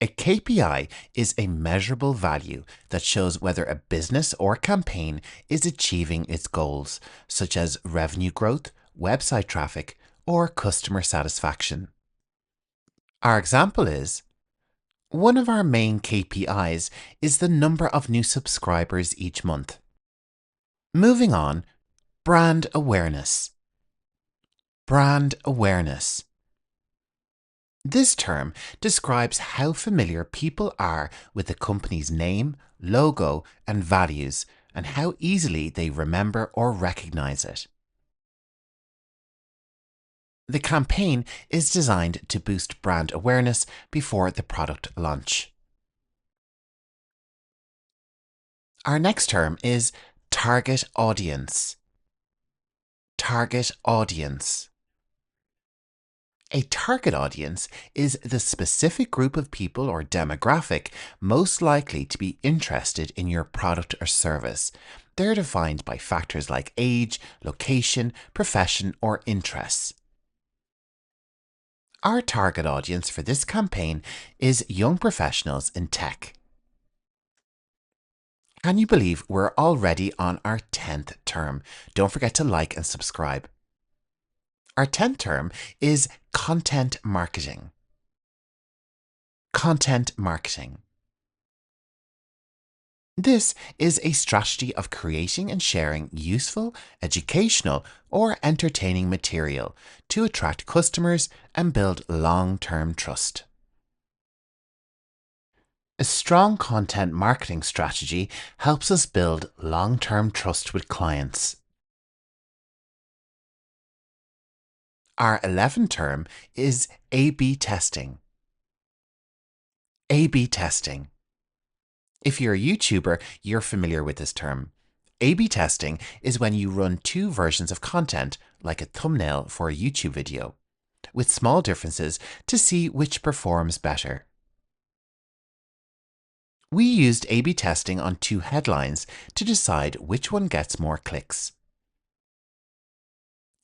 A KPI is a measurable value that shows whether a business or campaign is achieving its goals, such as revenue growth, website traffic, or customer satisfaction. Our example is, one of our main KPIs is the number of new subscribers each month. Moving on, brand awareness. Brand awareness. This term describes how familiar people are with the company's name, logo, and values, and how easily they remember or recognize it. The campaign is designed to boost brand awareness before the product launch. Our next term is target audience. Target audience. A target audience is the specific group of people or demographic most likely to be interested in your product or service. They're defined by factors like age, location, profession, or interests. Our target audience for this campaign is young professionals in tech. Can you believe we're already on our 10th term? Don't forget to like and subscribe. Our 10th term is content marketing. Content marketing. This is a strategy of creating and sharing useful, educational, or entertaining material to attract customers and build long-term trust. A strong content marketing strategy helps us build long-term trust with clients. Our 11th term is A/B testing. A/B testing. If you're a YouTuber, you're familiar with this term. A/B testing is when you run two versions of content, like a thumbnail for a YouTube video, with small differences to see which performs better. We used A/B testing on two headlines to decide which one gets more clicks.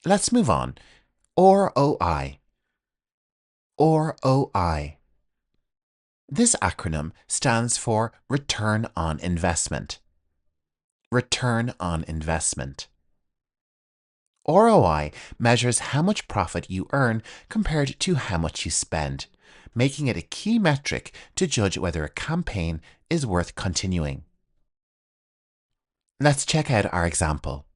Let's move on. ROI. ROI. This acronym stands for Return on Investment. Return on Investment. ROI measures how much profit you earn compared to how much you spend, making it a key metric to judge whether a campaign is worth continuing. Let's check out our example.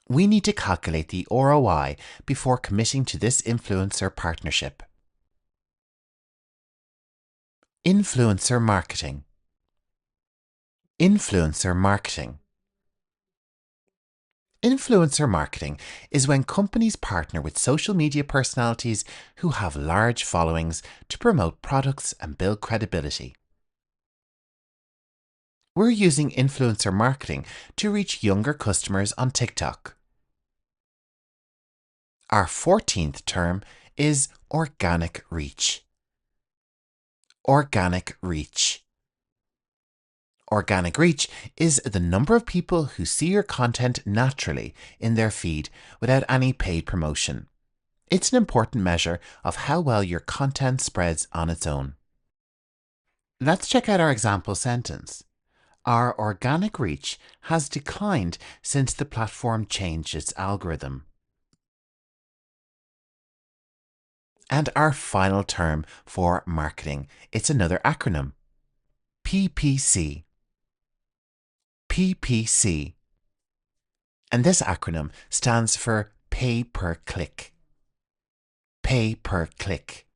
We need to calculate the ROI before committing to this influencer partnership. Influencer marketing. Influencer marketing. Influencer marketing is when companies partner with social media personalities who have large followings to promote products and build credibility. We're using influencer marketing to reach younger customers on TikTok. Our 14th term is organic reach. Organic reach. Organic reach is the number of people who see your content naturally in their feed without any paid promotion. It's an important measure of how well your content spreads on its own. Let's check out our example sentence. Our organic reach has declined since the platform changed its algorithm. And our final term for marketing, it's another acronym. PPC. PPC. And this acronym stands for Pay Per Click. Pay Per Click.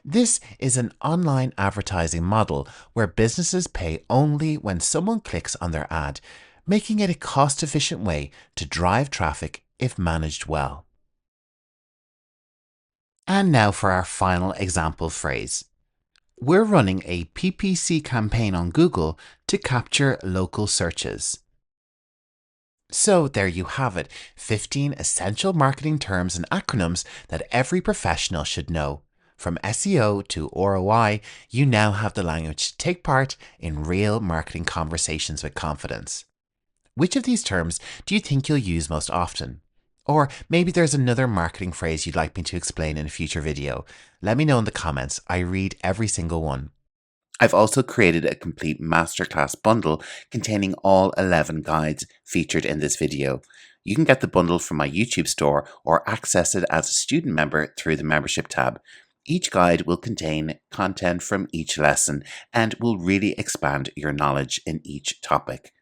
This is an online advertising model where businesses pay only when someone clicks on their ad, making it a cost-efficient way to drive traffic if managed well. And now for our final example phrase. We're running a PPC campaign on Google to capture local searches. So there you have it, 15 essential marketing terms and acronyms that every professional should know. From SEO to ROI, you now have the language to take part in real marketing conversations with confidence. Which of these terms do you think you'll use most often? Or maybe there's another marketing phrase you'd like me to explain in a future video. Let me know in the comments. I read every single one. I've also created a complete masterclass bundle containing all 11 guides featured in this video. You can get the bundle from my YouTube store or access it as a student member through the membership tab. Each guide will contain content from each lesson and will really expand your knowledge in each topic.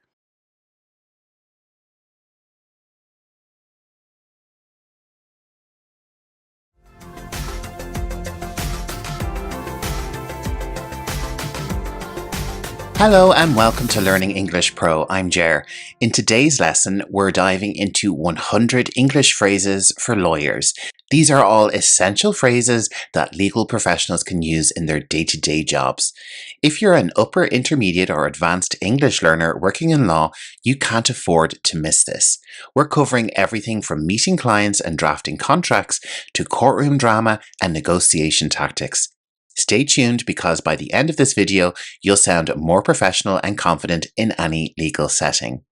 Hello and welcome to Learning English Pro. I'm Jer. In today's lesson, we're diving into 100 English phrases for lawyers. These are all essential phrases that legal professionals can use in their day-to-day jobs. If you're an upper, intermediate, or advanced English learner working in law, you can't afford to miss this. We're covering everything from meeting clients and drafting contracts to courtroom drama and negotiation tactics. Stay tuned because by the end of this video, you'll sound more professional and confident in any legal setting.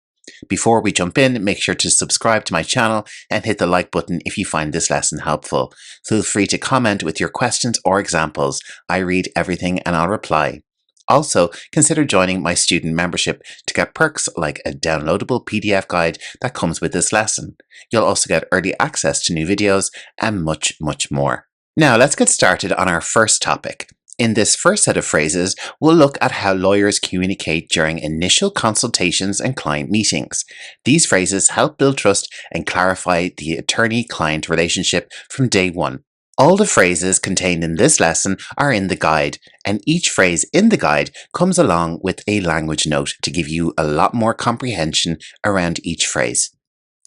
Before we jump in, make sure to subscribe to my channel and hit the like button if you find this lesson helpful. Feel free to comment with your questions or examples. I read everything and I'll reply. Also, consider joining my student membership to get perks like a downloadable PDF guide that comes with this lesson. You'll also get early access to new videos and much, much more. Now let's get started on our first topic. In this first set of phrases, we'll look at how lawyers communicate during initial consultations and client meetings. These phrases help build trust and clarify the attorney-client relationship from day one. All the phrases contained in this lesson are in the guide, and each phrase in the guide comes along with a language note to give you a lot more comprehension around each phrase.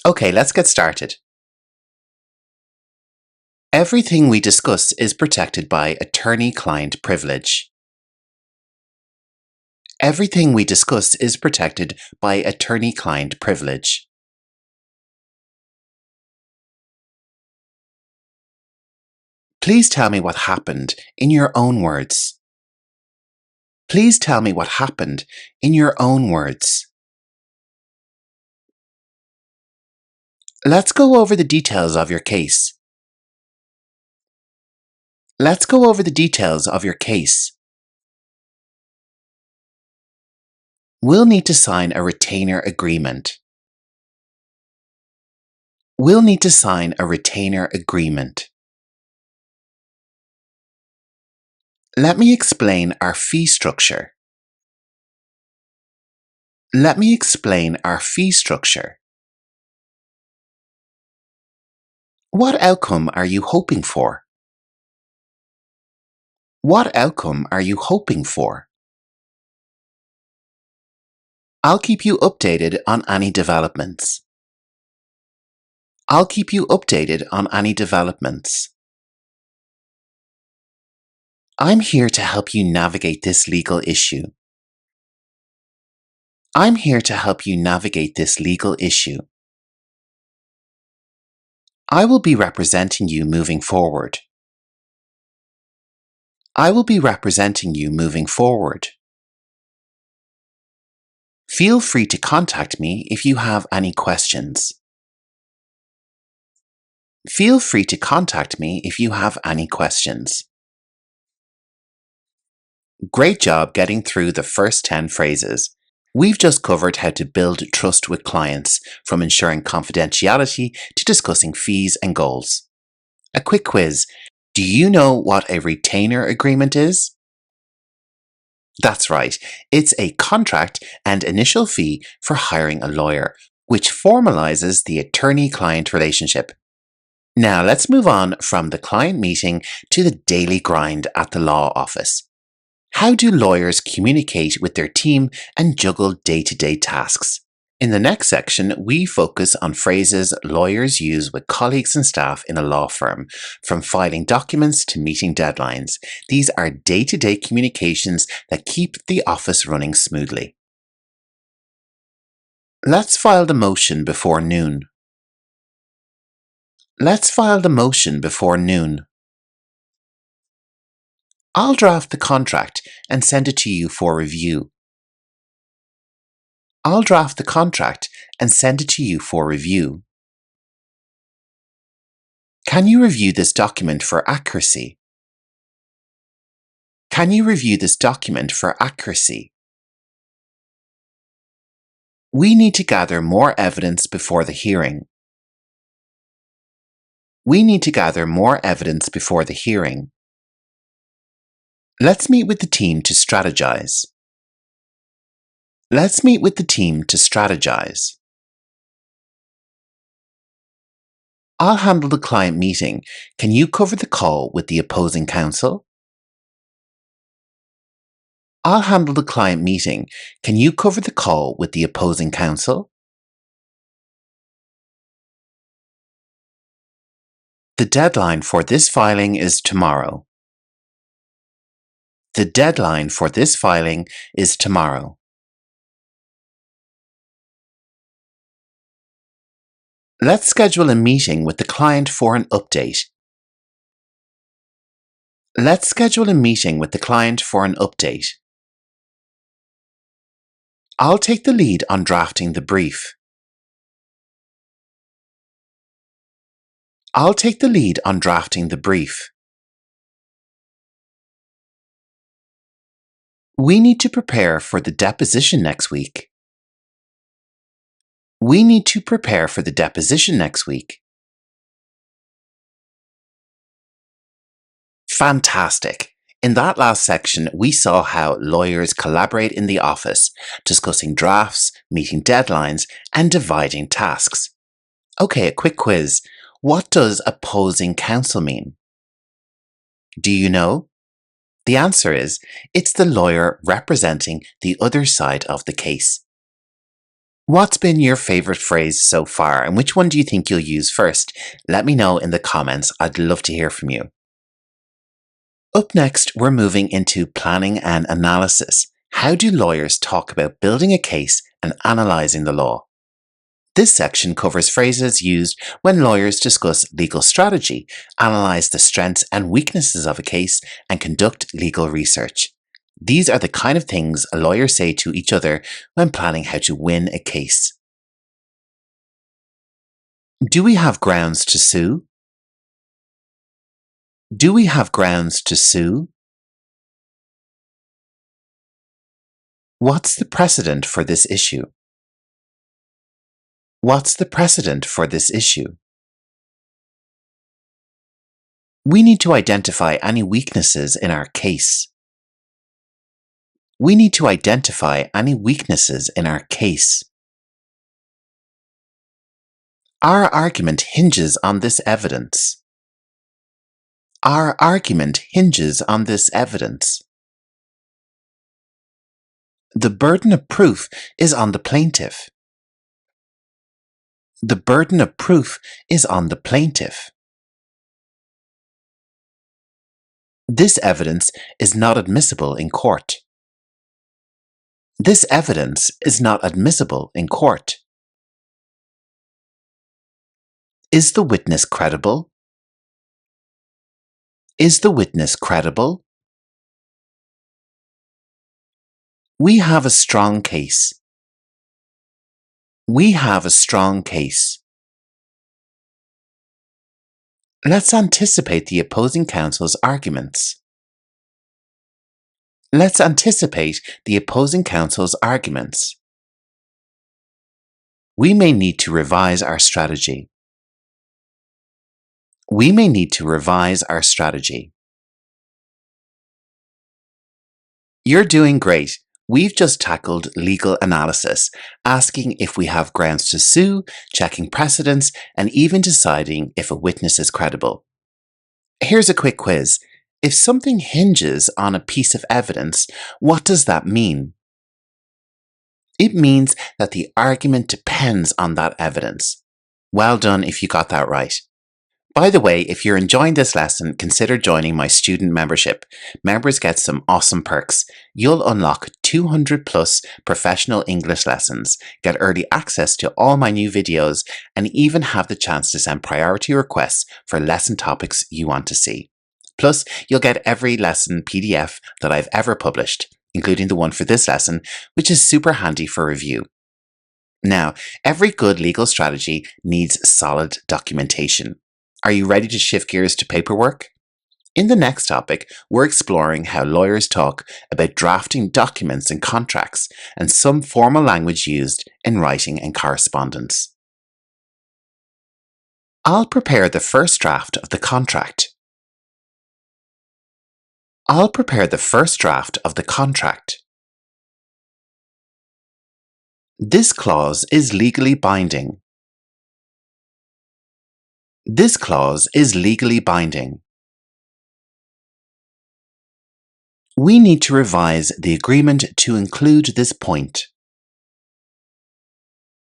Okay, let's get started. Everything we discuss is protected by attorney-client privilege. Everything we discuss is protected by attorney-client privilege. Please tell me what happened in your own words. Please tell me what happened in your own words. Let's go over the details of your case. Let's go over the details of your case. We'll need to sign a retainer agreement. We'll need to sign a retainer agreement. Let me explain our fee structure. Let me explain our fee structure. What outcome are you hoping for? What outcome are you hoping for? I'll keep you updated on any developments. I'll keep you updated on any developments. I'm here to help you navigate this legal issue. I'm here to help you navigate this legal issue. I will be representing you moving forward. I will be representing you moving forward. Feel free to contact me if you have any questions. Feel free to contact me if you have any questions. Great job getting through the first 10 phrases. We've just covered how to build trust with clients, from ensuring confidentiality to discussing fees and goals. A quick quiz. Do you know what a retainer agreement is? That's right. It's a contract and initial fee for hiring a lawyer, which formalizes the attorney-client relationship. Now let's move on from the client meeting to the daily grind at the law office. How do lawyers communicate with their team and juggle day-to-day tasks? In the next section, we focus on phrases lawyers use with colleagues and staff in a law firm, from filing documents to meeting deadlines. These are day-to-day communications that keep the office running smoothly. Let's file the motion before noon. Let's file the motion before noon. I'll draft the contract and send it to you for review. I'll draft the contract and send it to you for review. Can you review this document for accuracy? Can you review this document for accuracy? We need to gather more evidence before the hearing. We need to gather more evidence before the hearing. Let's meet with the team to strategize. Let's meet with the team to strategize. I'll handle the client meeting. Can you cover the call with the opposing counsel? I'll handle the client meeting. Can you cover the call with the opposing counsel? The deadline for this filing is tomorrow. The deadline for this filing is tomorrow. Let's schedule a meeting with the client for an update. Let's schedule a meeting with the client for an update. I'll take the lead on drafting the brief. I'll take the lead on drafting the brief. We need to prepare for the deposition next week. We need to prepare for the deposition next week. Fantastic! In that last section, we saw how lawyers collaborate in the office, discussing drafts, meeting deadlines, and dividing tasks. Okay, a quick quiz. What does opposing counsel mean? Do you know? The answer is, it's the lawyer representing the other side of the case. What's been your favorite phrase so far, and which one do you think you'll use first? Let me know in the comments. I'd love to hear from you. Up next, we're moving into planning and analysis. How do lawyers talk about building a case and analyzing the law? This section covers phrases used when lawyers discuss legal strategy, analyze the strengths and weaknesses of a case, and conduct legal research. These are the kind of things lawyers say to each other when planning how to win a case. Do we have grounds to sue? Do we have grounds to sue? What's the precedent for this issue? What's the precedent for this issue? We need to identify any weaknesses in our case. We need to identify any weaknesses in our case. Our argument hinges on this evidence. Our argument hinges on this evidence. The burden of proof is on the plaintiff. The burden of proof is on the plaintiff. This evidence is not admissible in court. This evidence is not admissible in court. Is the witness credible? Is the witness credible? We have a strong case. We have a strong case. Let's anticipate the opposing counsel's arguments. Let's anticipate the opposing counsel's arguments. We may need to revise our strategy. We may need to revise our strategy. You're doing great. We've just tackled legal analysis, asking if we have grounds to sue, checking precedents, and even deciding if a witness is credible. Here's a quick quiz. If something hinges on a piece of evidence, what does that mean? It means that the argument depends on that evidence. Well done if you got that right. By the way, if you're enjoying this lesson, consider joining my student membership. Members get some awesome perks. You'll unlock 200 plus professional English lessons, get early access to all my new videos, and even have the chance to send priority requests for lesson topics you want to see. Plus, you'll get every lesson PDF that I've ever published, including the one for this lesson, which is super handy for review. Now, every good legal strategy needs solid documentation. Are you ready to shift gears to paperwork? In the next topic, we're exploring how lawyers talk about drafting documents and contracts and some formal language used in writing and correspondence. I'll prepare the first draft of the contract. I'll prepare the first draft of the contract. This clause is legally binding. This clause is legally binding. We need to revise the agreement to include this point.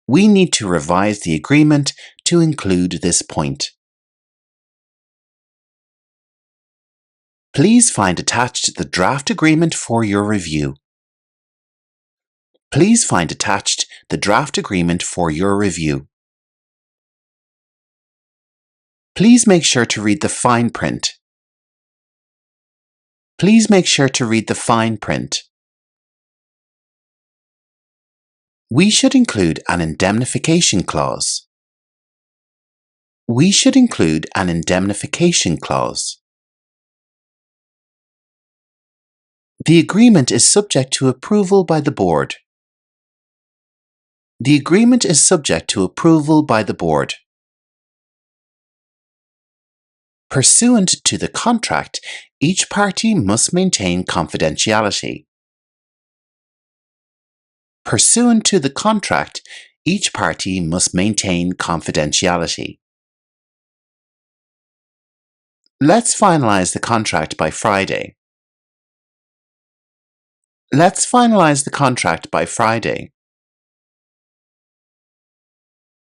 We need to revise the agreement to include this point. Please find attached the draft agreement for your review. Please find attached the draft agreement for your review. Please make sure to read the fine print. Please make sure to read the fine print. We should include an indemnification clause. We should include an indemnification clause. The agreement is subject to approval by the board. The agreement is subject to approval by the board. Pursuant to the contract, each party must maintain confidentiality. Pursuant to the contract, each party must maintain confidentiality. Let's finalize the contract by Friday. Let's finalize the contract by Friday.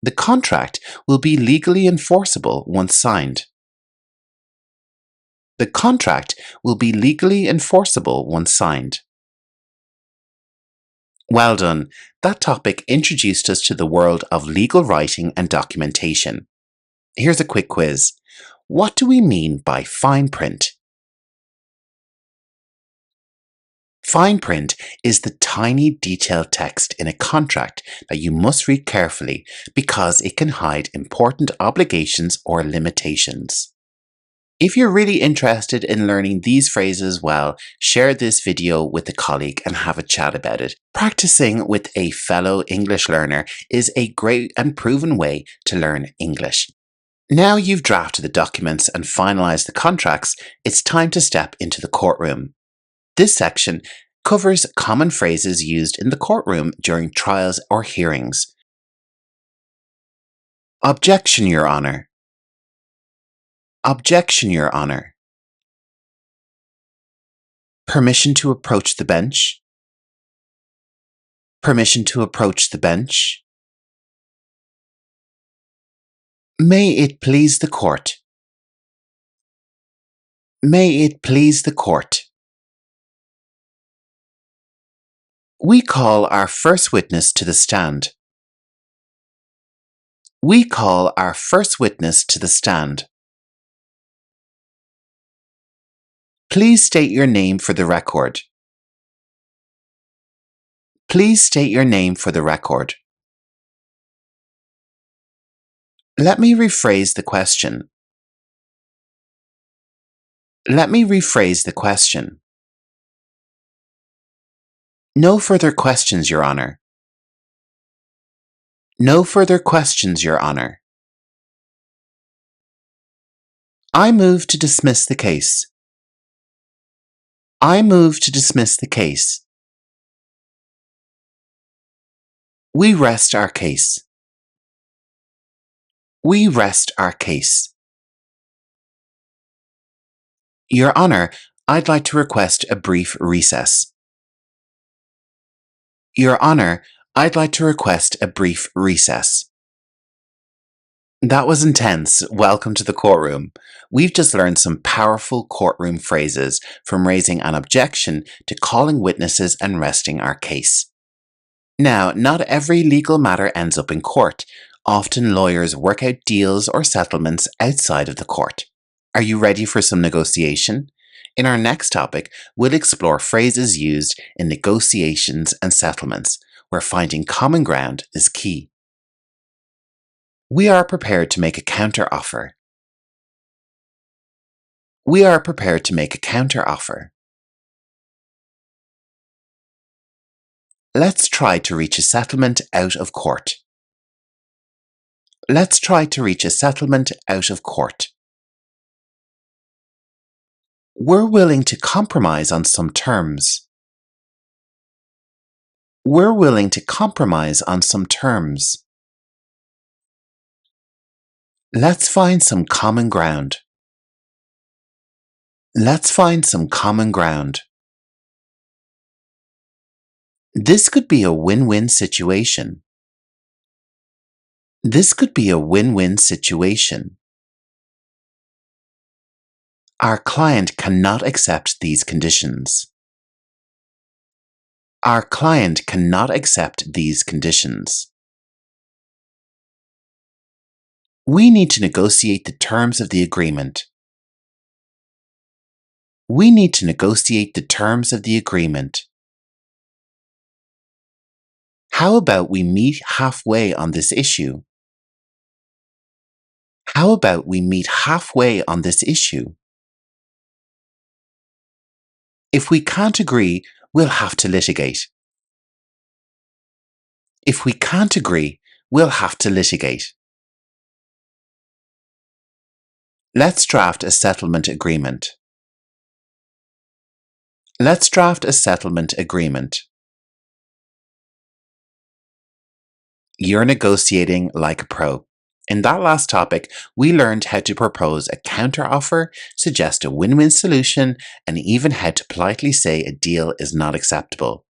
The contract will be legally enforceable once signed. The contract will be legally enforceable once signed. Well done. That topic introduced us to the world of legal writing and documentation. Here's a quick quiz. What do we mean by fine print? Fine print is the tiny detailed text in a contract that you must read carefully because it can hide important obligations or limitations. If you're really interested in learning these phrases well, share this video with a colleague and have a chat about it. Practicing with a fellow English learner is a great and proven way to learn English. Now you've drafted the documents and finalized the contracts, it's time to step into the courtroom. This section covers common phrases used in the courtroom during trials or hearings. Objection, Your Honor. Objection, Your Honor. Permission to approach the bench. Permission to approach the bench. May it please the court. May it please the court. We call our first witness to the stand. We call our first witness to the stand. Please state your name for the record. Please state your name for the record. Let me rephrase the question. Let me rephrase the question. No further questions, Your Honor. No further questions, Your Honor. I move to dismiss the case. I move to dismiss the case. We rest our case. We rest our case. Your Honor, I'd like to request a brief recess. Your Honor, I'd like to request a brief recess. That was intense. Welcome to the courtroom. We've just learned some powerful courtroom phrases, from raising an objection to calling witnesses and resting our case. Now, not every legal matter ends up in court. Often lawyers work out deals or settlements outside of the court. Are you ready for some negotiation? In our next topic, we'll explore phrases used in negotiations and settlements, where finding common ground is key. We are prepared to make a counter-offer. We are prepared to make a counter-offer. Let's try to reach a settlement out of court. Let's try to reach a settlement out of court. We're willing to compromise on some terms. We're willing to compromise on some terms. Let's find some common ground. Let's find some common ground. This could be a win-win situation. This could be a win-win situation. Our client cannot accept these conditions. Our client cannot accept these conditions. We need to negotiate the terms of the agreement. We need to negotiate the terms of the agreement. How about we meet halfway on this issue? How about we meet halfway on this issue? If we can't agree, we'll have to litigate. If we can't agree, we'll have to litigate. Let's draft a settlement agreement. Let's draft a settlement agreement. You're negotiating like a pro. In that last topic, we learned how to propose a counteroffer, suggest a win-win solution, and even how to politely say a deal is not acceptable.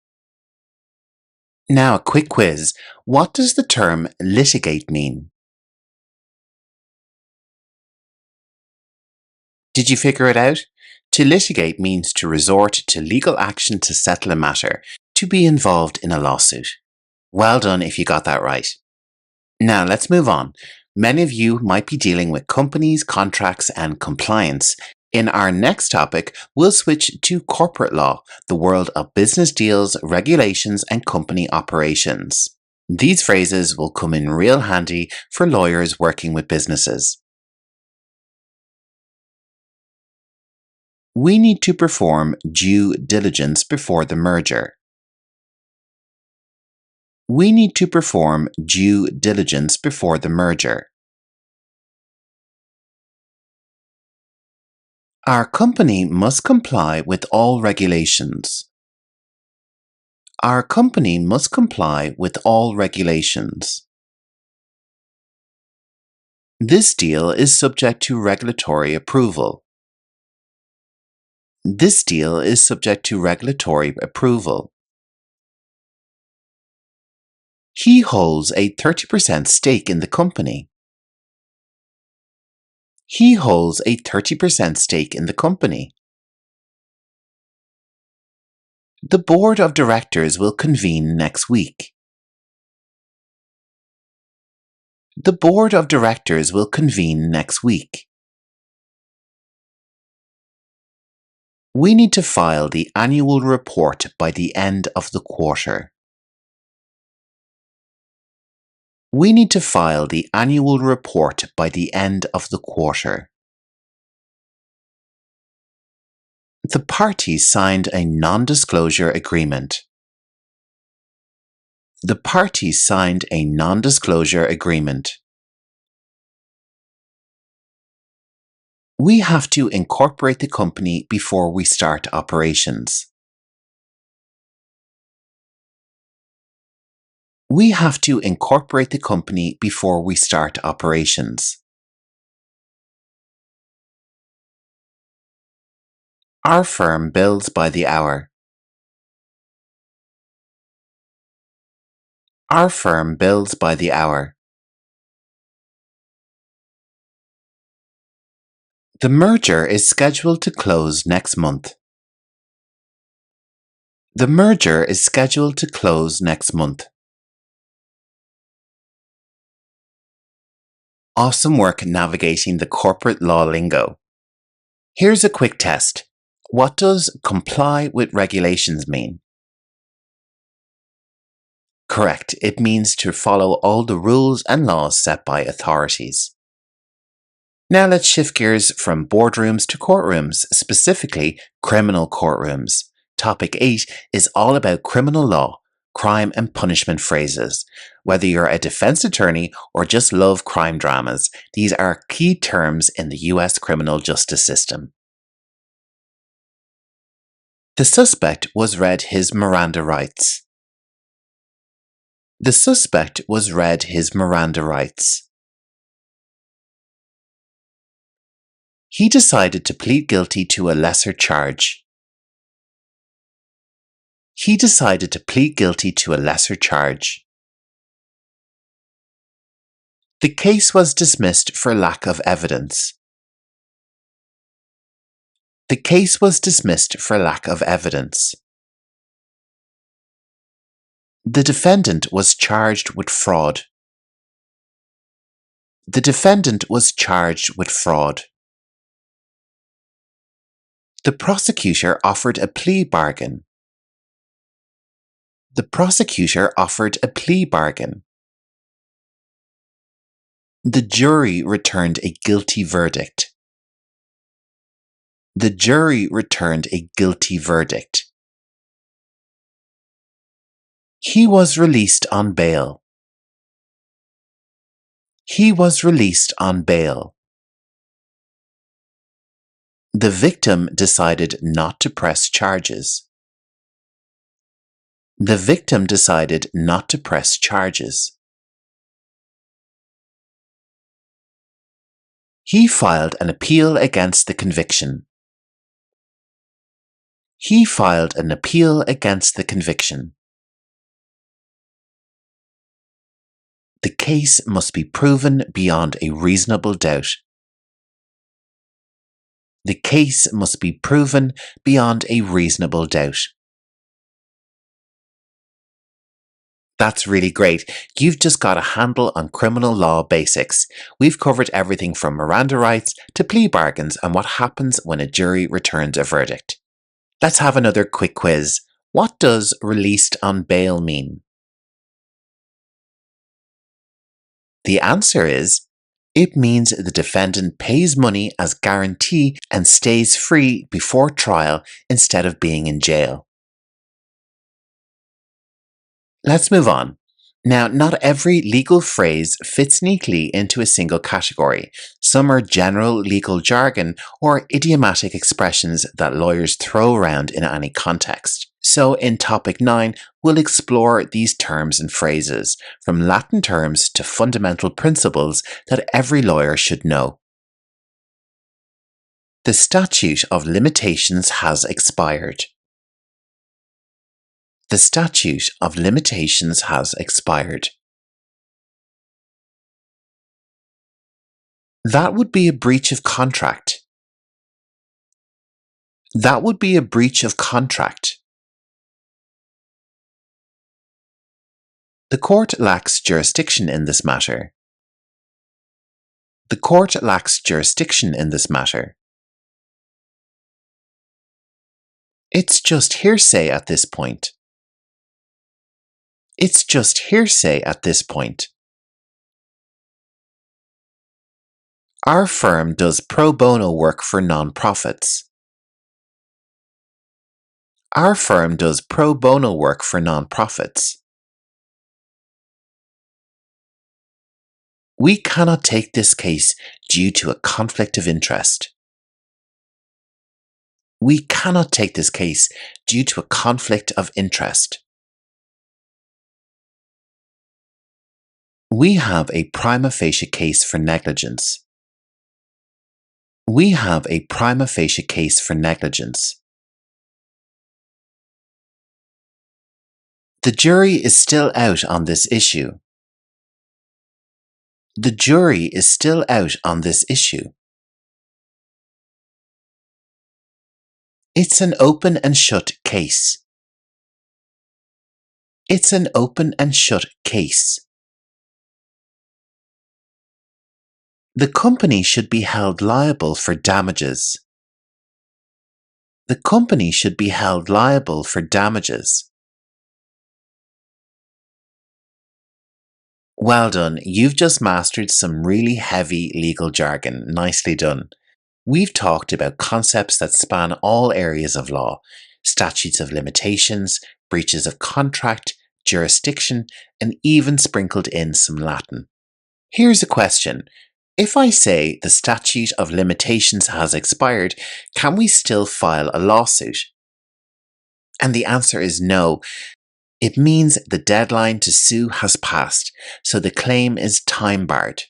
Now, a quick quiz. What does the term litigate mean? Did you figure it out? To litigate means to resort to legal action to settle a matter, to be involved in a lawsuit. Well done if you got that right. Now let's move on. Many of you might be dealing with companies, contracts, and compliance. In our next topic, we'll switch to corporate law, the world of business deals, regulations, and company operations. These phrases will come in real handy for lawyers working with businesses. We need to perform due diligence before the merger. We need to perform due diligence before the merger. Our company must comply with all regulations. Our company must comply with all regulations. This deal is subject to regulatory approval. This deal is subject to regulatory approval. He holds a 30% stake in the company. He holds a 30% stake in the company. The board of directors will convene next week. The board of directors will convene next week. We need to file the annual report by the end of the quarter. We need to file the annual report by the end of the quarter. The parties signed a non-disclosure agreement. The parties signed a non-disclosure agreement. We have to incorporate the company before we start operations. We have to incorporate the company before we start operations. Our firm bills by the hour. Our firm bills by the hour. The merger is scheduled to close next month. The merger is scheduled to close next month. Awesome work navigating the corporate law lingo. Here's a quick test. What does comply with regulations mean? Correct. It means to follow all the rules and laws set by authorities. Now let's shift gears from boardrooms to courtrooms, specifically criminal courtrooms. Topic 8 is all about criminal law, crime and punishment phrases. Whether you're a defense attorney or just love crime dramas, these are key terms in the US criminal justice system. The suspect was read his Miranda rights. The suspect was read his Miranda rights. He decided to plead guilty to a lesser charge. He decided to plead guilty to a lesser charge. The case was dismissed for lack of evidence. The case was dismissed for lack of evidence. The defendant was charged with fraud. The defendant was charged with fraud. The prosecutor offered a plea bargain. The prosecutor offered a plea bargain. The jury returned a guilty verdict. The jury returned a guilty verdict. He was released on bail. He was released on bail. The victim decided not to press charges. The victim decided not to press charges. He filed an appeal against the conviction. He filed an appeal against the conviction. The case must be proven beyond a reasonable doubt. The case must be proven beyond a reasonable doubt. That's really great. You've just got a handle on criminal law basics. We've covered everything from Miranda rights to plea bargains and what happens when a jury returns a verdict. Let's have another quick quiz. What does released on bail mean? The answer is, it means the defendant pays money as guarantee and stays free before trial instead of being in jail. Let's move on. Now, not every legal phrase fits neatly into a single category. Some are general legal jargon or idiomatic expressions that lawyers throw around in any context. So in topic 9, we'll explore these terms and phrases, from Latin terms to fundamental principles that every lawyer should know. The statute of limitations has expired. The statute of limitations has expired. That would be a breach of contract. That would be a breach of contract. The court lacks jurisdiction in this matter. The court lacks jurisdiction in this matter. It's just hearsay at this point. It's just hearsay at this point. Our firm does pro bono work for non-profits. Our firm does pro bono work for non-profits. We cannot take this case due to a conflict of interest. We cannot take this case due to a conflict of interest. We have a prima facie case for negligence. We have a prima facie case for negligence. The jury is still out on this issue. The jury is still out on this issue. It's an open and shut case. It's an open and shut case. The company should be held liable for damages. The company should be held liable for damages. Well done, you've just mastered some really heavy legal jargon. Nicely done. We've talked about concepts that span all areas of law, statutes of limitations, breaches of contract, jurisdiction, and even sprinkled in some Latin. Here's a question. If I say the statute of limitations has expired, can we still file a lawsuit? And the answer is no. It means the deadline to sue has passed, so the claim is time-barred.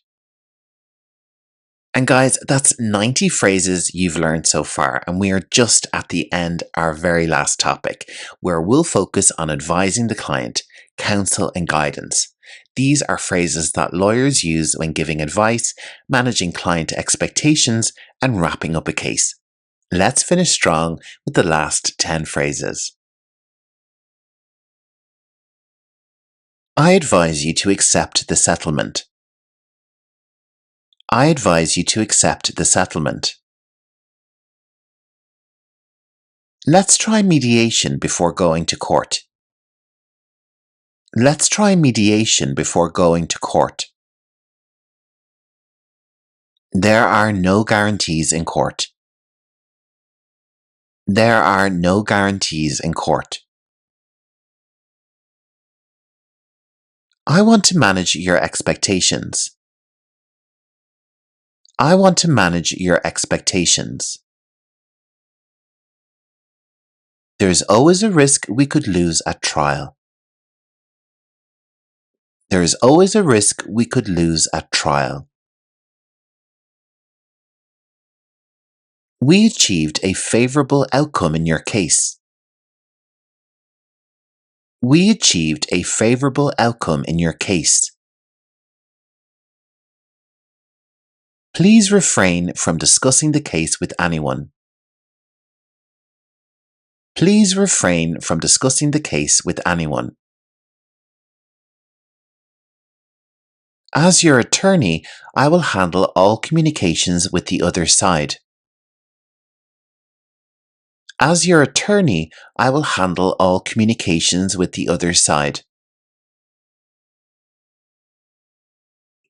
And guys, that's 90 phrases you've learned so far, and we are just at the end, our very last topic, where we'll focus on advising the client, counsel and guidance. These are phrases that lawyers use when giving advice, managing client expectations, and wrapping up a case. Let's finish strong with the last 10 phrases. I advise you to accept the settlement. I advise you to accept the settlement. Let's try mediation before going to court. Let's try mediation before going to court. There are no guarantees in court. There are no guarantees in court. I want to manage your expectations. I want to manage your expectations. There's always a risk we could lose at trial. There's always a risk we could lose at trial. We achieved a favorable outcome in your case. We achieved a favorable outcome in your case. Please refrain from discussing the case with anyone. Please refrain from discussing the case with anyone. As your attorney, I will handle all communications with the other side. As your attorney, I will handle all communications with the other side.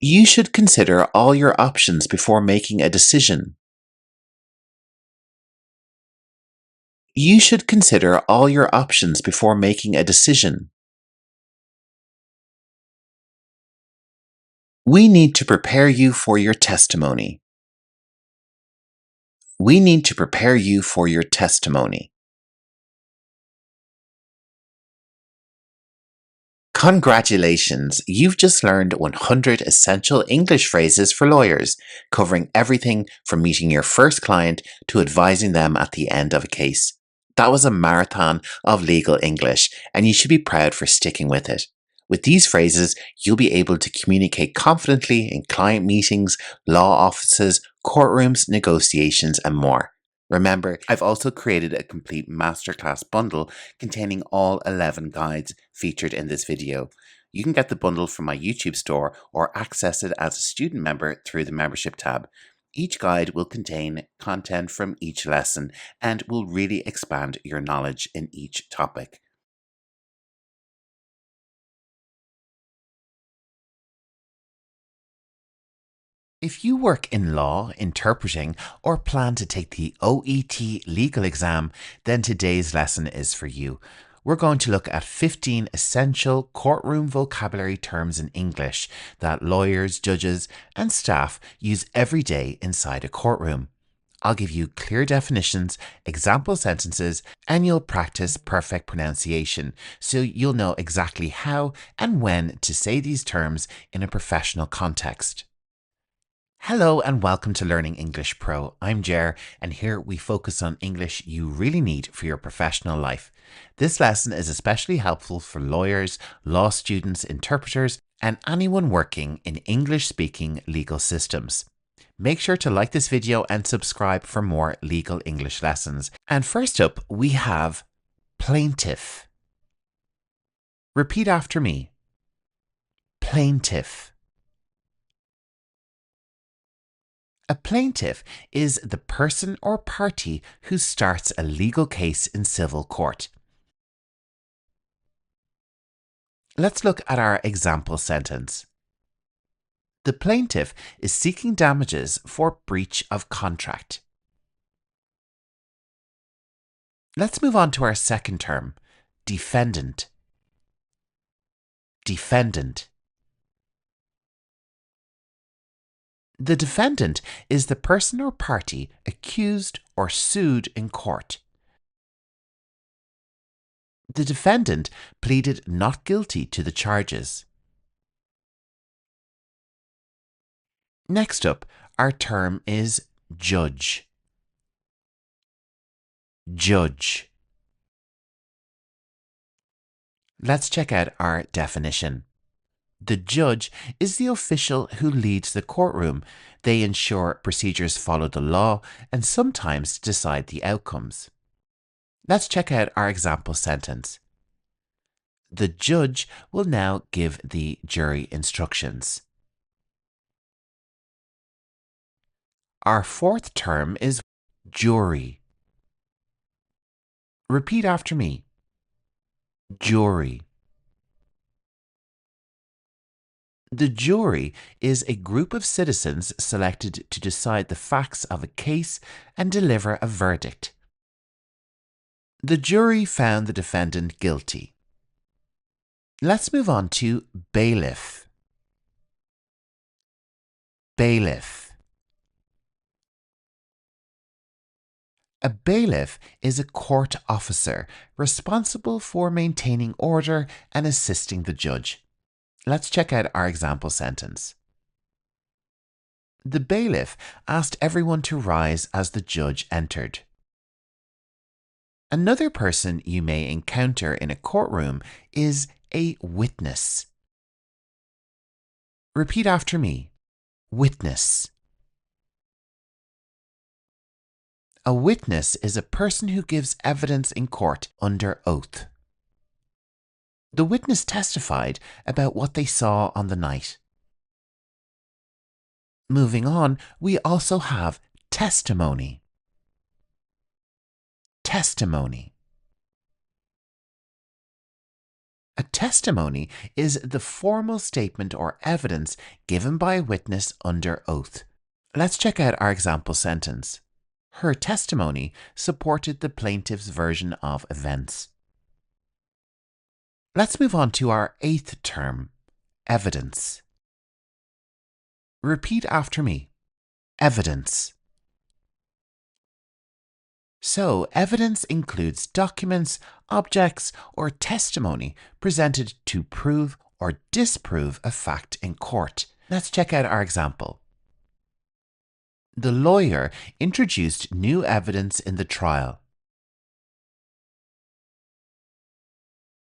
You should consider all your options before making a decision. You should consider all your options before making a decision. We need to prepare you for your testimony. We need to prepare you for your testimony. Congratulations! You've just learned 100 essential English phrases for lawyers, covering everything from meeting your first client to advising them at the end of a case. That was a marathon of legal English, and you should be proud for sticking with it. With these phrases, you'll be able to communicate confidently in client meetings, law offices, courtrooms, negotiations, and more. Remember, I've also created a complete masterclass bundle containing all 11 guides featured in this video. You can get the bundle from my YouTube store or access it as a student member through the membership tab. Each guide will contain content from each lesson and will really expand your knowledge in each topic. If you work in law, interpreting, or plan to take the OET legal exam, then today's lesson is for you. We're going to look at 15 essential courtroom vocabulary terms in English that lawyers, judges, and staff use every day inside a courtroom. I'll give you clear definitions, example sentences, and you'll practice perfect pronunciation, so you'll know exactly how and when to say these terms in a professional context. Hello and welcome to Learning English Pro. I'm Jer, and here we focus on English you really need for your professional life. This lesson is especially helpful for lawyers, law students, interpreters, and anyone working in English-speaking legal systems. Make sure to like this video and subscribe for more legal English lessons. And first up, we have plaintiff. Repeat after me. Plaintiff. A plaintiff is the person or party who starts a legal case in civil court. Let's look at our example sentence. The plaintiff is seeking damages for breach of contract. Let's move on to our second term, defendant. Defendant. The defendant is the person or party accused or sued in court. The defendant pleaded not guilty to the charges. Next up, our term is judge. Judge. Let's check out our definition. The judge is the official who leads the courtroom. They ensure procedures follow the law and sometimes decide the outcomes. Let's check out our example sentence. The judge will now give the jury instructions. Our fourth term is jury. Repeat after me. Jury. The jury is a group of citizens selected to decide the facts of a case and deliver a verdict. The jury found the defendant guilty. Let's move on to bailiff. Bailiff. A bailiff is a court officer responsible for maintaining order and assisting the judge. Let's check out our example sentence. The bailiff asked everyone to rise as the judge entered. Another person you may encounter in a courtroom is a witness. Repeat after me. Witness. A witness is a person who gives evidence in court under oath. The witness testified about what they saw on the night. Moving on, we also have testimony. Testimony. A testimony is the formal statement or evidence given by a witness under oath. Let's check out our example sentence. Her testimony supported the plaintiff's version of events. Let's move on to our eighth term, evidence. Repeat after me. Evidence. So, evidence includes documents, objects, or testimony presented to prove or disprove a fact in court. Let's check out our example. The lawyer introduced new evidence in the trial.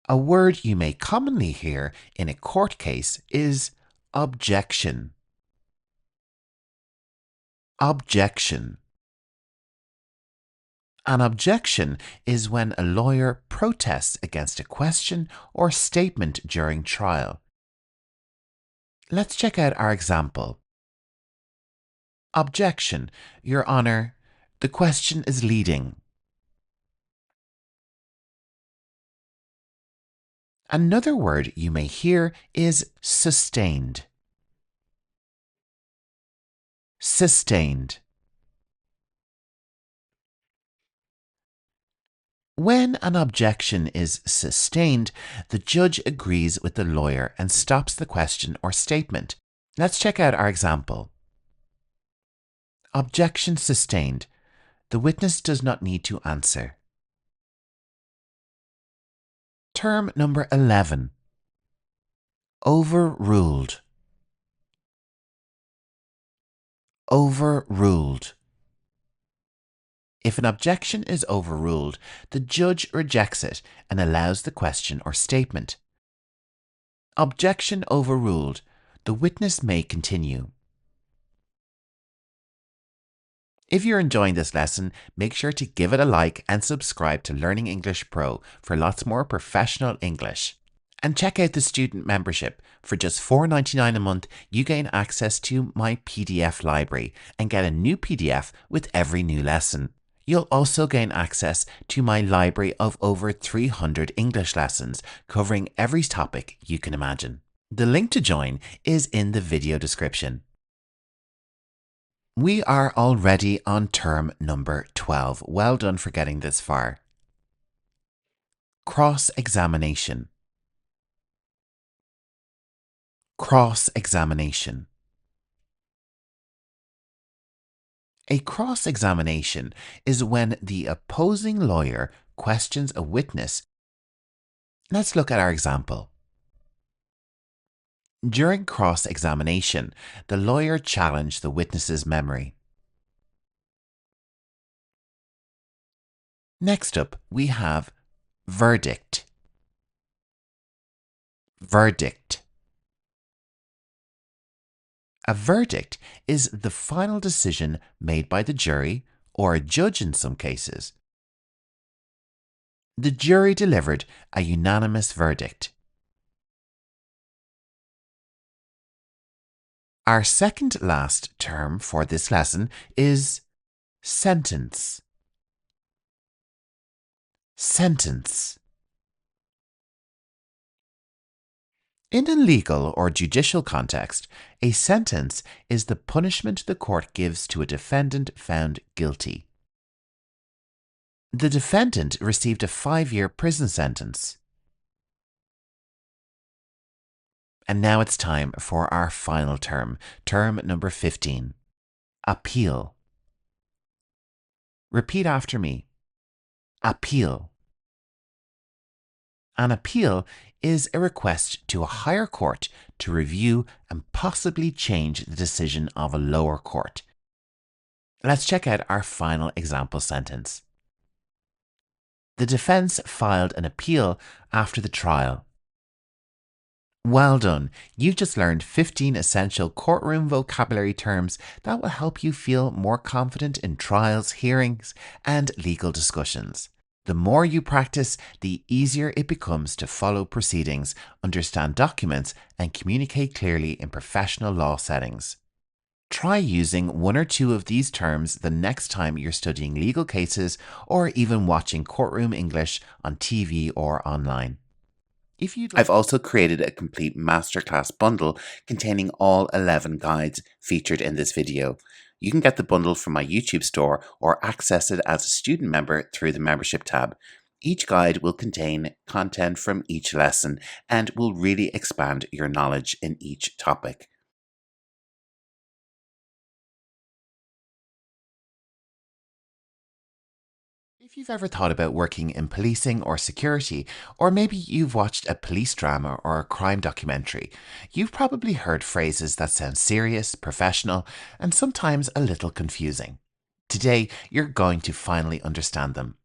A word you may commonly hear in a court case is objection. Objection. An objection is when a lawyer protests against a question or statement during trial. Let's check out our example. Objection, Your Honor, the question is leading. Another word you may hear is sustained. Sustained. When an objection is sustained, the judge agrees with the lawyer and stops the question or statement. Let's check out our example. Objection sustained. The witness does not need to answer. Term number 11. Overruled. Overruled. If an objection is overruled, the judge rejects it and allows the question or statement. Objection overruled. The witness may continue. If you're enjoying this lesson, make sure to give it a like and subscribe to Learning English Pro for lots more professional English. And check out the student membership. For just $4.99 a month, you gain access to my PDF library and get a new PDF with every new lesson. You'll also gain access to my library of over 300 English lessons covering every topic you can imagine. The link to join is in the video description. We are already on term number 12. Well done for getting this far. Cross-examination. Cross-examination. A cross-examination is when the opposing lawyer questions a witness. Let's look at our example. During cross-examination, the lawyer challenged the witness's memory. Next up, we have verdict. Verdict. A verdict is the final decision made by the jury or a judge in some cases. The jury delivered a unanimous verdict. Our second last term for this lesson is sentence. Sentence. In a legal or judicial context, a sentence is the punishment the court gives to a defendant found guilty. The defendant received a 5-year prison sentence. And now it's time for our final term, term number 15. Appeal. Repeat after me. Appeal. An appeal is a request to a higher court to review and possibly change the decision of a lower court. Let's check out our final example sentence. The defense filed an appeal after the trial. Well done! You've just learned 15 essential courtroom vocabulary terms that will help you feel more confident in trials, hearings, and legal discussions. The more you practice, the easier it becomes to follow proceedings, understand documents, and communicate clearly in professional law settings. Try using one or two of these terms the next time you're studying legal cases or even watching courtroom English on TV or online. I've also created a complete masterclass bundle containing all 11 guides featured in this video. You can get the bundle from my YouTube store or access it as a student member through the membership tab. Each guide will contain content from each lesson and will really expand your knowledge in each topic. If you've ever thought about working in policing or security, or maybe you've watched a police drama or a crime documentary, you've probably heard phrases that sound serious, professional, and sometimes a little confusing. Today, you're going to finally understand them.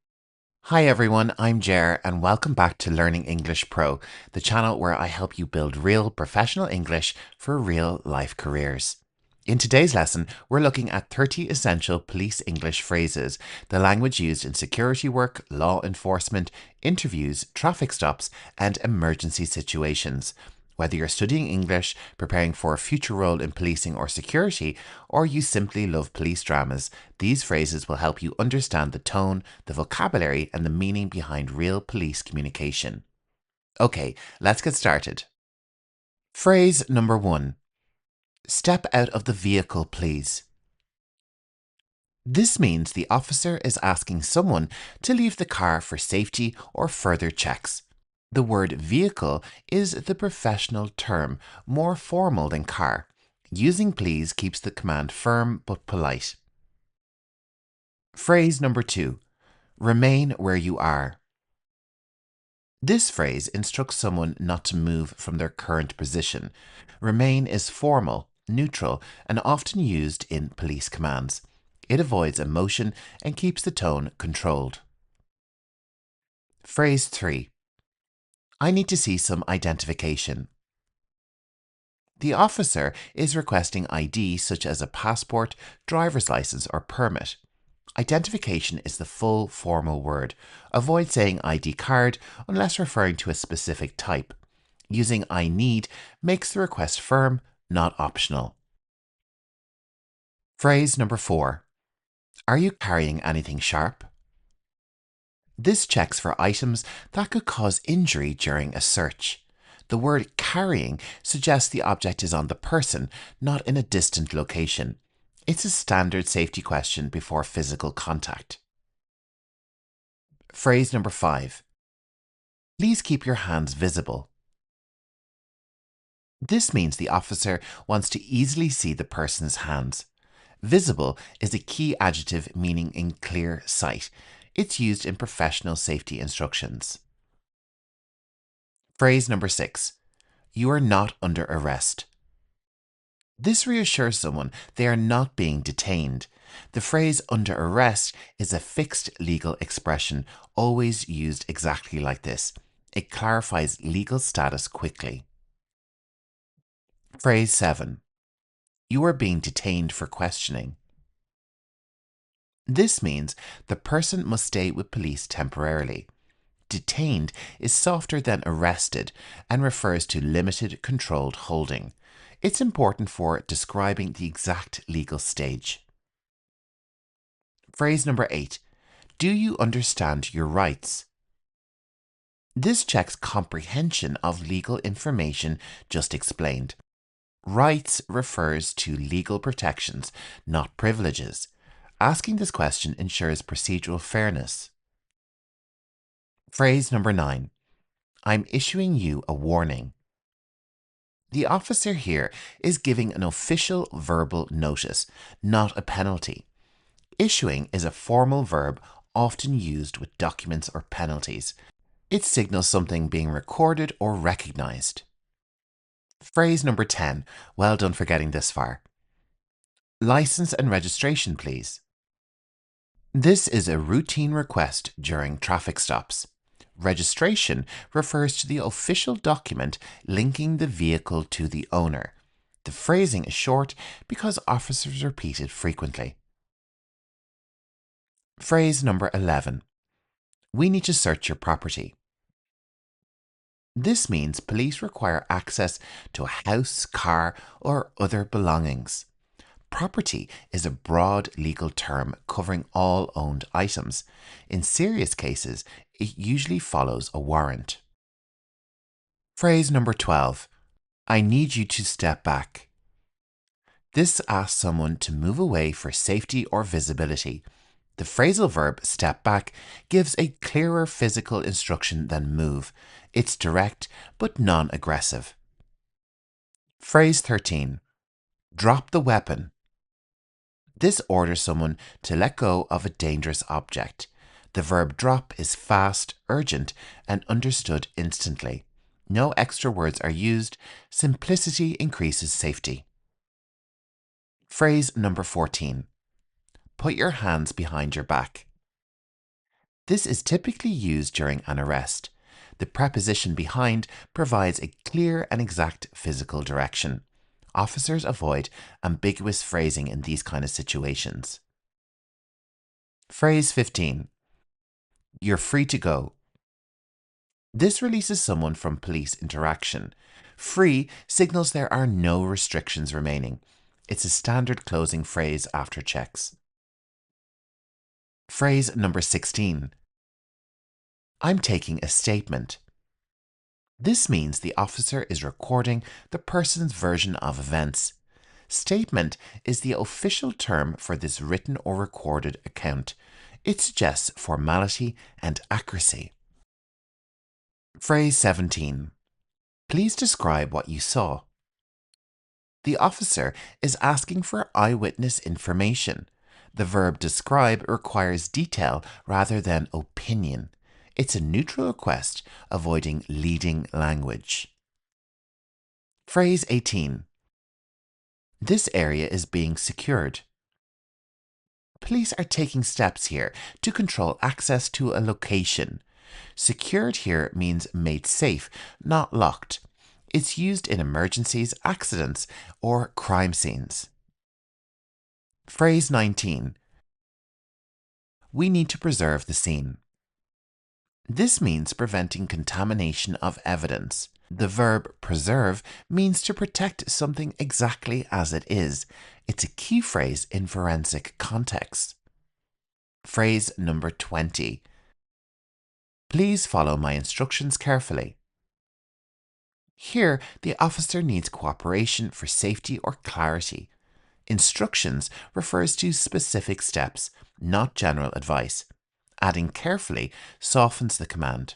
Hi everyone, I'm Jer and welcome back to Learning English Pro, the channel where I help you build real professional English for real life careers. In today's lesson, we're looking at 30 essential police English phrases, the language used in security work, law enforcement, interviews, traffic stops, and emergency situations. Whether you're studying English, preparing for a future role in policing or security, or you simply love police dramas, these phrases will help you understand the tone, the vocabulary, and the meaning behind real police communication. Okay, let's get started. Phrase number 1. Step out of the vehicle, please. This means the officer is asking someone to leave the car for safety or further checks. The word vehicle is the professional term, more formal than car. Using please keeps the command firm but polite. Phrase number 2. Remain where you are. This phrase instructs someone not to move from their current position. Remain is formal, neutral, and often used in police commands. It avoids emotion and keeps the tone controlled. Phrase 3. I need to see some identification. The officer is requesting ID such as a passport, driver's license, or permit. Identification is the full formal word. Avoid saying ID card unless referring to a specific type. Using I need makes the request firm, not optional. Phrase number 4. Are you carrying anything sharp? This checks for items that could cause injury during a search. The word carrying suggests the object is on the person, not in a distant location. It's a standard safety question before physical contact. Phrase number 5. Please keep your hands visible. This means the officer wants to easily see the person's hands. Visible is a key adjective meaning in clear sight. It's used in professional safety instructions. Phrase number 6. You are not under arrest. This reassures someone they are not being detained. The phrase under arrest is a fixed legal expression, always used exactly like this. It clarifies legal status quickly. Phrase 7. You are being detained for questioning. This means the person must stay with police temporarily. Detained is softer than arrested and refers to limited controlled holding. It's important for describing the exact legal stage. Phrase number 8. Do you understand your rights? This checks comprehension of legal information just explained. Rights refers to legal protections, not privileges. Asking this question ensures procedural fairness. Phrase number 9. I'm issuing you a warning. The officer here is giving an official verbal notice, not a penalty. Issuing is a formal verb often used with documents or penalties. It signals something being recorded or recognized. Phrase number 10. Well done for getting this far. License and registration, please. This is a routine request during traffic stops. Registration refers to the official document linking the vehicle to the owner. The phrasing is short because officers repeat it frequently. Phrase number 11. We need to search your property. This means police require access to a house, car, or other belongings. Property is a broad legal term covering all owned items. In serious cases, it usually follows a warrant. Phrase number 12. I need you to step back. This asks someone to move away for safety or visibility. The phrasal verb step back gives a clearer physical instruction than move. It's direct but non-aggressive. Phrase 13. Drop the weapon. This orders someone to let go of a dangerous object. The verb drop is fast, urgent, and understood instantly. No extra words are used. Simplicity increases safety. Phrase number 14. Put your hands behind your back. This is typically used during an arrest. The preposition behind provides a clear and exact physical direction. Officers avoid ambiguous phrasing in these kind of situations. Phrase 15. You're free to go. This releases someone from police interaction. Free signals there are no restrictions remaining. It's a standard closing phrase after checks. Phrase number 16. I'm taking a statement. This means the officer is recording the person's version of events. Statement is the official term for this written or recorded account. It suggests formality and accuracy. Phrase 17. Please describe what you saw. The officer is asking for eyewitness information. The verb describe requires detail rather than opinion. It's a neutral request, avoiding leading language. Phrase 18. This area is being secured. Police are taking steps here to control access to a location. Secured here means made safe, not locked. It's used in emergencies, accidents, or crime scenes. Phrase 19. We need to preserve the scene. This means preventing contamination of evidence. The verb preserve means to protect something exactly as it is. It's a key phrase in forensic context. Phrase number 20. Please follow my instructions carefully. Here, the officer needs cooperation for safety or clarity. Instructions refers to specific steps, not general advice. Adding carefully softens the command.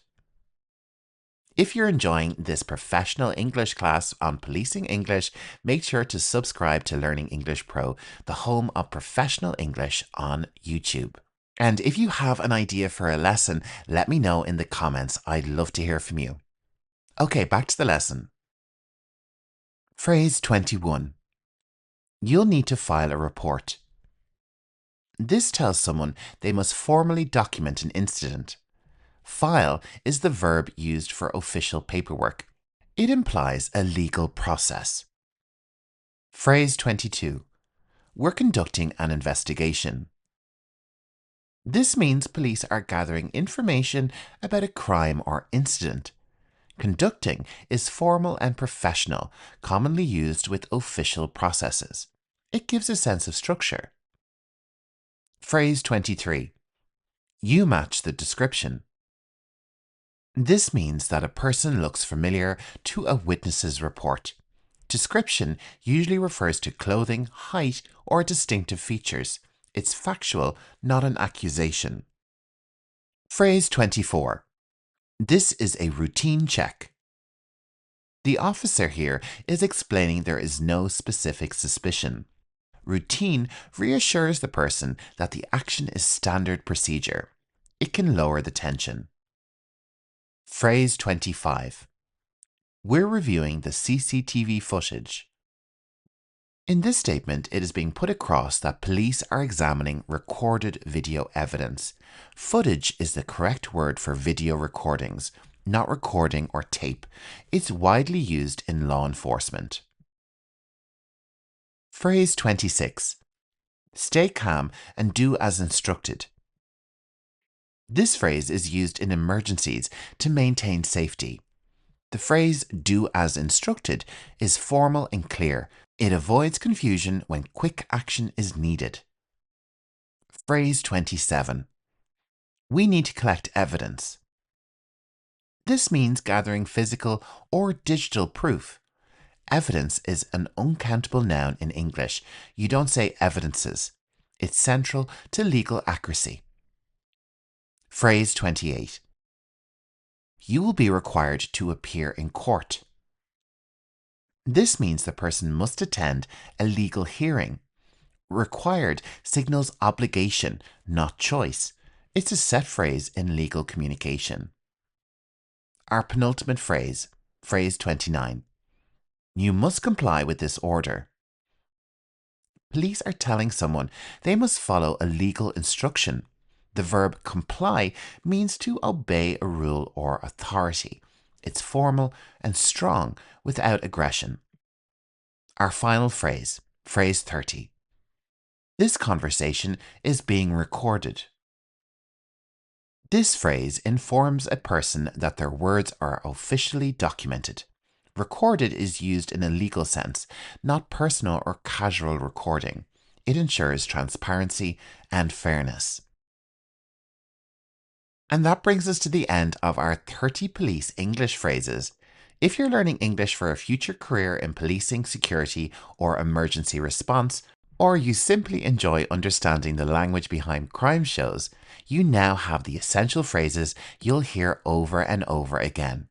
If you're enjoying this professional English class on policing English, make sure to subscribe to Learning English Pro, the home of professional English on YouTube. And if you have an idea for a lesson, let me know in the comments. I'd love to hear from you. Okay, back to the lesson. Phrase 21. You'll need to file a report. This tells someone they must formally document an incident. File is the verb used for official paperwork. It implies a legal process. Phrase 22. We're conducting an investigation. This means police are gathering information about a crime or incident. Conducting is formal and professional, commonly used with official processes. It gives a sense of structure. Phrase 23. You match the description. This means that a person looks familiar to a witness's report. Description usually refers to clothing, height, or distinctive features. It's factual, not an accusation. Phrase 24. This is a routine check. The officer here is explaining there is no specific suspicion. Routine reassures the person that the action is standard procedure. It can lower the tension. Phrase 25. We're reviewing the CCTV footage. In this statement, it is being put across that police are examining recorded video evidence. Footage is the correct word for video recordings, not recording or tape. It's widely used in law enforcement. Phrase 26. Stay calm and do as instructed. This phrase is used in emergencies to maintain safety. The phrase do as instructed is formal and clear. It avoids confusion when quick action is needed. Phrase 27. We need to collect evidence. This means gathering physical or digital proof. Evidence is an uncountable noun in English. You don't say evidences. It's central to legal accuracy. Phrase 28. You will be required to appear in court. This means the person must attend a legal hearing. Required signals obligation, not choice. It's a set phrase in legal communication. Our penultimate phrase, phrase 29. You must comply with this order. Police are telling someone they must follow a legal instruction. The verb comply means to obey a rule or authority. It's formal and strong without aggression. Our final phrase, phrase 30. This conversation is being recorded. This phrase informs a person that their words are officially documented. Recorded is used in a legal sense, not personal or casual recording. It ensures transparency and fairness. And that brings us to the end of our 30 police English phrases. If you're learning English for a future career in policing, security, or emergency response, or you simply enjoy understanding the language behind crime shows, you now have the essential phrases you'll hear over and over again.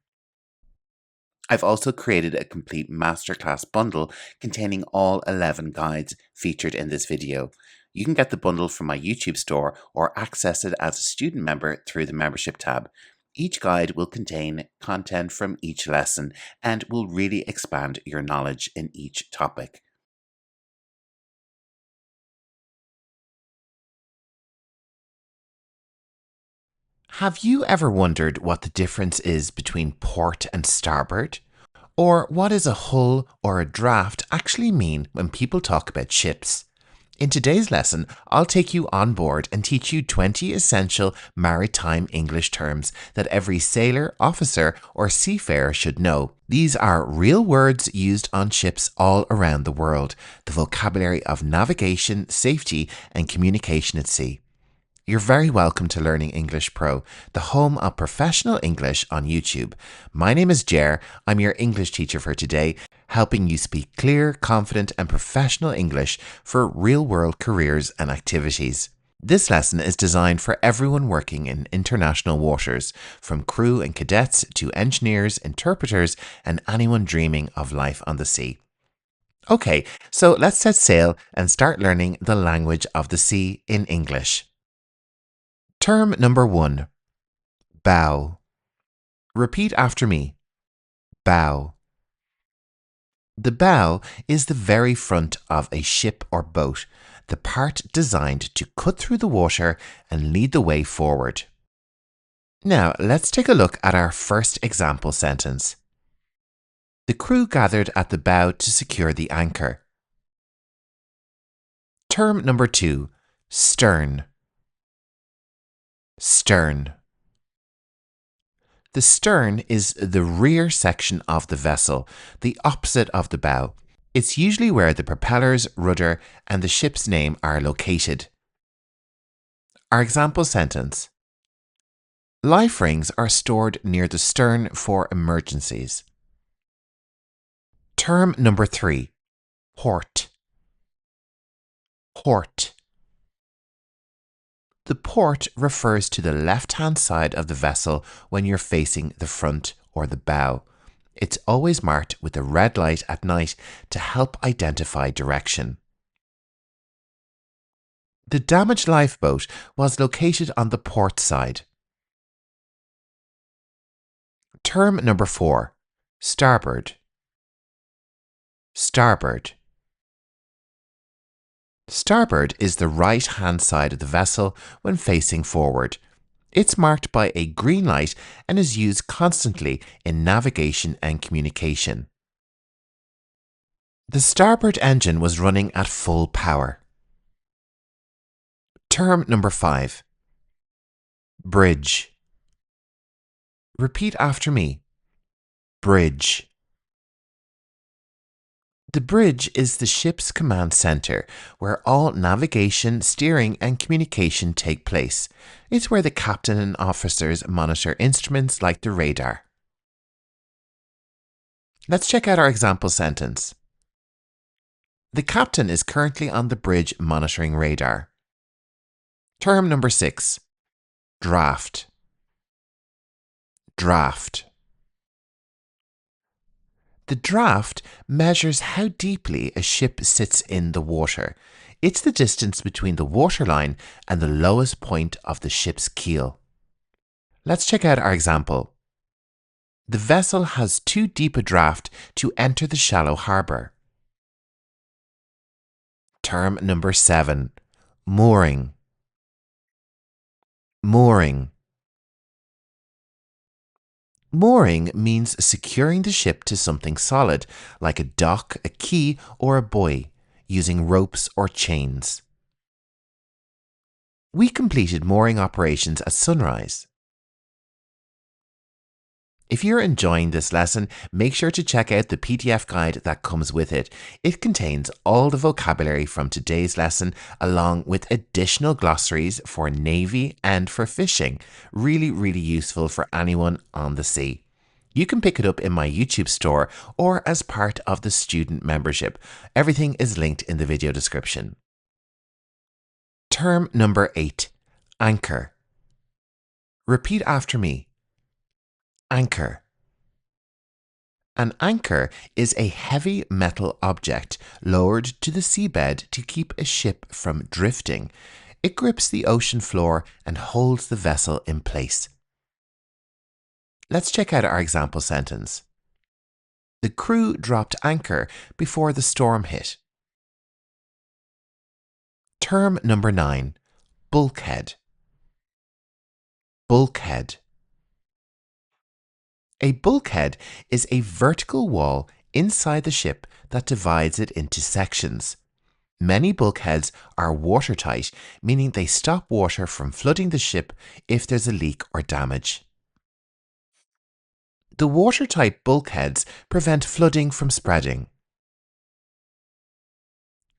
I've also created a complete masterclass bundle containing all 11 guides featured in this video. You can get the bundle from my YouTube store or access it as a student member through the membership tab. Each guide will contain content from each lesson and will really expand your knowledge in each topic. Have you ever wondered what the difference is between port and starboard? Or what does a hull or a draft actually mean when people talk about ships? In today's lesson, I'll take you on board and teach you 20 essential maritime English terms that every sailor, officer, or seafarer should know. These are real words used on ships all around the world, the vocabulary of navigation, safety, and communication at sea. You're very welcome to Learning English Pro, the home of professional English on YouTube. My name is Jer. I'm your English teacher for today, helping you speak clear, confident, and professional English for real-world careers and activities. This lesson is designed for everyone working in international waters, from crew and cadets to engineers, interpreters, and anyone dreaming of life on the sea. Okay, so let's set sail and start learning the language of the sea in English. Term number 1. Bow. Repeat after me. Bow. The bow is the very front of a ship or boat, the part designed to cut through the water and lead the way forward. Now, let's take a look at our first example sentence. The crew gathered at the bow to secure the anchor. Term number 2, stern. Stern. The stern is the rear section of the vessel, the opposite of the bow. It's usually where the propellers, rudder, and the ship's name are located. Our example sentence: life rings are stored near the stern for emergencies. Term number 3, port. Port. The port refers to the left-hand side of the vessel when you're facing the front or the bow. It's always marked with a red light at night to help identify direction. The damaged lifeboat was located on the port side. Term number 4, starboard. Starboard. Starboard is the right-hand side of the vessel when facing forward. It's marked by a green light and is used constantly in navigation and communication. The starboard engine was running at full power. Term number 5, bridge. Repeat after me. Bridge. The bridge is the ship's command center, where all navigation, steering, and communication take place. It's where the captain and officers monitor instruments like the radar. Let's check out our example sentence. The captain is currently on the bridge monitoring radar. Term number 6, draft. Draft. The draft measures how deeply a ship sits in the water. It's the distance between the waterline and the lowest point of the ship's keel. Let's check out our example. The vessel has too deep a draft to enter the shallow harbour. Term number 7, mooring. Mooring. Mooring means securing the ship to something solid, like a dock, a quay, or a buoy, using ropes or chains. We completed mooring operations at sunrise. If you're enjoying this lesson, make sure to check out the PDF guide that comes with it. It contains all the vocabulary from today's lesson, along with additional glossaries for Navy and for fishing. Really, really useful for anyone on the sea. You can pick it up in my YouTube store or as part of the student membership. Everything is linked in the video description. Term number 8, anchor. Repeat after me. Anchor. An anchor is a heavy metal object lowered to the seabed to keep a ship from drifting. It grips the ocean floor and holds the vessel in place. Let's check out our example sentence. The crew dropped anchor before the storm hit. Term number 9, bulkhead. Bulkhead. A bulkhead is a vertical wall inside the ship that divides it into sections. Many bulkheads are watertight, meaning they stop water from flooding the ship if there's a leak or damage. The watertight bulkheads prevent flooding from spreading.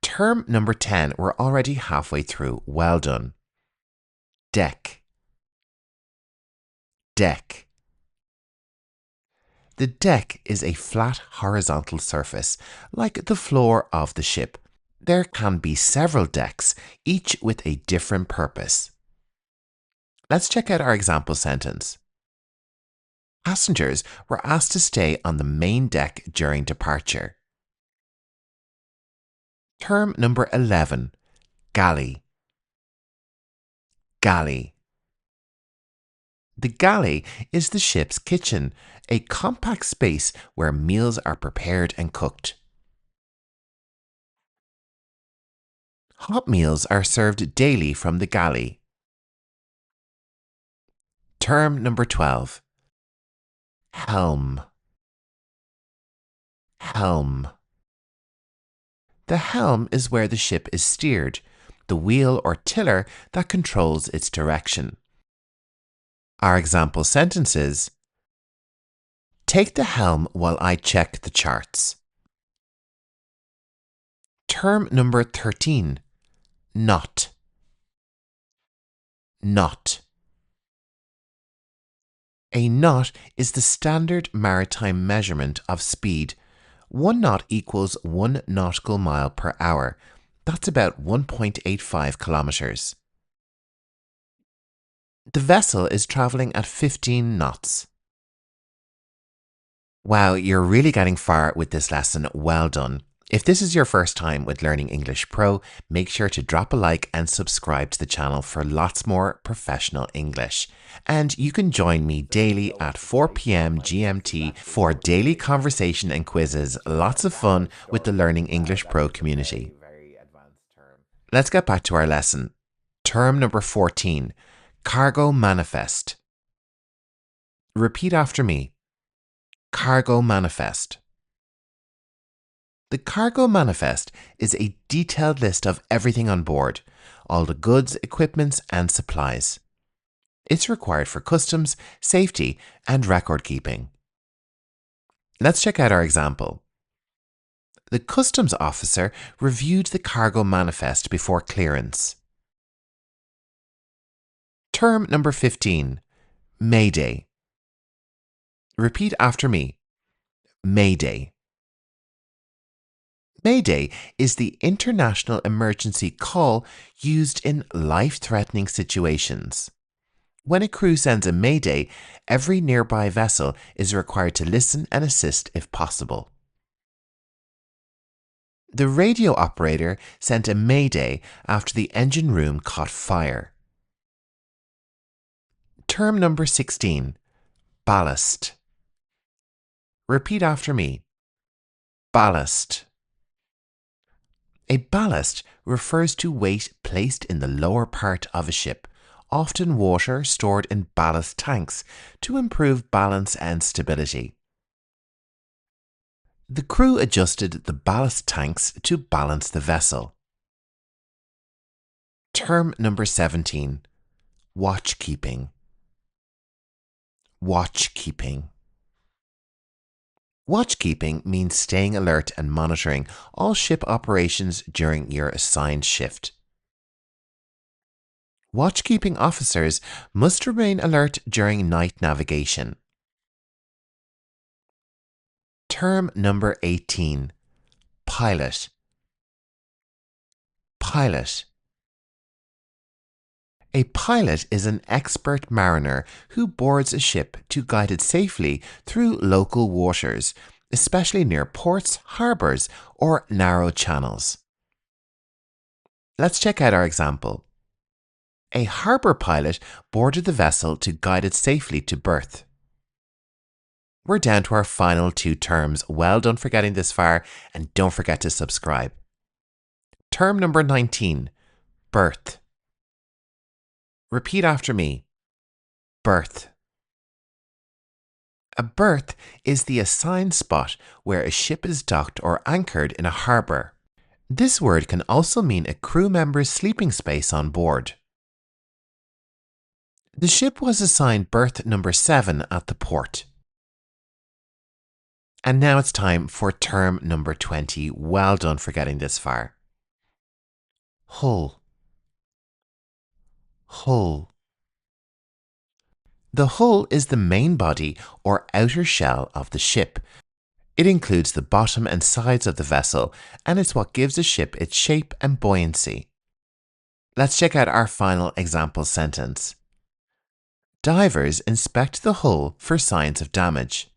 Term number 10, we're already halfway through. Well done. Deck. Deck. The deck is a flat horizontal surface, like the floor of the ship. There can be several decks, each with a different purpose. Let's check out our example sentence. Passengers were asked to stay on the main deck during departure. Term number 11, galley. Galley. The galley is the ship's kitchen, a compact space where meals are prepared and cooked. Hot meals are served daily from the galley. Term number 12, helm. Helm. The helm is where the ship is steered, the wheel or tiller that controls its direction. Our example sentence is, take the helm while I check the charts. Term number 13, knot. Knot. A knot is the standard maritime measurement of speed. 1 knot equals 1 nautical mile per hour. That's about 1.85 kilometers. The vessel is traveling at 15 knots. Wow, you're really getting far with this lesson. Well done. If this is your first time with Learning English Pro, make sure to drop a like and subscribe to the channel for lots more professional English. And you can join me daily at 4 p.m. GMT for daily conversation and quizzes. Lots of fun with the Learning English Pro community. Let's get back to our lesson. Term number 14, cargo manifest. Repeat after me. Cargo manifest. The cargo manifest is a detailed list of everything on board, all the goods, equipments, and supplies. It's required for customs, safety, and record keeping. Let's check out our example. The customs officer reviewed the cargo manifest before clearance. Term number 15, Mayday. Repeat after me. Mayday. Mayday is the international emergency call used in life-threatening situations. When a crew sends a mayday, every nearby vessel is required to listen and assist if possible. The radio operator sent a mayday after the engine room caught fire. Term number 16, ballast. Repeat after me. Ballast. A ballast refers to weight placed in the lower part of a ship, often water stored in ballast tanks to improve balance and stability. The crew adjusted the ballast tanks to balance the vessel. Term number 17, watchkeeping. Watchkeeping. Watchkeeping means staying alert and monitoring all ship operations during your assigned shift. Watchkeeping officers must remain alert during night navigation. Term number 18, pilot. Pilot. A pilot is an expert mariner who boards a ship to guide it safely through local waters, especially near ports, harbours, or narrow channels. Let's check out our example. A harbour pilot boarded the vessel to guide it safely to berth. We're down to our final 2 terms. Well done for getting this far, and don't forget to subscribe. Term number 19, berth. Repeat after me. Berth. A berth is the assigned spot where a ship is docked or anchored in a harbour. This word can also mean a crew member's sleeping space on board. The ship was assigned berth number 7 at the port. And now it's time for term number 20. Well done for getting this far. Hull. Hull. The hull is the main body or outer shell of the ship. It includes the bottom and sides of the vessel, and it's what gives a ship its shape and buoyancy. Let's check out our final example sentence. Divers inspect the hull for signs of damage.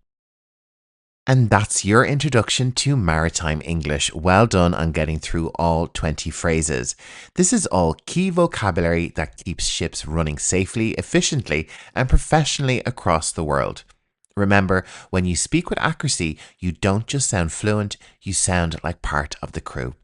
And that's your introduction to maritime English. Well done on getting through all 20 phrases. This is all key vocabulary that keeps ships running safely, efficiently, and professionally across the world. Remember, when you speak with accuracy, you don't just sound fluent, you sound like part of the crew.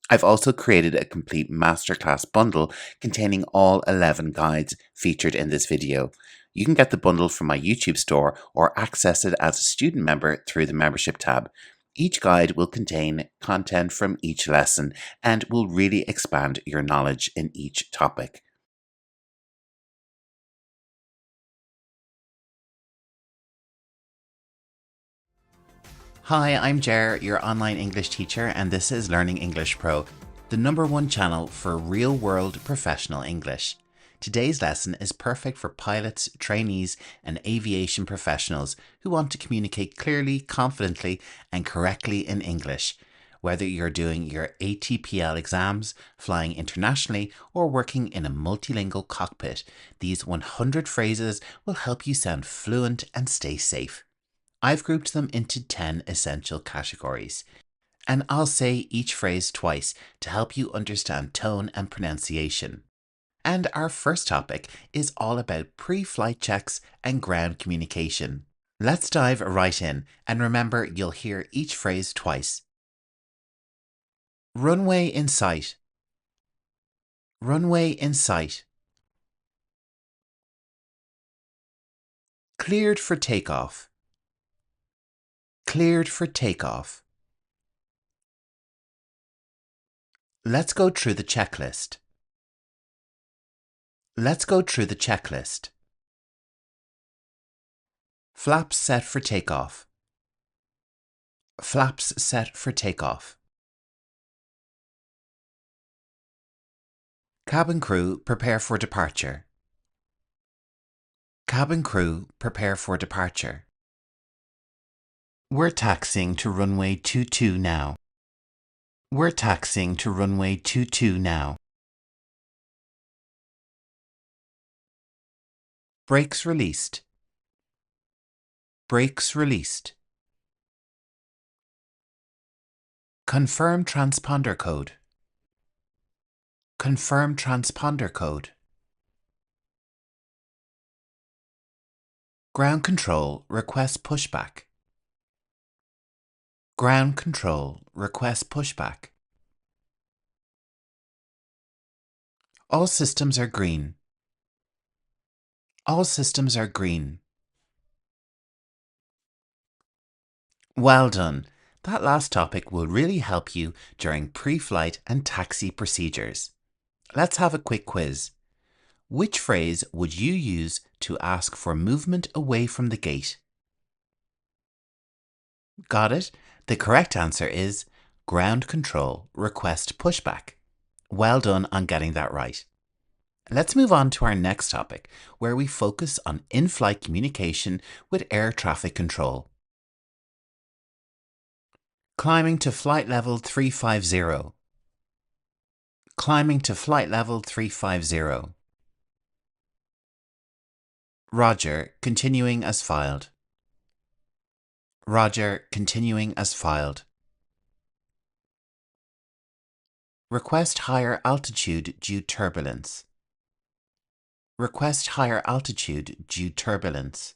I've also created a complete masterclass bundle containing all 11 guides featured in this video. You can get the bundle from my YouTube store or access it as a student member through the membership tab. Each guide will contain content from each lesson and will really expand your knowledge in each topic. Hi, I'm Jer, your online English teacher, and this is Learning English Pro, the #1 channel for real-world professional English. Today's lesson is perfect for pilots, trainees, and aviation professionals who want to communicate clearly, confidently, and correctly in English. Whether you're doing your ATPL exams, flying internationally, or working in a multilingual cockpit, these 100 phrases will help you sound fluent and stay safe. I've grouped them into 10 essential categories, and I'll say each phrase twice to help you understand tone and pronunciation. And our first topic is all about pre-flight checks and ground communication. Let's dive right in, and remember you'll hear each phrase twice. Runway in sight. Runway in sight. Cleared for takeoff. Cleared for takeoff. Let's go through the checklist. Let's go through the checklist. Flaps set for takeoff. Flaps set for takeoff. Cabin crew prepare for departure. Cabin crew prepare for departure. We're taxiing to runway 22 now. We're taxiing to runway 22 now. Brakes released. Brakes released. Confirm transponder code. Confirm transponder code. Ground control request pushback. Ground control request pushback. All systems are green. All systems are green. Well done. That last topic will really help you during pre-flight and taxi procedures. Let's have a quick quiz. Which phrase would you use to ask for movement away from the gate? Got it? The correct answer is ground control request pushback. Well done on getting that right. Let's move on to our next topic, where we focus on in-flight communication with air traffic control. Climbing to flight level 350. Climbing to flight level 350. Roger, continuing as filed. Roger, continuing as filed. Request higher altitude due turbulence. Request higher altitude due turbulence.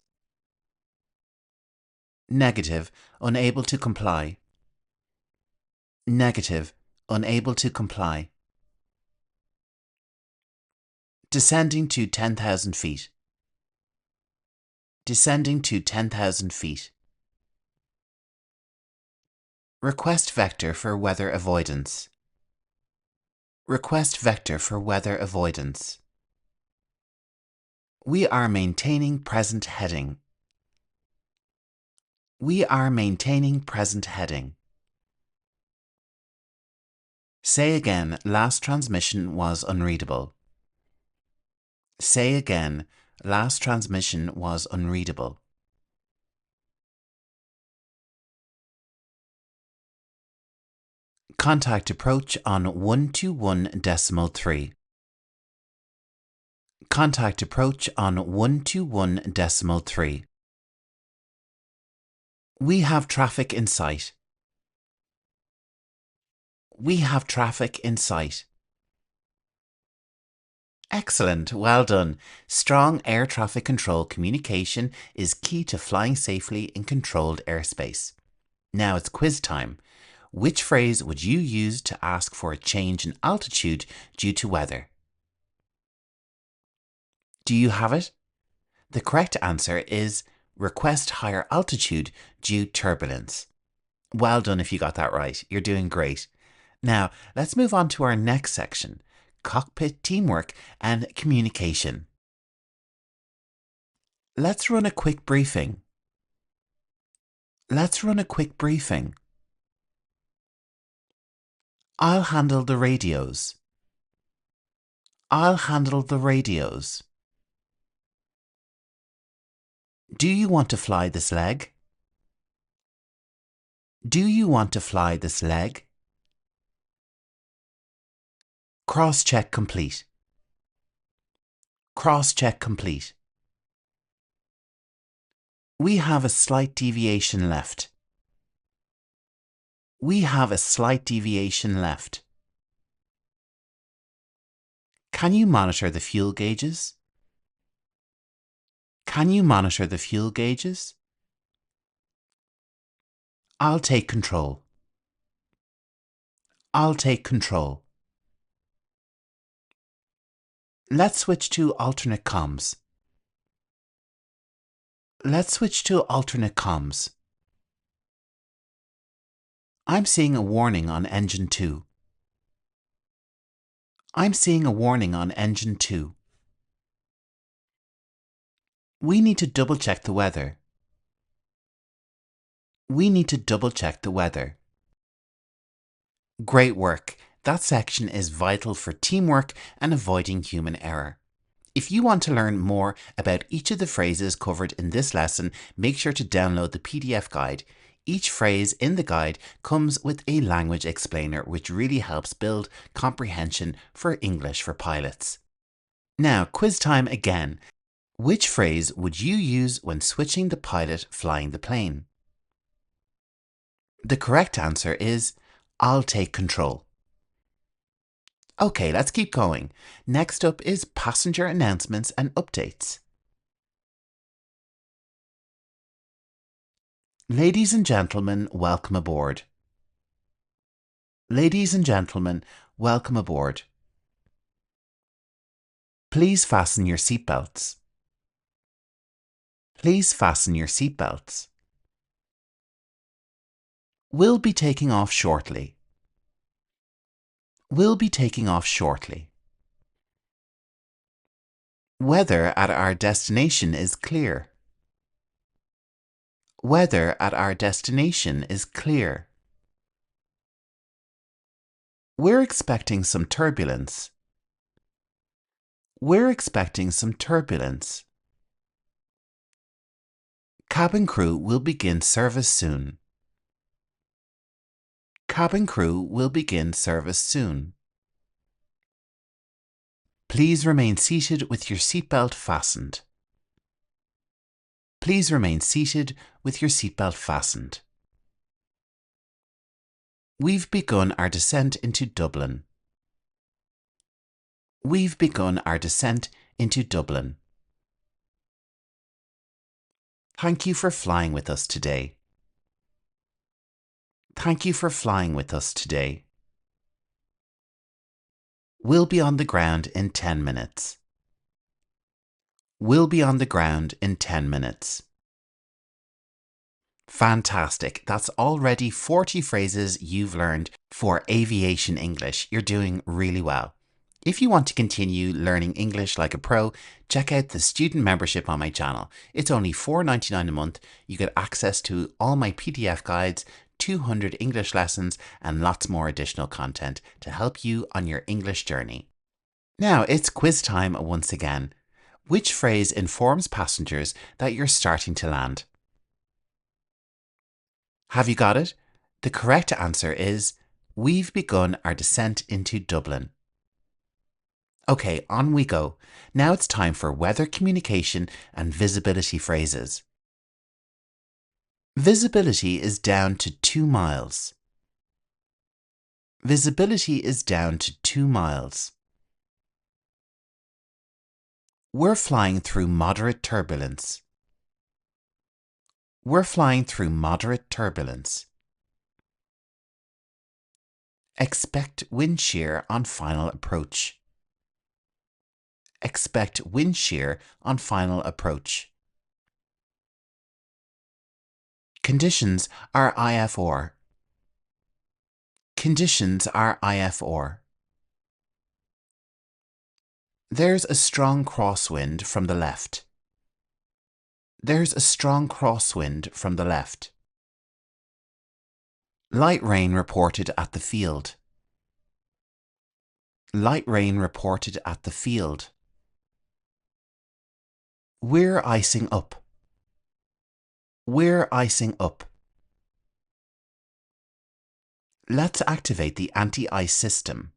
Negative, unable to comply. Negative, unable to comply. Descending to 10,000 feet. Descending to 10,000 feet. Request vector for weather avoidance. Request vector for weather avoidance. We are maintaining present heading. We are maintaining present heading. Say again, last transmission was unreadable. Say again, last transmission was unreadable. Contact approach on 121.3. Contact approach on 121.3. We have traffic in sight. We have traffic in sight. Excellent, well done. Strong air traffic control communication is key to flying safely in controlled airspace. Now it's quiz time. Which phrase would you use to ask for a change in altitude due to weather? Do you have it? The correct answer is request higher altitude due turbulence. Well done if you got that right. You're doing great. Now, let's move on to our next section, cockpit teamwork and communication. Let's run a quick briefing. Let's run a quick briefing. I'll handle the radios. I'll handle the radios. Do you want to fly this leg? Do you want to fly this leg? Cross-check complete. Cross-check complete. We have a slight deviation left. We have a slight deviation left. Can you monitor the fuel gauges? Can you monitor the fuel gauges? I'll take control. I'll take control. Let's switch to alternate comms. Let's switch to alternate comms. I'm seeing a warning on engine 2. I'm seeing a warning on engine 2. We need to double check the weather. We need to double check the weather. Great work. That section is vital for teamwork and avoiding human error. If you want to learn more about each of the phrases covered in this lesson, make sure to download the PDF guide. Each phrase in the guide comes with a language explainer, which really helps build comprehension for English for pilots. Now, quiz time again. Which phrase would you use when switching the pilot flying the plane? The correct answer is, I'll take control. Okay, let's keep going. Next up is passenger announcements and updates. Ladies and gentlemen, welcome aboard. Ladies and gentlemen, welcome aboard. Please fasten your seatbelts. Please fasten your seatbelts. We'll be taking off shortly. We'll be taking off shortly. Weather at our destination is clear. Weather at our destination is clear. We're expecting some turbulence. We're expecting some turbulence. Cabin crew will begin service soon. Cabin crew will begin service soon. Please remain seated with your seatbelt fastened. Please remain seated with your seatbelt fastened. We've begun our descent into Dublin. We've begun our descent into Dublin. Thank you for flying with us today. Thank you for flying with us today. We'll be on the ground in 10 minutes. We'll be on the ground in 10 minutes. Fantastic. That's already 40 phrases you've learned for aviation English. You're doing really well. If you want to continue learning English like a pro, check out the student membership on my channel. It's only $4.99 a month. You get access to all my PDF guides, 200 English lessons, and lots more additional content to help you on your English journey. Now it's quiz time once again. Which phrase informs passengers that you're starting to land? Have you got it? The correct answer is, we've begun our descent into Dublin. Okay, on we go. Now it's time for weather communication and visibility phrases. Visibility is down to 2 miles. Visibility is down to 2 miles. We're flying through moderate turbulence. We're flying through moderate turbulence. Expect wind shear on final approach. Expect wind shear on final approach. Conditions are IFR. Conditions are IFR. There's a strong crosswind from the left. There's a strong crosswind from the left. Light rain reported at the field. Light rain reported at the field. We're icing up. We're icing up. Let's activate the anti-ice system.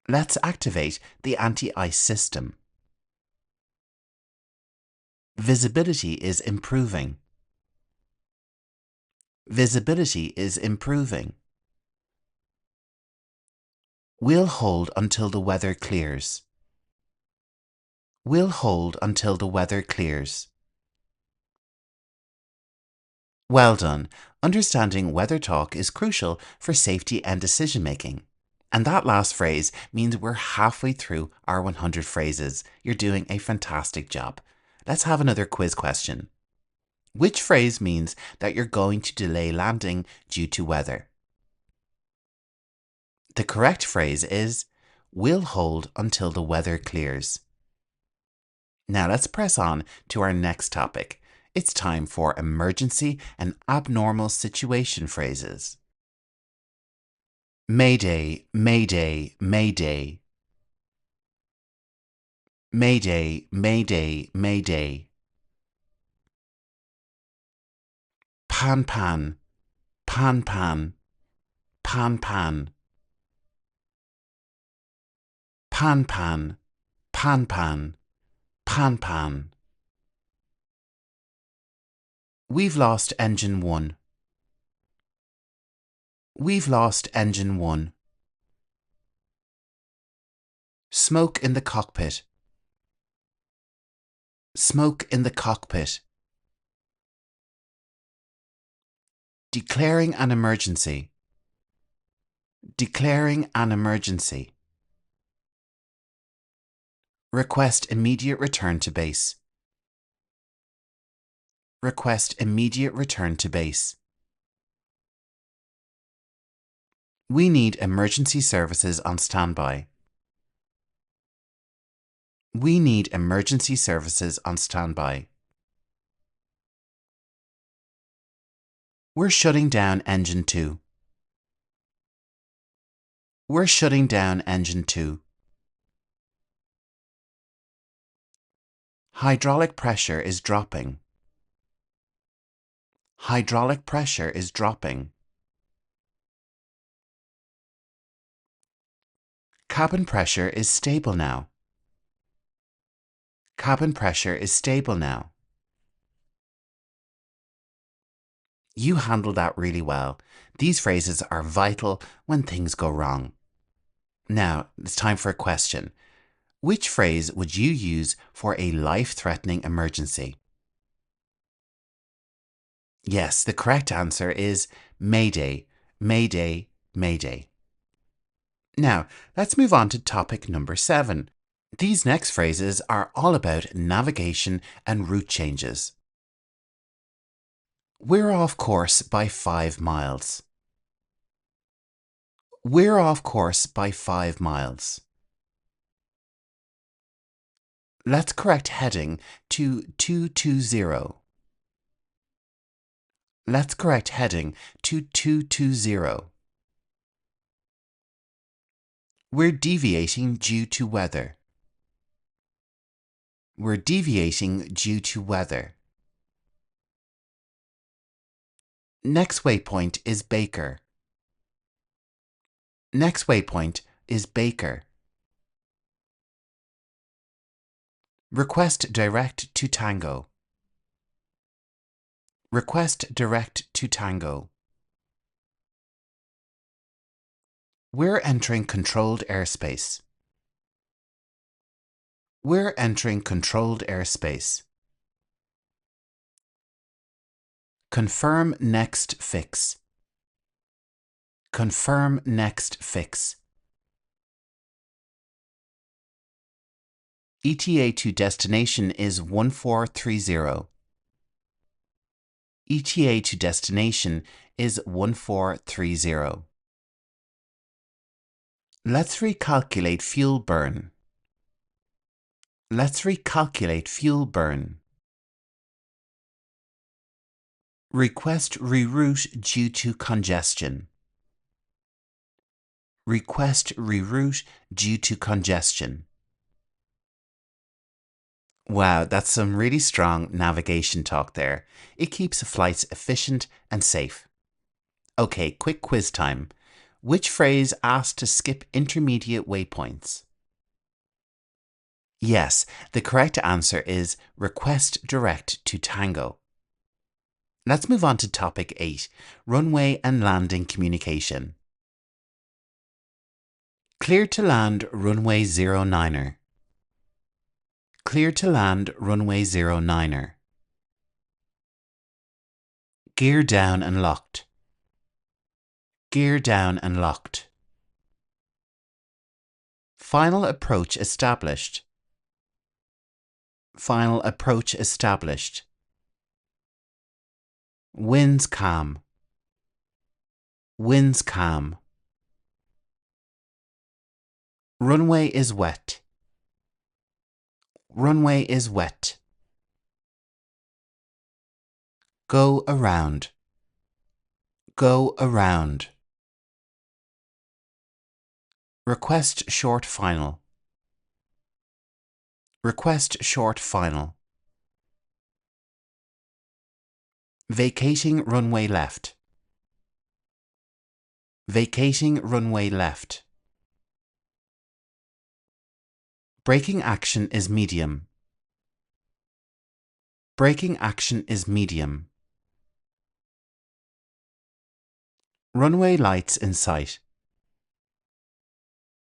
Let's activate the anti-ice system. Visibility is improving. Visibility is improving. We'll hold until the weather clears. We'll hold until the weather clears. Well done. Understanding weather talk is crucial for safety and decision making. And that last phrase means we're halfway through our 100 phrases. You're doing a fantastic job. Let's have another quiz question. Which phrase means that you're going to delay landing due to weather? The correct phrase is, we'll hold until the weather clears. Now let's press on to our next topic. It's time for emergency and abnormal situation phrases. Mayday, mayday, mayday. Mayday, mayday, mayday. Pan pan, pan pan, pan pan. Pan pan, pan pan, pan pan. We've lost engine 1. We've lost engine 1. Smoke in the cockpit. Smoke in the cockpit. Declaring an emergency. Declaring an emergency. Request immediate return to base. Request immediate return to base. We need emergency services on standby. We need emergency services on standby. We're shutting down engine 2. We're shutting down engine 2. Hydraulic pressure is dropping. Hydraulic pressure is dropping. Cabin pressure is stable now. Cabin pressure is stable now. You handled that really well. These phrases are vital when things go wrong. Now, it's time for a question. Which phrase would you use for a life-threatening emergency? Yes, the correct answer is Mayday, Mayday, Mayday. Now, let's move on to topic number 7. These next phrases are all about navigation and route changes. We're off course by 5 miles. We're off course by 5 miles. Let's correct heading to 220. Let's correct heading to 220. We're deviating due to weather. We're deviating due to weather. Next waypoint is Baker. Next waypoint is Baker. Request direct to Tango. Request direct to Tango. We're entering controlled airspace. We're entering controlled airspace. Confirm next fix. Confirm next fix. ETA to destination is 1430. ETA to destination is 1430. Let's recalculate fuel burn. Let's recalculate fuel burn. Request reroute due to congestion. Request reroute due to congestion. Wow, that's some really strong navigation talk there. It keeps flights efficient and safe. Okay, quick quiz time. Which phrase asks to skip intermediate waypoints? Yes, the correct answer is request direct to Tango. Let's move on to topic 8, runway and landing communication. Clear to land runway 09er. Clear to land runway 09er. Gear down and locked. Gear down and locked. Final approach established. Final approach established. Winds calm. Winds calm. Runway is wet. Runway is wet. Go around. Go around. Request short final. Request short final. Vacating runway left. Vacating runway left. Braking action is medium. Braking action is medium. Runway lights in sight.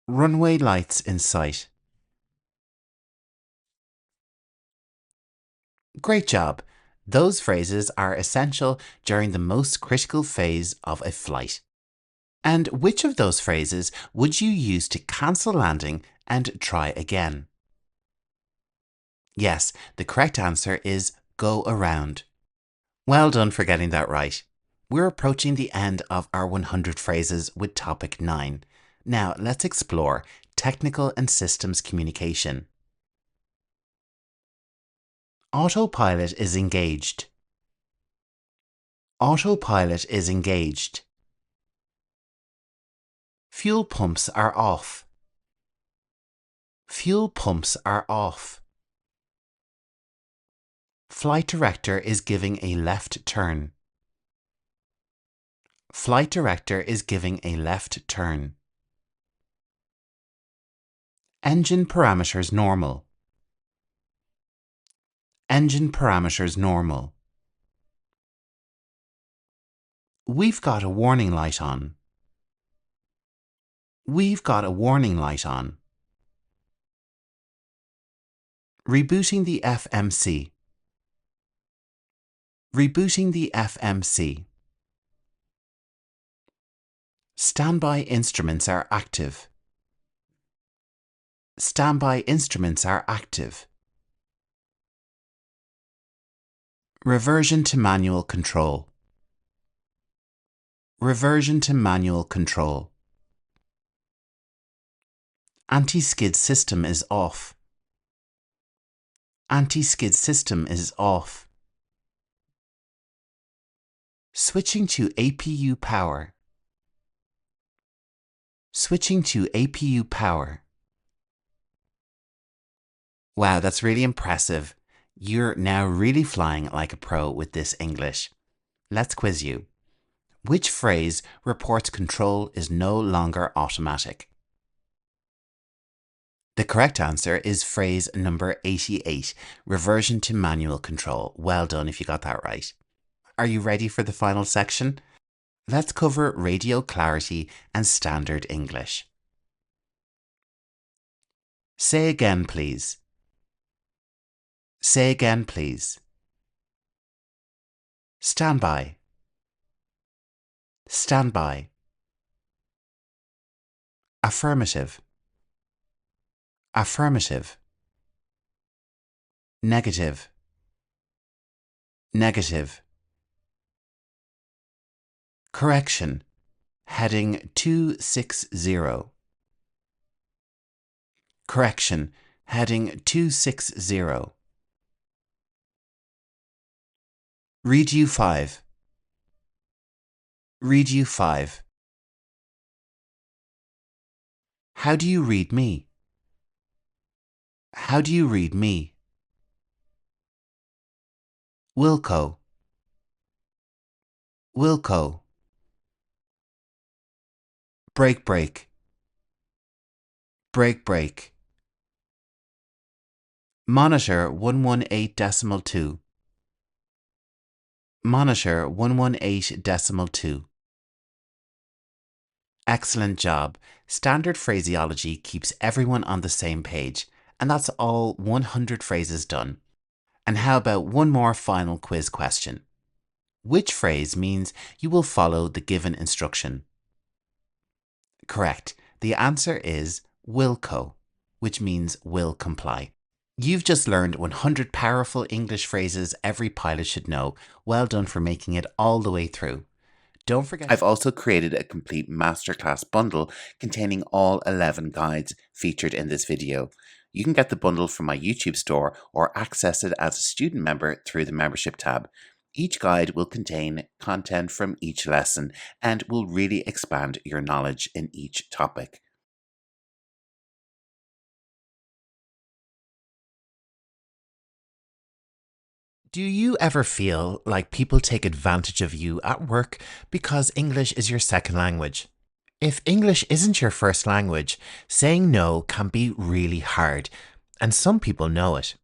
Runway lights in sight. Great job! Those phrases are essential during the most critical phase of a flight. And which of those phrases would you use to cancel landing and try again? Yes, the correct answer is go around. Well done for getting that right. We're approaching the end of our 100 phrases with topic 9. Now let's explore technical and systems communication. Autopilot is engaged. Autopilot is engaged. Fuel pumps are off. Fuel pumps are off. Flight director is giving a left turn. Flight director is giving a left turn. Engine parameters normal. Engine parameters normal. We've got a warning light on. We've got a warning light on. Rebooting the FMC. Rebooting the FMC. Standby instruments are active. Standby instruments are active. Reversion to manual control. Reversion to manual control. Anti-skid system is off. Anti-skid system is off. Switching to APU power. Switching to APU power. Wow, that's really impressive. You're now really flying like a pro with this English. Let's quiz you. Which phrase reports control is no longer automatic? The correct answer is phrase number 88, reversion to manual control. Well done if you got that right. Are you ready for the final section? Let's cover radio clarity and standard English. Say again, please. Say again, please. Stand by. Stand by. Affirmative. Affirmative. Negative. Negative. Correction. Heading 260. Correction. Heading 260. Read you 5. Read you 5. How do you read me? How do you read me? Wilco. Wilco. Break break. Break break. Monitor 118.2. Monitor 118.2. Excellent job. Standard phraseology keeps everyone on the same page, and that's all 100 phrases done. And how about one more final quiz question? Which phrase means you will follow the given instruction? Correct. The answer is wilco, which means will comply. You've just learned 100 powerful English phrases every pilot should know. Well done for making it all the way through. Don't forget, I've also created a complete masterclass bundle containing all 11 guides featured in this video. You can get the bundle from my YouTube store or access it as a student member through the membership tab. Each guide will contain content from each lesson and will really expand your knowledge in each topic. Do you ever feel like people take advantage of you at work because English is your second language? If English isn't your first language, saying no can be really hard, and some people know it.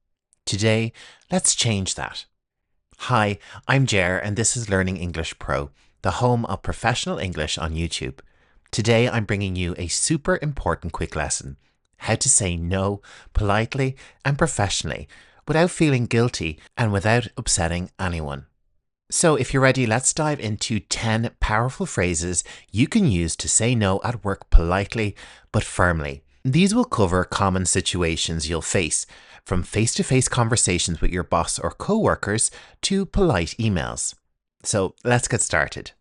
Today, let's change that. Hi, I'm Jer, and this is Learning English Pro, the home of professional English on YouTube. Today, I'm bringing you a super important quick lesson: how to say no politely and professionally without feeling guilty and without upsetting anyone. So if you're ready, let's dive into 10 powerful phrases you can use to say no at work politely but firmly. These will cover common situations you'll face, from face-to-face conversations with your boss or co-workers to polite emails. So let's get started.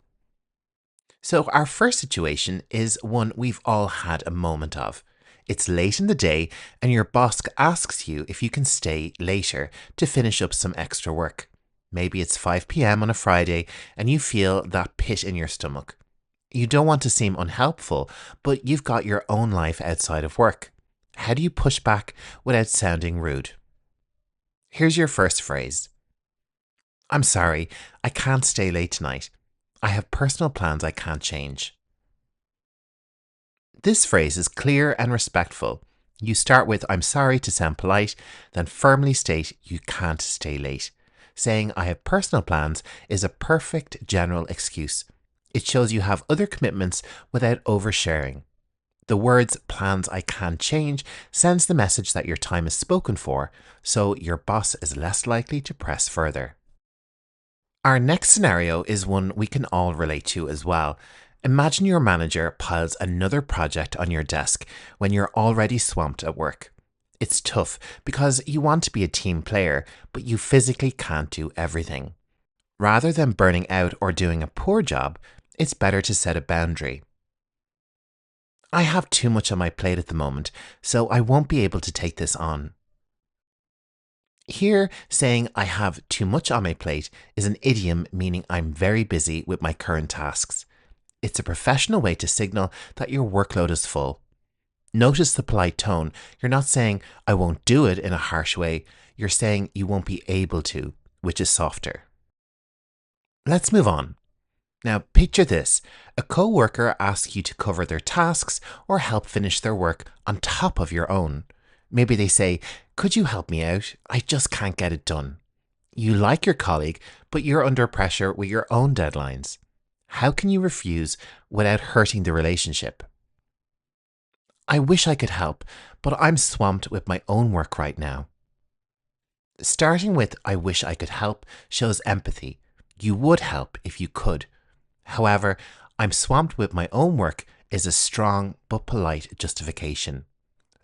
So our first situation is one we've all had a moment of. It's late in the day and your boss asks you if you can stay later to finish up some extra work. Maybe it's 5 p.m. on a Friday and you feel that pit in your stomach. You don't want to seem unhelpful, but you've got your own life outside of work. How do you push back without sounding rude? Here's your first phrase. I'm sorry, I can't stay late tonight. I have personal plans I can't change. This phrase is clear and respectful. You start with I'm sorry to sound polite, then firmly state you can't stay late. Saying I have personal plans is a perfect general excuse. It shows you have other commitments without oversharing. The words plans I can't change sends the message that your time is spoken for, so your boss is less likely to press further. Our next scenario is one we can all relate to as well. Imagine your manager piles another project on your desk when you're already swamped at work. It's tough because you want to be a team player, but you physically can't do everything. Rather than burning out or doing a poor job, it's better to set a boundary. I have too much on my plate at the moment, so I won't be able to take this on. Here, saying I have too much on my plate is an idiom meaning I'm very busy with my current tasks. It's a professional way to signal that your workload is full. Notice the polite tone. You're not saying I won't do it in a harsh way. You're saying you won't be able to, which is softer. Let's move on. Now picture this. A co-worker asks you to cover their tasks or help finish their work on top of your own. Maybe they say, could you help me out? I just can't get it done. You like your colleague, but you're under pressure with your own deadlines. How can you refuse without hurting the relationship? I wish I could help, but I'm swamped with my own work right now. Starting with I wish I could help shows empathy. You would help if you could. However, I'm swamped with my own work is a strong but polite justification.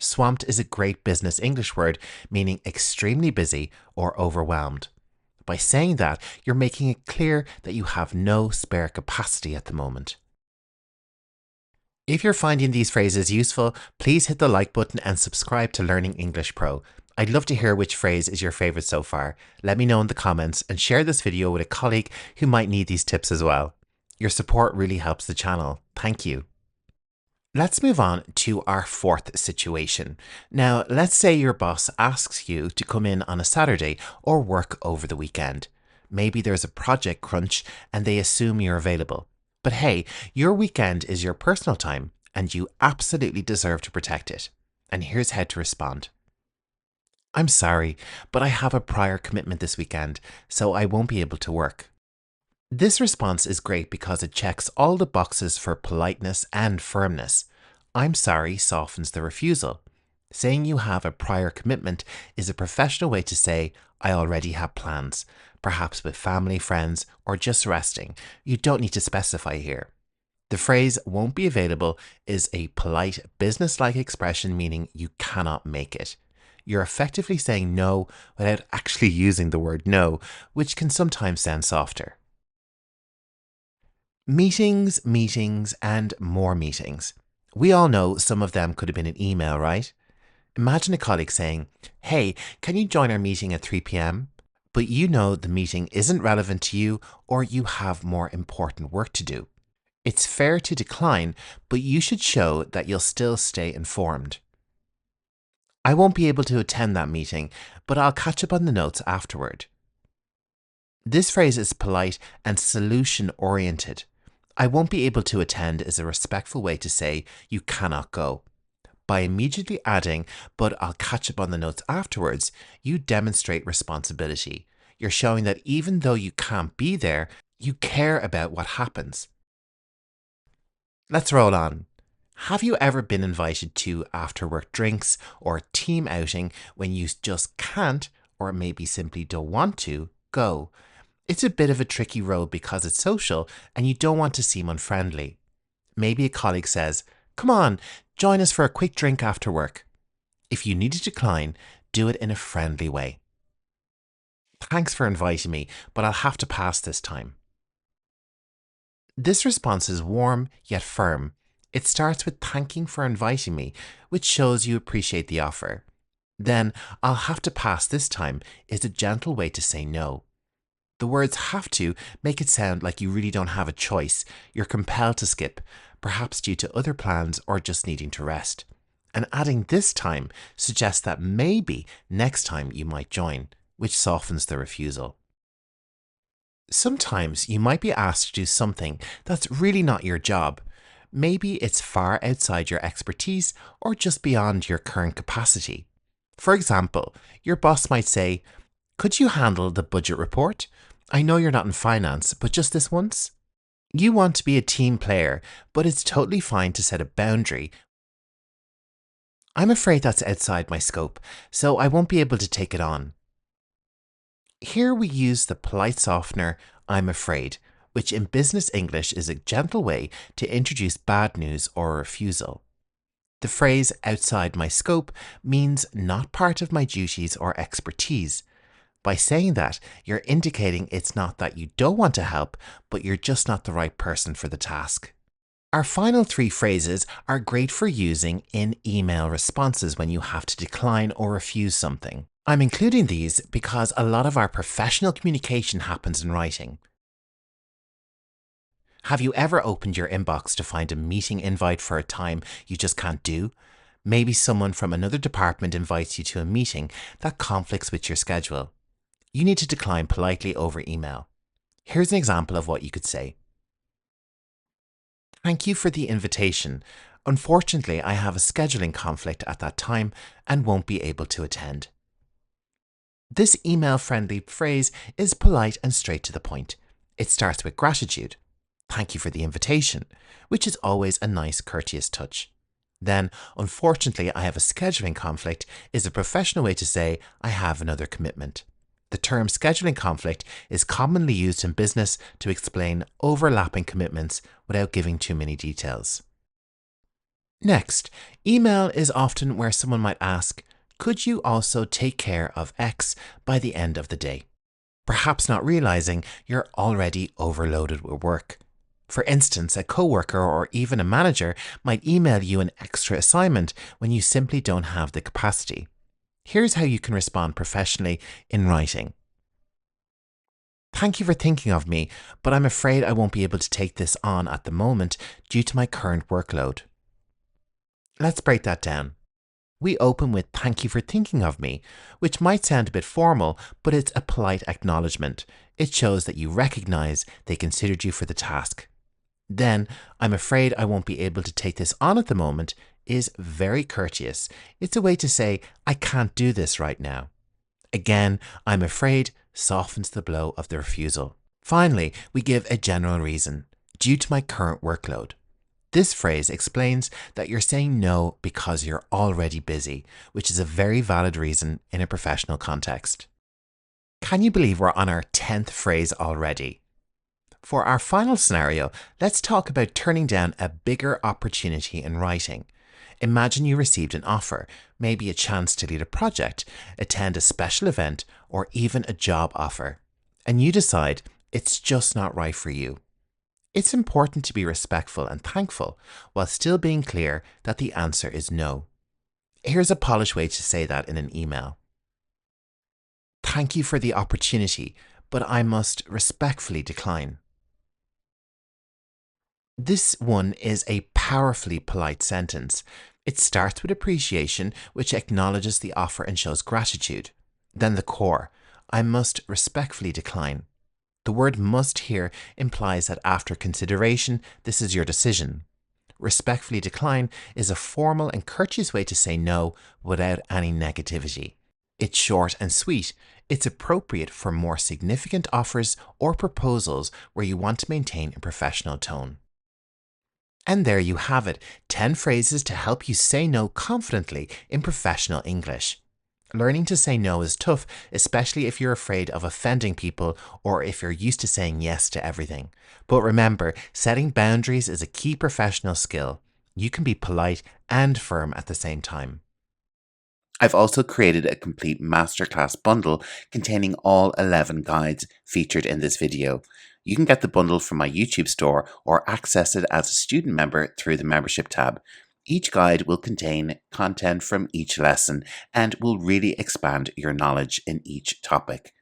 Swamped is a great business English word meaning extremely busy or overwhelmed. By saying that, you're making it clear that you have no spare capacity at the moment. If you're finding these phrases useful, please hit the like button and subscribe to Learning English Pro. I'd love to hear which phrase is your favorite so far. Let me know in the comments and share this video with a colleague who might need these tips as well. Your support really helps the channel. Thank you. Let's move on to our fourth situation. Now, let's say your boss asks you to come in on a Saturday or work over the weekend. Maybe there's a project crunch and they assume you're available. But hey, your weekend is your personal time and you absolutely deserve to protect it. And here's how to respond. I'm sorry, but I have a prior commitment this weekend, so I won't be able to work. This response is great because it checks all the boxes for politeness and firmness. I'm sorry softens the refusal. Saying you have a prior commitment is a professional way to say, I already have plans, perhaps with family, friends, or just resting. You don't need to specify here. The phrase won't be available is a polite, business-like expression meaning you cannot make it. You're effectively saying no without actually using the word no, which can sometimes sound softer. Meetings, meetings, and more meetings. We all know some of them could have been an email, right? Imagine a colleague saying, hey, can you join our meeting at 3 p.m.? But you know the meeting isn't relevant to you or you have more important work to do. It's fair to decline, but you should show that you'll still stay informed. I won't be able to attend that meeting, but I'll catch up on the notes afterward. This phrase is polite and solution-oriented. I won't be able to attend is a respectful way to say you cannot go. By immediately adding, but I'll catch up on the notes afterwards, you demonstrate responsibility. You're showing that even though you can't be there, you care about what happens. Let's roll on. Have you ever been invited to after-work drinks or team outing when you just can't, or maybe simply don't want to, go? It's a bit of a tricky road because it's social and you don't want to seem unfriendly. Maybe a colleague says, come on, join us for a quick drink after work. If you need to decline, do it in a friendly way. Thanks for inviting me, but I'll have to pass this time. This response is warm yet firm. It starts with thanking for inviting me, which shows you appreciate the offer. Then, I'll have to pass this time is a gentle way to say no. The words have to make it sound like you really don't have a choice. You're compelled to skip, perhaps due to other plans or just needing to rest. And adding this time suggests that maybe next time you might join, which softens the refusal. Sometimes you might be asked to do something that's really not your job. Maybe it's far outside your expertise or just beyond your current capacity. For example, your boss might say, could you handle the budget report? I know you're not in finance, but just this once? You want to be a team player, but it's totally fine to set a boundary. I'm afraid that's outside my scope, so I won't be able to take it on. Here we use the polite softener, I'm afraid, which in business English is a gentle way to introduce bad news or refusal. The phrase outside my scope means not part of my duties or expertise. By saying that, you're indicating it's not that you don't want to help, but you're just not the right person for the task. Our final three phrases are great for using in email responses when you have to decline or refuse something. I'm including these because a lot of our professional communication happens in writing. Have you ever opened your inbox to find a meeting invite for a time you just can't do? Maybe someone from another department invites you to a meeting that conflicts with your schedule. You need to decline politely over email. Here's an example of what you could say. Thank you for the invitation. Unfortunately, I have a scheduling conflict at that time and won't be able to attend. This email-friendly phrase is polite and straight to the point. It starts with gratitude. Thank you for the invitation, which is always a nice, courteous touch. Then, unfortunately, I have a scheduling conflict is a professional way to say I have another commitment. The term scheduling conflict is commonly used in business to explain overlapping commitments without giving too many details. Next, email is often where someone might ask, could you also take care of X by the end of the day? perhaps not realizing you're already overloaded with work. For instance, a coworker or even a manager might email you an extra assignment when you simply don't have the capacity. Here's how you can respond professionally in writing. Thank you for thinking of me, but I'm afraid I won't be able to take this on at the moment due to my current workload. Let's break that down. We open with thank you for thinking of me, which might sound a bit formal, but it's a polite acknowledgement. It shows that you recognize they considered you for the task. Then, I'm afraid I won't be able to take this on at the moment is very courteous. It's a way to say, I can't do this right now. Again, I'm afraid softens the blow of the refusal. Finally, we give a general reason, due to my current workload. This phrase explains that you're saying no because you're already busy, which is a very valid reason in a professional context. Can you believe we're on our 10th phrase already? For our final scenario, let's talk about turning down a bigger opportunity in writing. Imagine you received an offer, maybe a chance to lead a project, attend a special event, or even a job offer, and you decide it's just not right for you. It's important to be respectful and thankful while still being clear that the answer is no. Here's a polished way to say that in an email. Thank you for the opportunity, but I must respectfully decline. This one is a powerfully polite sentence. It starts with appreciation, which acknowledges the offer and shows gratitude. Then the core, I must respectfully decline. The word must here implies that after consideration, this is your decision. Respectfully decline is a formal and courteous way to say no without any negativity. It's short and sweet. It's appropriate for more significant offers or proposals where you want to maintain a professional tone. And there you have it, 10 phrases to help you say no confidently in professional English. Learning to say no is tough, especially if you're afraid of offending people or if you're used to saying yes to everything. But remember, setting boundaries is a key professional skill. You can be polite and firm at the same time. I've also created a complete masterclass bundle containing all 11 guides featured in this video. You can get the bundle from my YouTube store or access it as a student member through the membership tab. Each guide will contain content from each lesson and will really expand your knowledge in each topic.